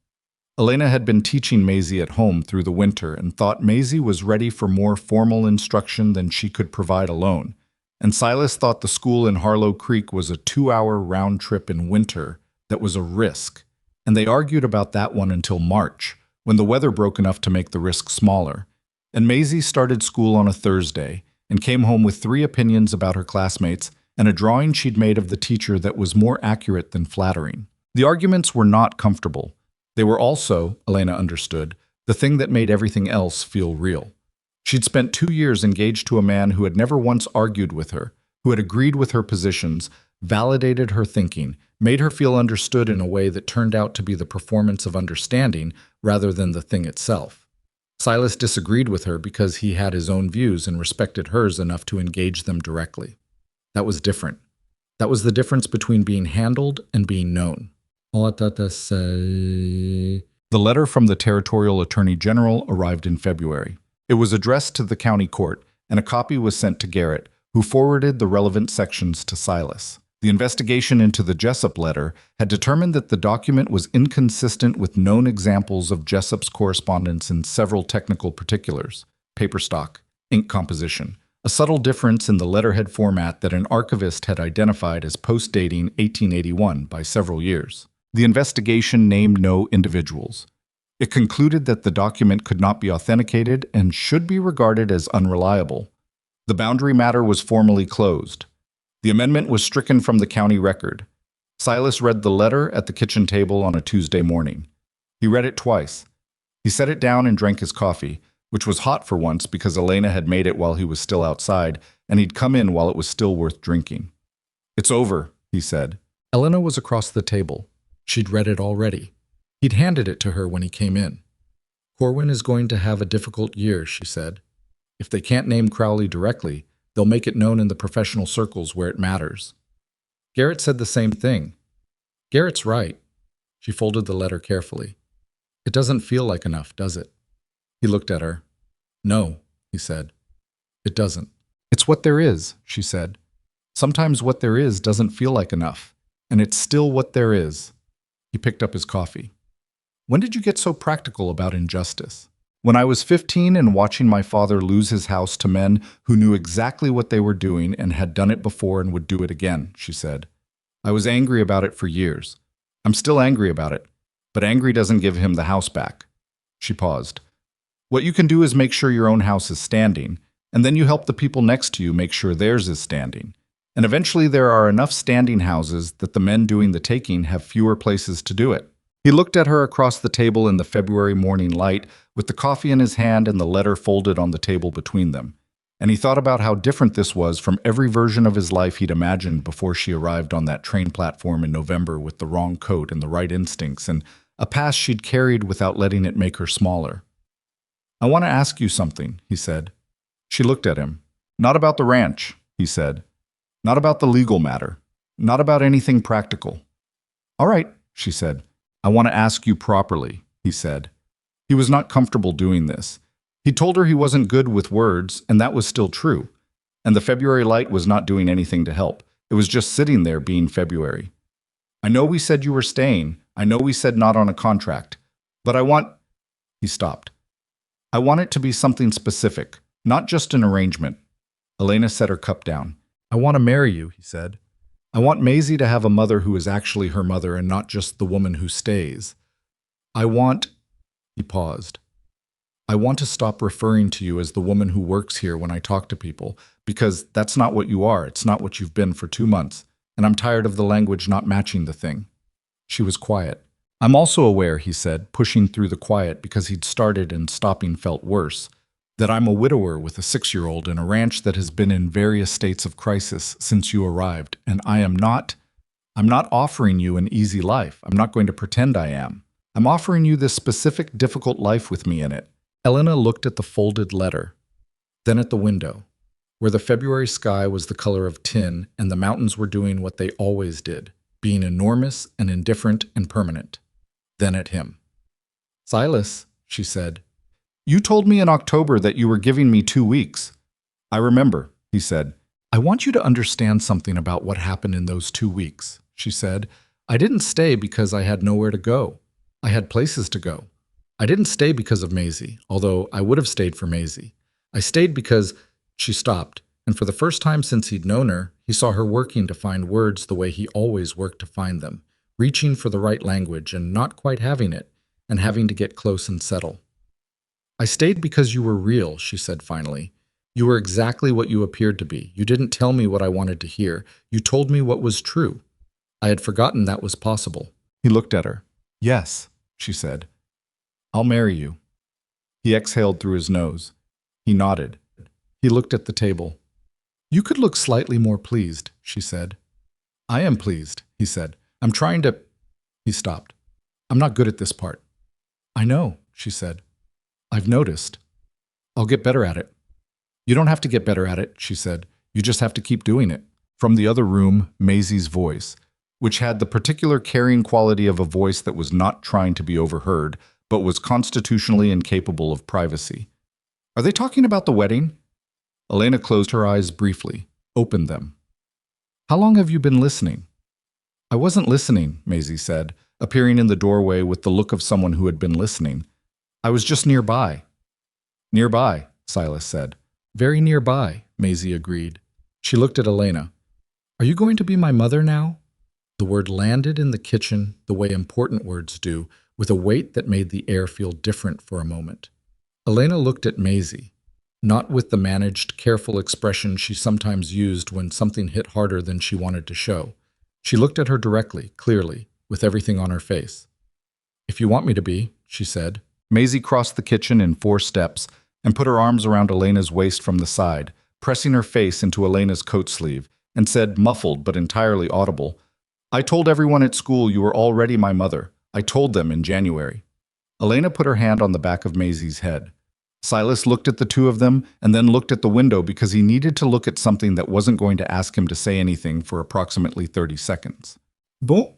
Elena had been teaching Maisie at home through the winter and thought Maisie was ready for more formal instruction than she could provide alone. And Silas thought the school in Harlow Creek was a 2-hour round trip in winter that was a risk. And they argued about that one until March, when the weather broke enough to make the risk smaller. And Maisie started school on a Thursday and came home with 3 opinions about her classmates and a drawing she'd made of the teacher that was more accurate than flattering. The arguments were not comfortable. They were also, Elena understood, the thing that made everything else feel real. She'd spent 2 years engaged to a man who had never once argued with her, who had agreed with her positions, validated her thinking, made her feel understood in a way that turned out to be the performance of understanding rather than the thing itself. Silas disagreed with her because he had his own views and respected hers enough to engage them directly. That was different. That was the difference between being handled and being known. The letter from the Territorial Attorney General arrived in February. It was addressed to the county court, and a copy was sent to Garrett, who forwarded the relevant sections to Silas. The investigation into the Jessup letter had determined that the document was inconsistent with known examples of Jessup's correspondence in several technical particulars: paper stock, ink composition, a subtle difference in the letterhead format that an archivist had identified as post-dating 1881 by several years. The investigation named no individuals. It concluded that the document could not be authenticated and should be regarded as unreliable. The boundary matter was formally closed. The amendment was stricken from the county record. Silas read the letter at the kitchen table on a Tuesday morning. He read it twice. He set it down and drank his coffee, which was hot for once because Elena had made it while he was still outside, and he'd come in while it was still worth drinking. "It's over," he said. Elena was across the table. She'd read it already. He'd handed it to her when he came in. "Corwin is going to have a difficult year," she said. "If they can't name Crowley directly, they'll make it known in the professional circles where it matters." Garrett said the same thing. "Garrett's right." She folded the letter carefully. "It doesn't feel like enough, does it?" He looked at her. "No," he said. "It doesn't." "It's what there is," she said. "Sometimes what there is doesn't feel like enough, and it's still what there is." He picked up his coffee. "When did you get so practical about injustice?" "When I was 15 and watching my father lose his house to men who knew exactly what they were doing and had done it before and would do it again," she said. "I was angry about it for years. I'm still angry about it, but angry doesn't give him the house back." She paused. "What you can do is make sure your own house is standing, and then you help the people next to you make sure theirs is standing. And eventually there are enough standing houses that the men doing the taking have fewer places to do it." He looked at her across the table in the February morning light with the coffee in his hand and the letter folded on the table between them. And he thought about how different this was from every version of his life he'd imagined before she arrived on that train platform in November with the wrong coat and the right instincts, and a past she'd carried without letting it make her smaller. "I want to ask you something," he said. She looked at him. "Not about the ranch," he said. "Not about the legal matter. Not about anything practical." "All right," she said. "I want to ask you properly," he said. He was not comfortable doing this. He told her he wasn't good with words, and that was still true. And the February light was not doing anything to help. It was just sitting there being February. "I know we said you were staying. I know we said not on a contract. But I want—" He stopped. "I want it to be something specific, not just an arrangement." Elena set her cup down. "I want to marry you," he said. "I want Maisie to have a mother who is actually her mother and not just the woman who stays. I want—" He paused. "I want to stop referring to you as the woman who works here when I talk to people, because that's not what you are. It's not what you've been for 2 months, and I'm tired of the language not matching the thing." She was quiet. "I'm also aware," he said, pushing through the quiet because he'd started and stopping felt worse, "that I'm a widower with a 6-year-old in a ranch that has been in various states of crisis since you arrived, and I'm not offering you an easy life. I'm not going to pretend I am. I'm offering you this specific, difficult life with me in it." Elena looked at the folded letter, then at the window, where the February sky was the color of tin and the mountains were doing what they always did, being enormous and indifferent and permanent. Then at him. "Silas," she said, "you told me in October that you were giving me 2 weeks." "I remember," he said. "I want you to understand something about what happened in those 2 weeks," she said. I didn't stay because I had nowhere to go. I had places to go. I didn't stay because of Maisie, although I would have stayed for Maisie. I stayed because she stopped, and for the first time since he'd known her, he saw her working to find words the way he always worked to find them, reaching for the right language and not quite having it, and having to get close and settle. I stayed because you were real, she said finally. You were exactly what you appeared to be. You didn't tell me what I wanted to hear. You told me what was true. I had forgotten that was possible. He looked at her. Yes, she said. I'll marry you. He exhaled through his nose. He nodded. He looked at the table. You could look slightly more pleased, she said. I am pleased, he said. I'm trying to... He stopped. I'm not good at this part. I know, she said. I've noticed. I'll get better at it. You don't have to get better at it, she said. You just have to keep doing it. From the other room, Maisie's voice, which had the particular carrying quality of a voice that was not trying to be overheard, but was constitutionally incapable of privacy. Are they talking about the wedding? Elena closed her eyes briefly, opened them. How long have you been listening? I wasn't listening, Maisie said, appearing in the doorway with the look of someone who had been listening. I was just nearby. Nearby, Silas said. Very nearby, Maisie agreed. She looked at Elena. Are you going to be my mother now? The word landed in the kitchen the way important words do, with a weight that made the air feel different for a moment. Elena looked at Maisie, not with the managed, careful expression she sometimes used when something hit harder than she wanted to show. She looked at her directly, clearly, with everything on her face. If you want me to be, she said. Maisie crossed the kitchen in 4 steps and put her arms around Elena's waist from the side, pressing her face into Elena's coat sleeve, and said, muffled but entirely audible, I told everyone at school you were already my mother. I told them in January. Elena put her hand on the back of Maisie's head. Silas looked at the two of them and then looked at the window because he needed to look at something that wasn't going to ask him to say anything for approximately 30 seconds. Bon?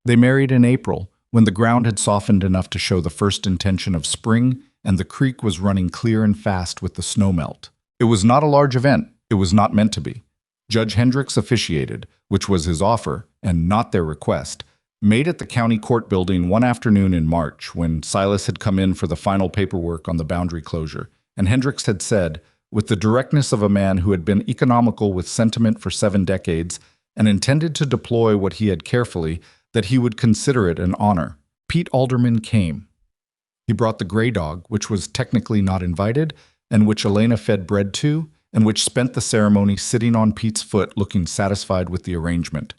They married in April, when the ground had softened enough to show the first intention of spring and the creek was running clear and fast with the snowmelt. It was not a large event. It was not meant to be. Judge Hendricks officiated, which was his offer, and not their request, made at the county court building one afternoon in March when Silas had come in for the final paperwork on the boundary closure, and Hendricks had said, with the directness of a man who had been economical with sentiment for 7 decades and intended to deploy what he had carefully, that he would consider it an honor. Pete Alderman came. He brought the gray dog, which was technically not invited, and which Elena fed bread to, and which spent the ceremony sitting on Pete's foot looking satisfied with the arrangement.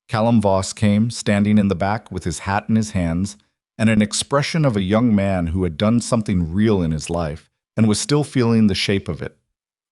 Callum Voss came, standing in the back with his hat in his hands, and an expression of a young man who had done something real in his life, and was still feeling the shape of it.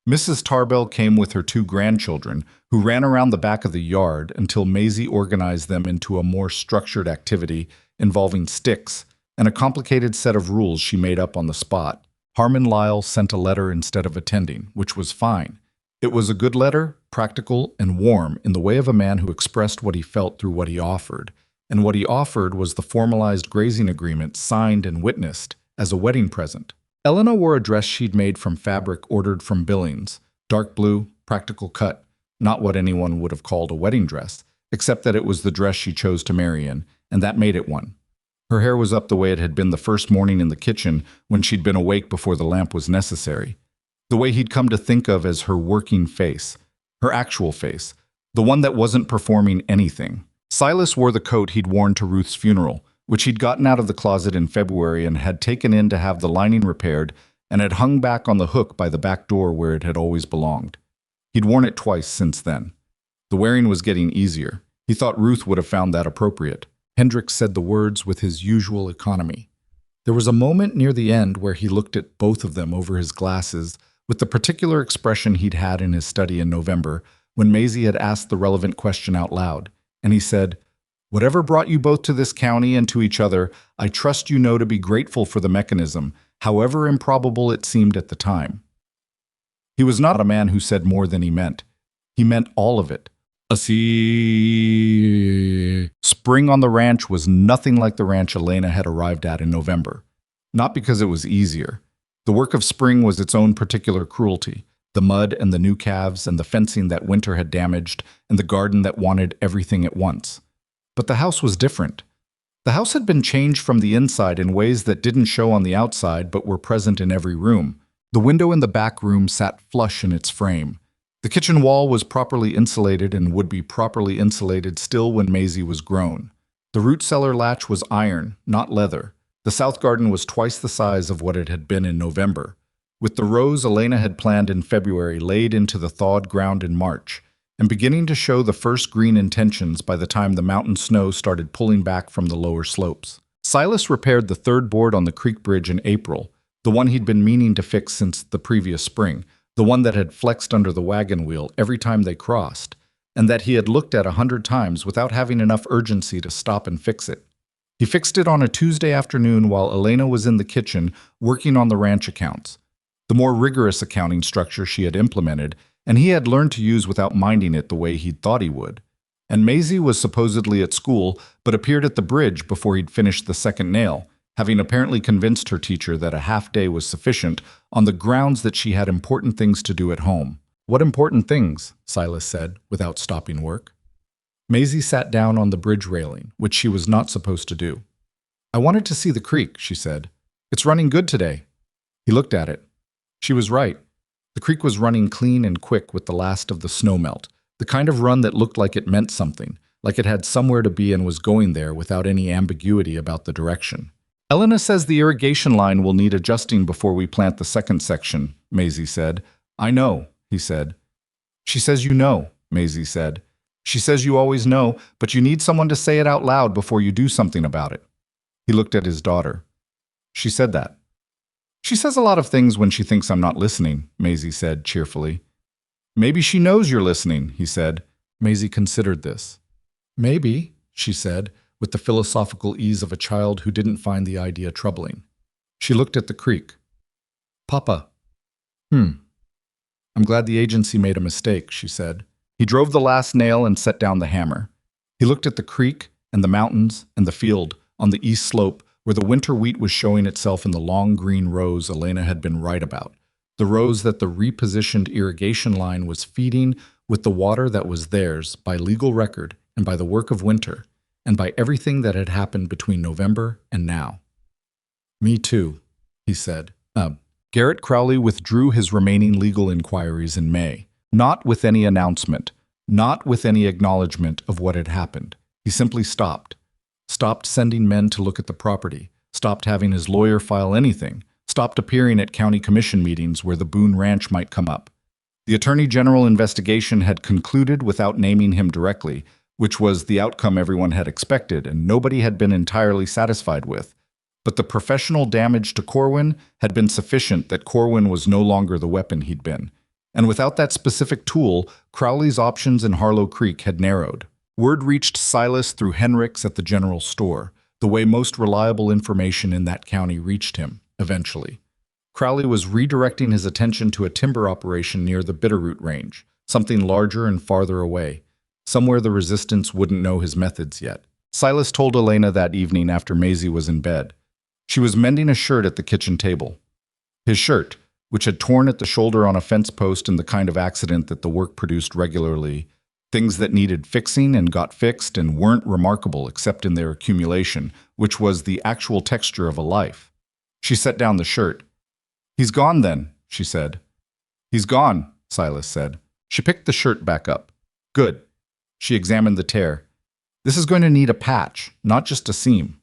Mrs. Tarbell came with her 2 grandchildren, who ran around the back of the yard until Maisie organized them into a more structured activity involving sticks and a complicated set of rules she made up on the spot. Harmon Lyle sent a letter instead of attending, which was fine. It was a good letter, practical and warm in the way of a man who expressed what he felt through what he offered, and what he offered was the formalized grazing agreement signed and witnessed as a wedding present. Elena wore a dress she'd made from fabric ordered from Billings, dark blue, practical cut, not what anyone would have called a wedding dress, except that it was the dress she chose to marry in, and that made it one. Her hair was up the way it had been the first morning in the kitchen when she'd been awake before the lamp was necessary. The way he'd come to think of as her working face, her actual face, the one that wasn't performing anything. Silas wore the coat he'd worn to Ruth's funeral, which he'd gotten out of the closet in February and had taken in to have the lining repaired and had hung back on the hook by the back door where it had always belonged. He'd worn it twice since then. The wearing was getting easier. He thought Ruth would have found that appropriate. Hendricks said the words with his usual economy. There was a moment near the end where he looked at both of them over his glasses with the particular expression he'd had in his study in November when Maisie had asked the relevant question out loud, and he said, "Whatever brought you both to this county and to each other, I trust you know to be grateful for the mechanism, however improbable it seemed at the time." He was not a man who said more than he meant. He meant all of it. Spring on the ranch was nothing like the ranch Elena had arrived at in November. Not because it was easier. The work of spring was its own particular cruelty, The mud and the new calves and the fencing that winter had damaged and the garden that wanted everything at once. But the house was different. The house had been changed from the inside in ways that didn't show on the outside but were present in every room. The window in the back room sat flush in its frame. The kitchen wall was properly insulated and would be properly insulated still when Maisie was grown. The root cellar latch was iron, not leather. The south garden was twice the size of what it had been in November, with the rows Elena had planned in February laid into the thawed ground in March, and beginning to show the first green intentions by the time the mountain snow started pulling back from the lower slopes. Silas repaired the third board on the creek bridge in April, the one he'd been meaning to fix since the previous spring, the one that had flexed under the wagon wheel every time they crossed, and that he had looked at 100 times without having enough urgency to stop and fix it. He fixed it on a Tuesday afternoon while Elena was in the kitchen working on the ranch accounts, the more rigorous accounting structure she had implemented, and he had learned to use without minding it the way he'd thought he would. And Maisie was supposedly at school, but appeared at the bridge before he'd finished the second nail, having apparently convinced her teacher that a half day was sufficient on the grounds that she had important things to do at home. "What important things?" Silas said, without stopping work. Maisie sat down on the bridge railing, which she was not supposed to do. "I wanted to see the creek," she said. "It's running good today." He looked at it. She was right. The creek was running clean and quick with the last of the snowmelt, the kind of run that looked like it meant something, like it had somewhere to be and was going there without any ambiguity about the direction. "Elena says the irrigation line will need adjusting before we plant the second section," Maisie said. "I know," he said. "She says you know," Maisie said. "She says you always know, but you need someone to say it out loud before you do something about it." He looked at his daughter. "She said that." "She says a lot of things when she thinks I'm not listening," Maisie said cheerfully. "Maybe she knows you're listening," he said. Maisie considered this. "Maybe," she said, with the philosophical ease of a child who didn't find the idea troubling. She looked at the creek. "Papa." I'm glad the agency made a mistake," she said. He drove the last nail and set down the hammer. He looked at the creek and the mountains and the field on the east slope where the winter wheat was showing itself in the long green rows Elena had been right about, the rows that the repositioned irrigation line was feeding with the water that was theirs by legal record and by the work of winter, and by everything that had happened between November and now. "Me too," he said. Garrett Crowley withdrew his remaining legal inquiries in May, not with any announcement, not with any acknowledgement of what had happened. He simply stopped sending men to look at the property, stopped having his lawyer file anything, stopped appearing at county commission meetings where the Boone Ranch might come up. The Attorney General investigation had concluded without naming him directly, which was the outcome everyone had expected and nobody had been entirely satisfied with. But the professional damage to Corwin had been sufficient that Corwin was no longer the weapon he'd been. And without that specific tool, Crowley's options in Harlow Creek had narrowed. Word reached Silas through Henricks at the general store, the way most reliable information in that county reached him, eventually. Crowley was redirecting his attention to a timber operation near the Bitterroot Range, something larger and farther away, somewhere the resistance wouldn't know his methods yet. Silas told Elena that evening after Maisie was in bed. She was mending a shirt at the kitchen table. His shirt, which had torn at the shoulder on a fence post in the kind of accident that the work produced regularly, things that needed fixing and got fixed and weren't remarkable except in their accumulation, which was the actual texture of a life. She set down the shirt. "He's gone then," she said. "He's gone," Silas said. She picked the shirt back up. "Good." She examined the tear. "This is going to need a patch, not just a seam."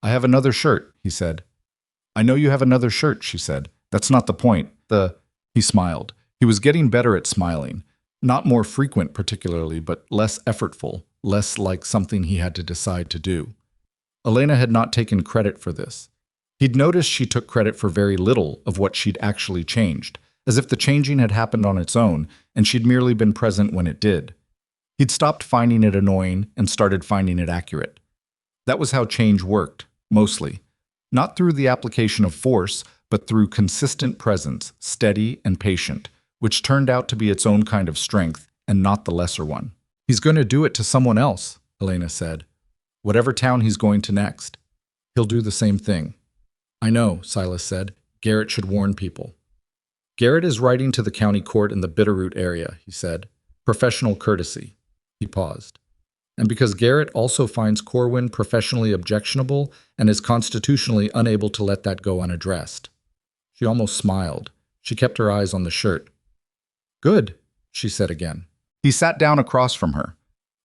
"I have another shirt," he said. "I know you have another shirt," she said. "That's not the point. He smiled. He was getting better at smiling. Not more frequent particularly, but less effortful, less like something he had to decide to do. Elena had not taken credit for this. He'd noticed she took credit for very little of what she'd actually changed, as if the changing had happened on its own, and she'd merely been present when it did. He'd stopped finding it annoying and started finding it accurate. That was how change worked, mostly. Not through the application of force, but through consistent presence, steady and patient, which turned out to be its own kind of strength, and not the lesser one. "He's going to do it to someone else," Elena said. "Whatever town he's going to next. He'll do the same thing." "I know," Silas said. "Garrett should warn people." Garrett is writing to the county court in the Bitterroot area, he said. Professional courtesy. He paused. And because Garrett also finds Corwin professionally objectionable and is constitutionally unable to let that go unaddressed. She almost smiled. She kept her eyes on the shirt. Good, she said again. He sat down across from her.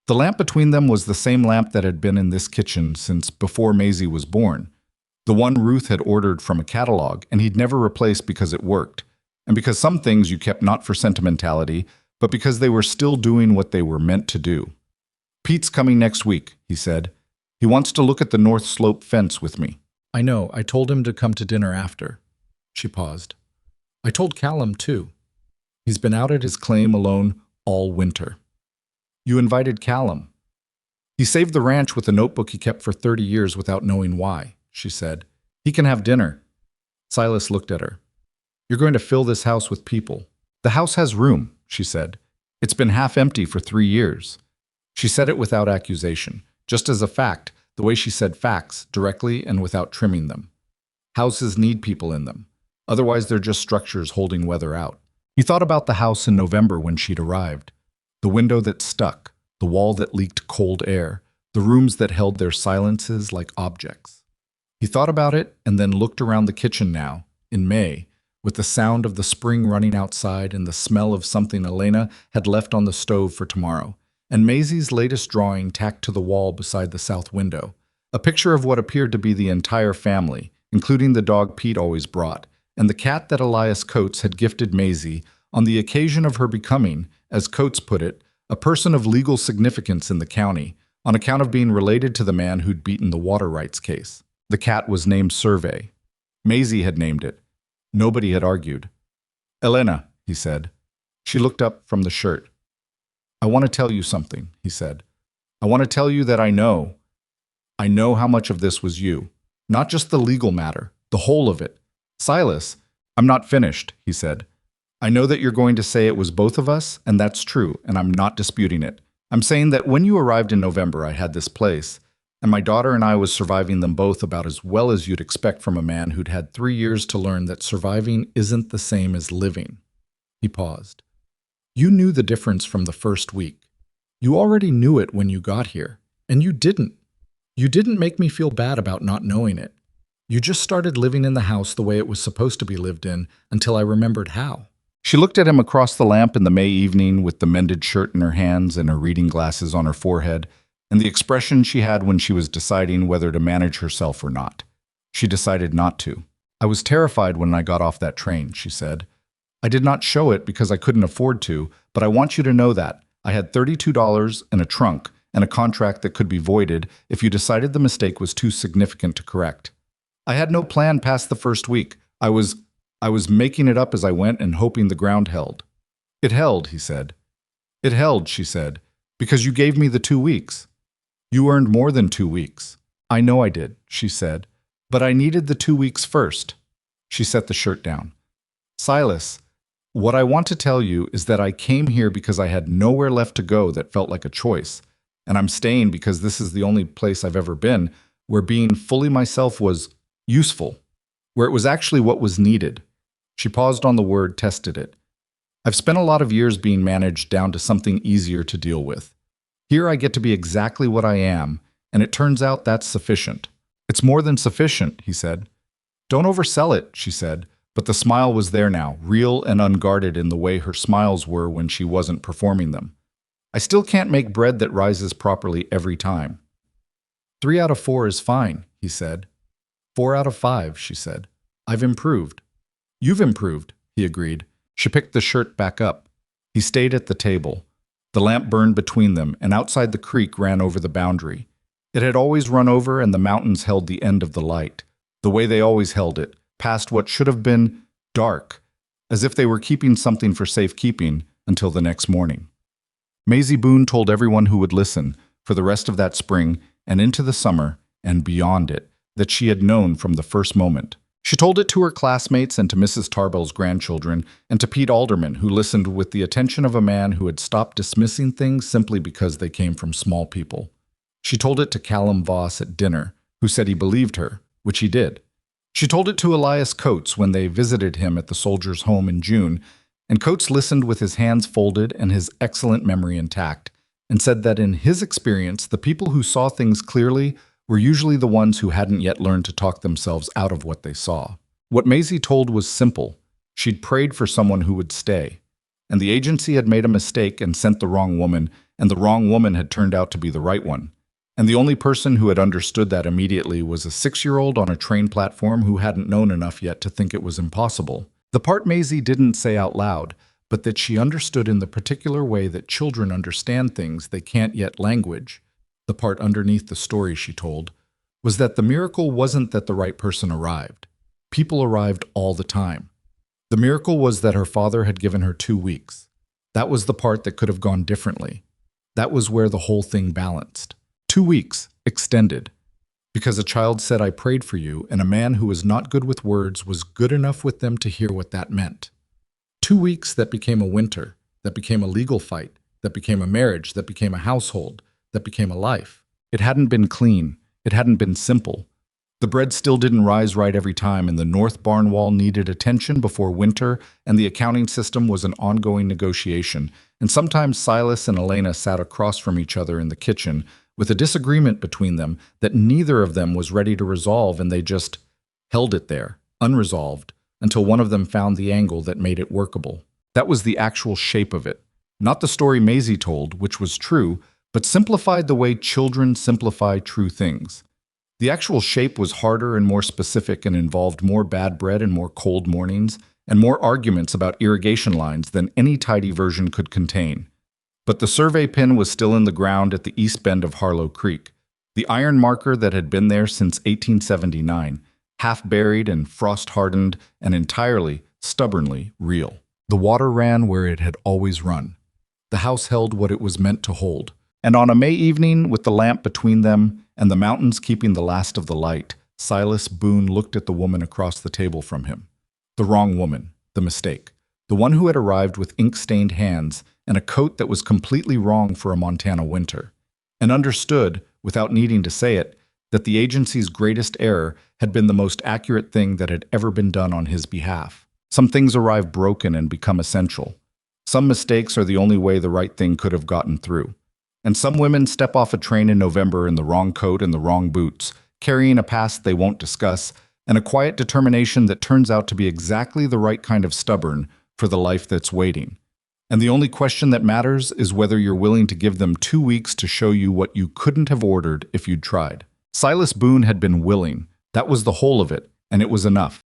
The lamp between them was the same lamp that had been in this kitchen since before Maisie was born. The one Ruth had ordered from a catalog, and he'd never replaced because it worked. And because some things you kept not for sentimentality, but because they were still doing what they were meant to do. Pete's coming next week, he said. He wants to look at the North Slope fence with me. I know, I told him to come to dinner after. She paused. I told Callum, too. He's been out at his claim alone all winter. You invited Callum. He saved the ranch with a notebook he kept for 30 years without knowing why, she said. He can have dinner. Silas looked at her. You're going to fill this house with people. The house has room, she said. It's been half empty for 3 years. She said it without accusation, just as a fact, the way she said facts, directly and without trimming them. Houses need people in them. Otherwise, they're just structures holding weather out. He thought about the house in November when she'd arrived. The window that stuck, the wall that leaked cold air, the rooms that held their silences like objects. He thought about it and then looked around the kitchen now, in May, with the sound of the spring running outside and the smell of something Elena had left on the stove for tomorrow, and Maisie's latest drawing tacked to the wall beside the south window, a picture of what appeared to be the entire family, including the dog Pete always brought, and the cat that Elias Coates had gifted Maisie on the occasion of her becoming, as Coates put it, a person of legal significance in the county, on account of being related to the man who'd beaten the water rights case. The cat was named Survey. Maisie had named it. Nobody had argued. Elena, he said. She looked up from the shirt. I want to tell you something, he said. I want to tell you that I know how much of this was you. Not just the legal matter, the whole of it. Silas, I'm not finished, he said. I know that you're going to say it was both of us, and that's true, and I'm not disputing it. I'm saying that when you arrived in November, I had this place, and my daughter and I was surviving them both about as well as you'd expect from a man who'd had 3 years to learn that surviving isn't the same as living. He paused. You knew the difference from the first week. You already knew it when you got here, and you didn't. You didn't make me feel bad about not knowing it. You just started living in the house the way it was supposed to be lived in until I remembered how. She looked at him across the lamp in the May evening with the mended shirt in her hands and her reading glasses on her forehead, and the expression she had when she was deciding whether to manage herself or not. She decided not to. I was terrified when I got off that train, she said. I did not show it because I couldn't afford to, but I want you to know that. I had $32 and a trunk and a contract that could be voided if you decided the mistake was too significant to correct. I had no plan past the first week. I was making it up as I went and hoping the ground held. It held, he said. It held, she said, because you gave me the 2 weeks. You earned more than 2 weeks. I know I did, she said, but I needed the 2 weeks first. She set the shirt down. Silas, what I want to tell you is that I came here because I had nowhere left to go that felt like a choice, and I'm staying because this is the only place I've ever been where being fully myself was useful, where it was actually what was needed. She paused on the word, tested it. I've spent a lot of years being managed down to something easier to deal with. Here I get to be exactly what I am, and it turns out that's sufficient. It's more than sufficient, he said. Don't oversell it, she said, but the smile was there now, real and unguarded in the way her smiles were when she wasn't performing them. I still can't make bread that rises properly every time. 3 out of 4 is fine, he said. 4 out of 5, she said. I've improved. You've improved, he agreed. She picked the shirt back up. He stayed at the table. The lamp burned between them, and outside the creek ran over the boundary. It had always run over, and the mountains held the end of the light, the way they always held it, past what should have been dark, as if they were keeping something for safekeeping until the next morning. Maisie Boone told everyone who would listen, for the rest of that spring and into the summer and beyond it, that she had known from the first moment. She told it to her classmates and to Mrs. Tarbell's grandchildren and to Pete Alderman, who listened with the attention of a man who had stopped dismissing things simply because they came from small people. She told it to Callum Voss at dinner, who said he believed her, which he did. She told it to Elias Coates when they visited him at the soldier's home in June, and Coates listened with his hands folded and his excellent memory intact, and said that in his experience, the people who saw things clearly were usually the ones who hadn't yet learned to talk themselves out of what they saw. What Maisie told was simple. She'd prayed for someone who would stay, and the agency had made a mistake and sent the wrong woman, and the wrong woman had turned out to be the right one. And the only person who had understood that immediately was a 6-year-old on a train platform who hadn't known enough yet to think it was impossible. The part Maisie didn't say out loud, but that she understood in the particular way that children understand things they can't yet language, the part underneath the story she told, was that the miracle wasn't that the right person arrived. People arrived all the time. The miracle was that her father had given her 2 weeks. That was the part that could have gone differently. That was where the whole thing balanced. 2 weeks, extended. Because a child said, "I prayed for you," and a man who was not good with words was good enough with them to hear what that meant. 2 weeks that became a winter, that became a legal fight, that became a marriage, that became a household, that became a life. It hadn't been clean. It hadn't been simple. The bread still didn't rise right every time, and the north barn wall needed attention before winter, and the accounting system was an ongoing negotiation. And sometimes Silas and Elena sat across from each other in the kitchen with a disagreement between them that neither of them was ready to resolve, and they just held it there, unresolved, until one of them found the angle that made it workable. That was the actual shape of it. Not the story Maisie told, which was true, but simplified the way children simplify true things. The actual shape was harder and more specific and involved more bad bread and more cold mornings and more arguments about irrigation lines than any tidy version could contain. But the survey pin was still in the ground at the east bend of Harlow Creek, the iron marker that had been there since 1879, half buried and frost-hardened and entirely, stubbornly real. The water ran where it had always run. The house held what it was meant to hold. And on a May evening, with the lamp between them and the mountains keeping the last of the light, Silas Boone looked at the woman across the table from him. The wrong woman, the mistake. The one who had arrived with ink-stained hands and a coat that was completely wrong for a Montana winter. And understood, without needing to say it, that the agency's greatest error had been the most accurate thing that had ever been done on his behalf. Some things arrive broken and become essential. Some mistakes are the only way the right thing could have gotten through. And some women step off a train in November in the wrong coat and the wrong boots, carrying a past they won't discuss, and a quiet determination that turns out to be exactly the right kind of stubborn for the life that's waiting. And the only question that matters is whether you're willing to give them 2 weeks to show you what you couldn't have ordered if you'd tried. Silas Boone had been willing. That was the whole of it, and it was enough.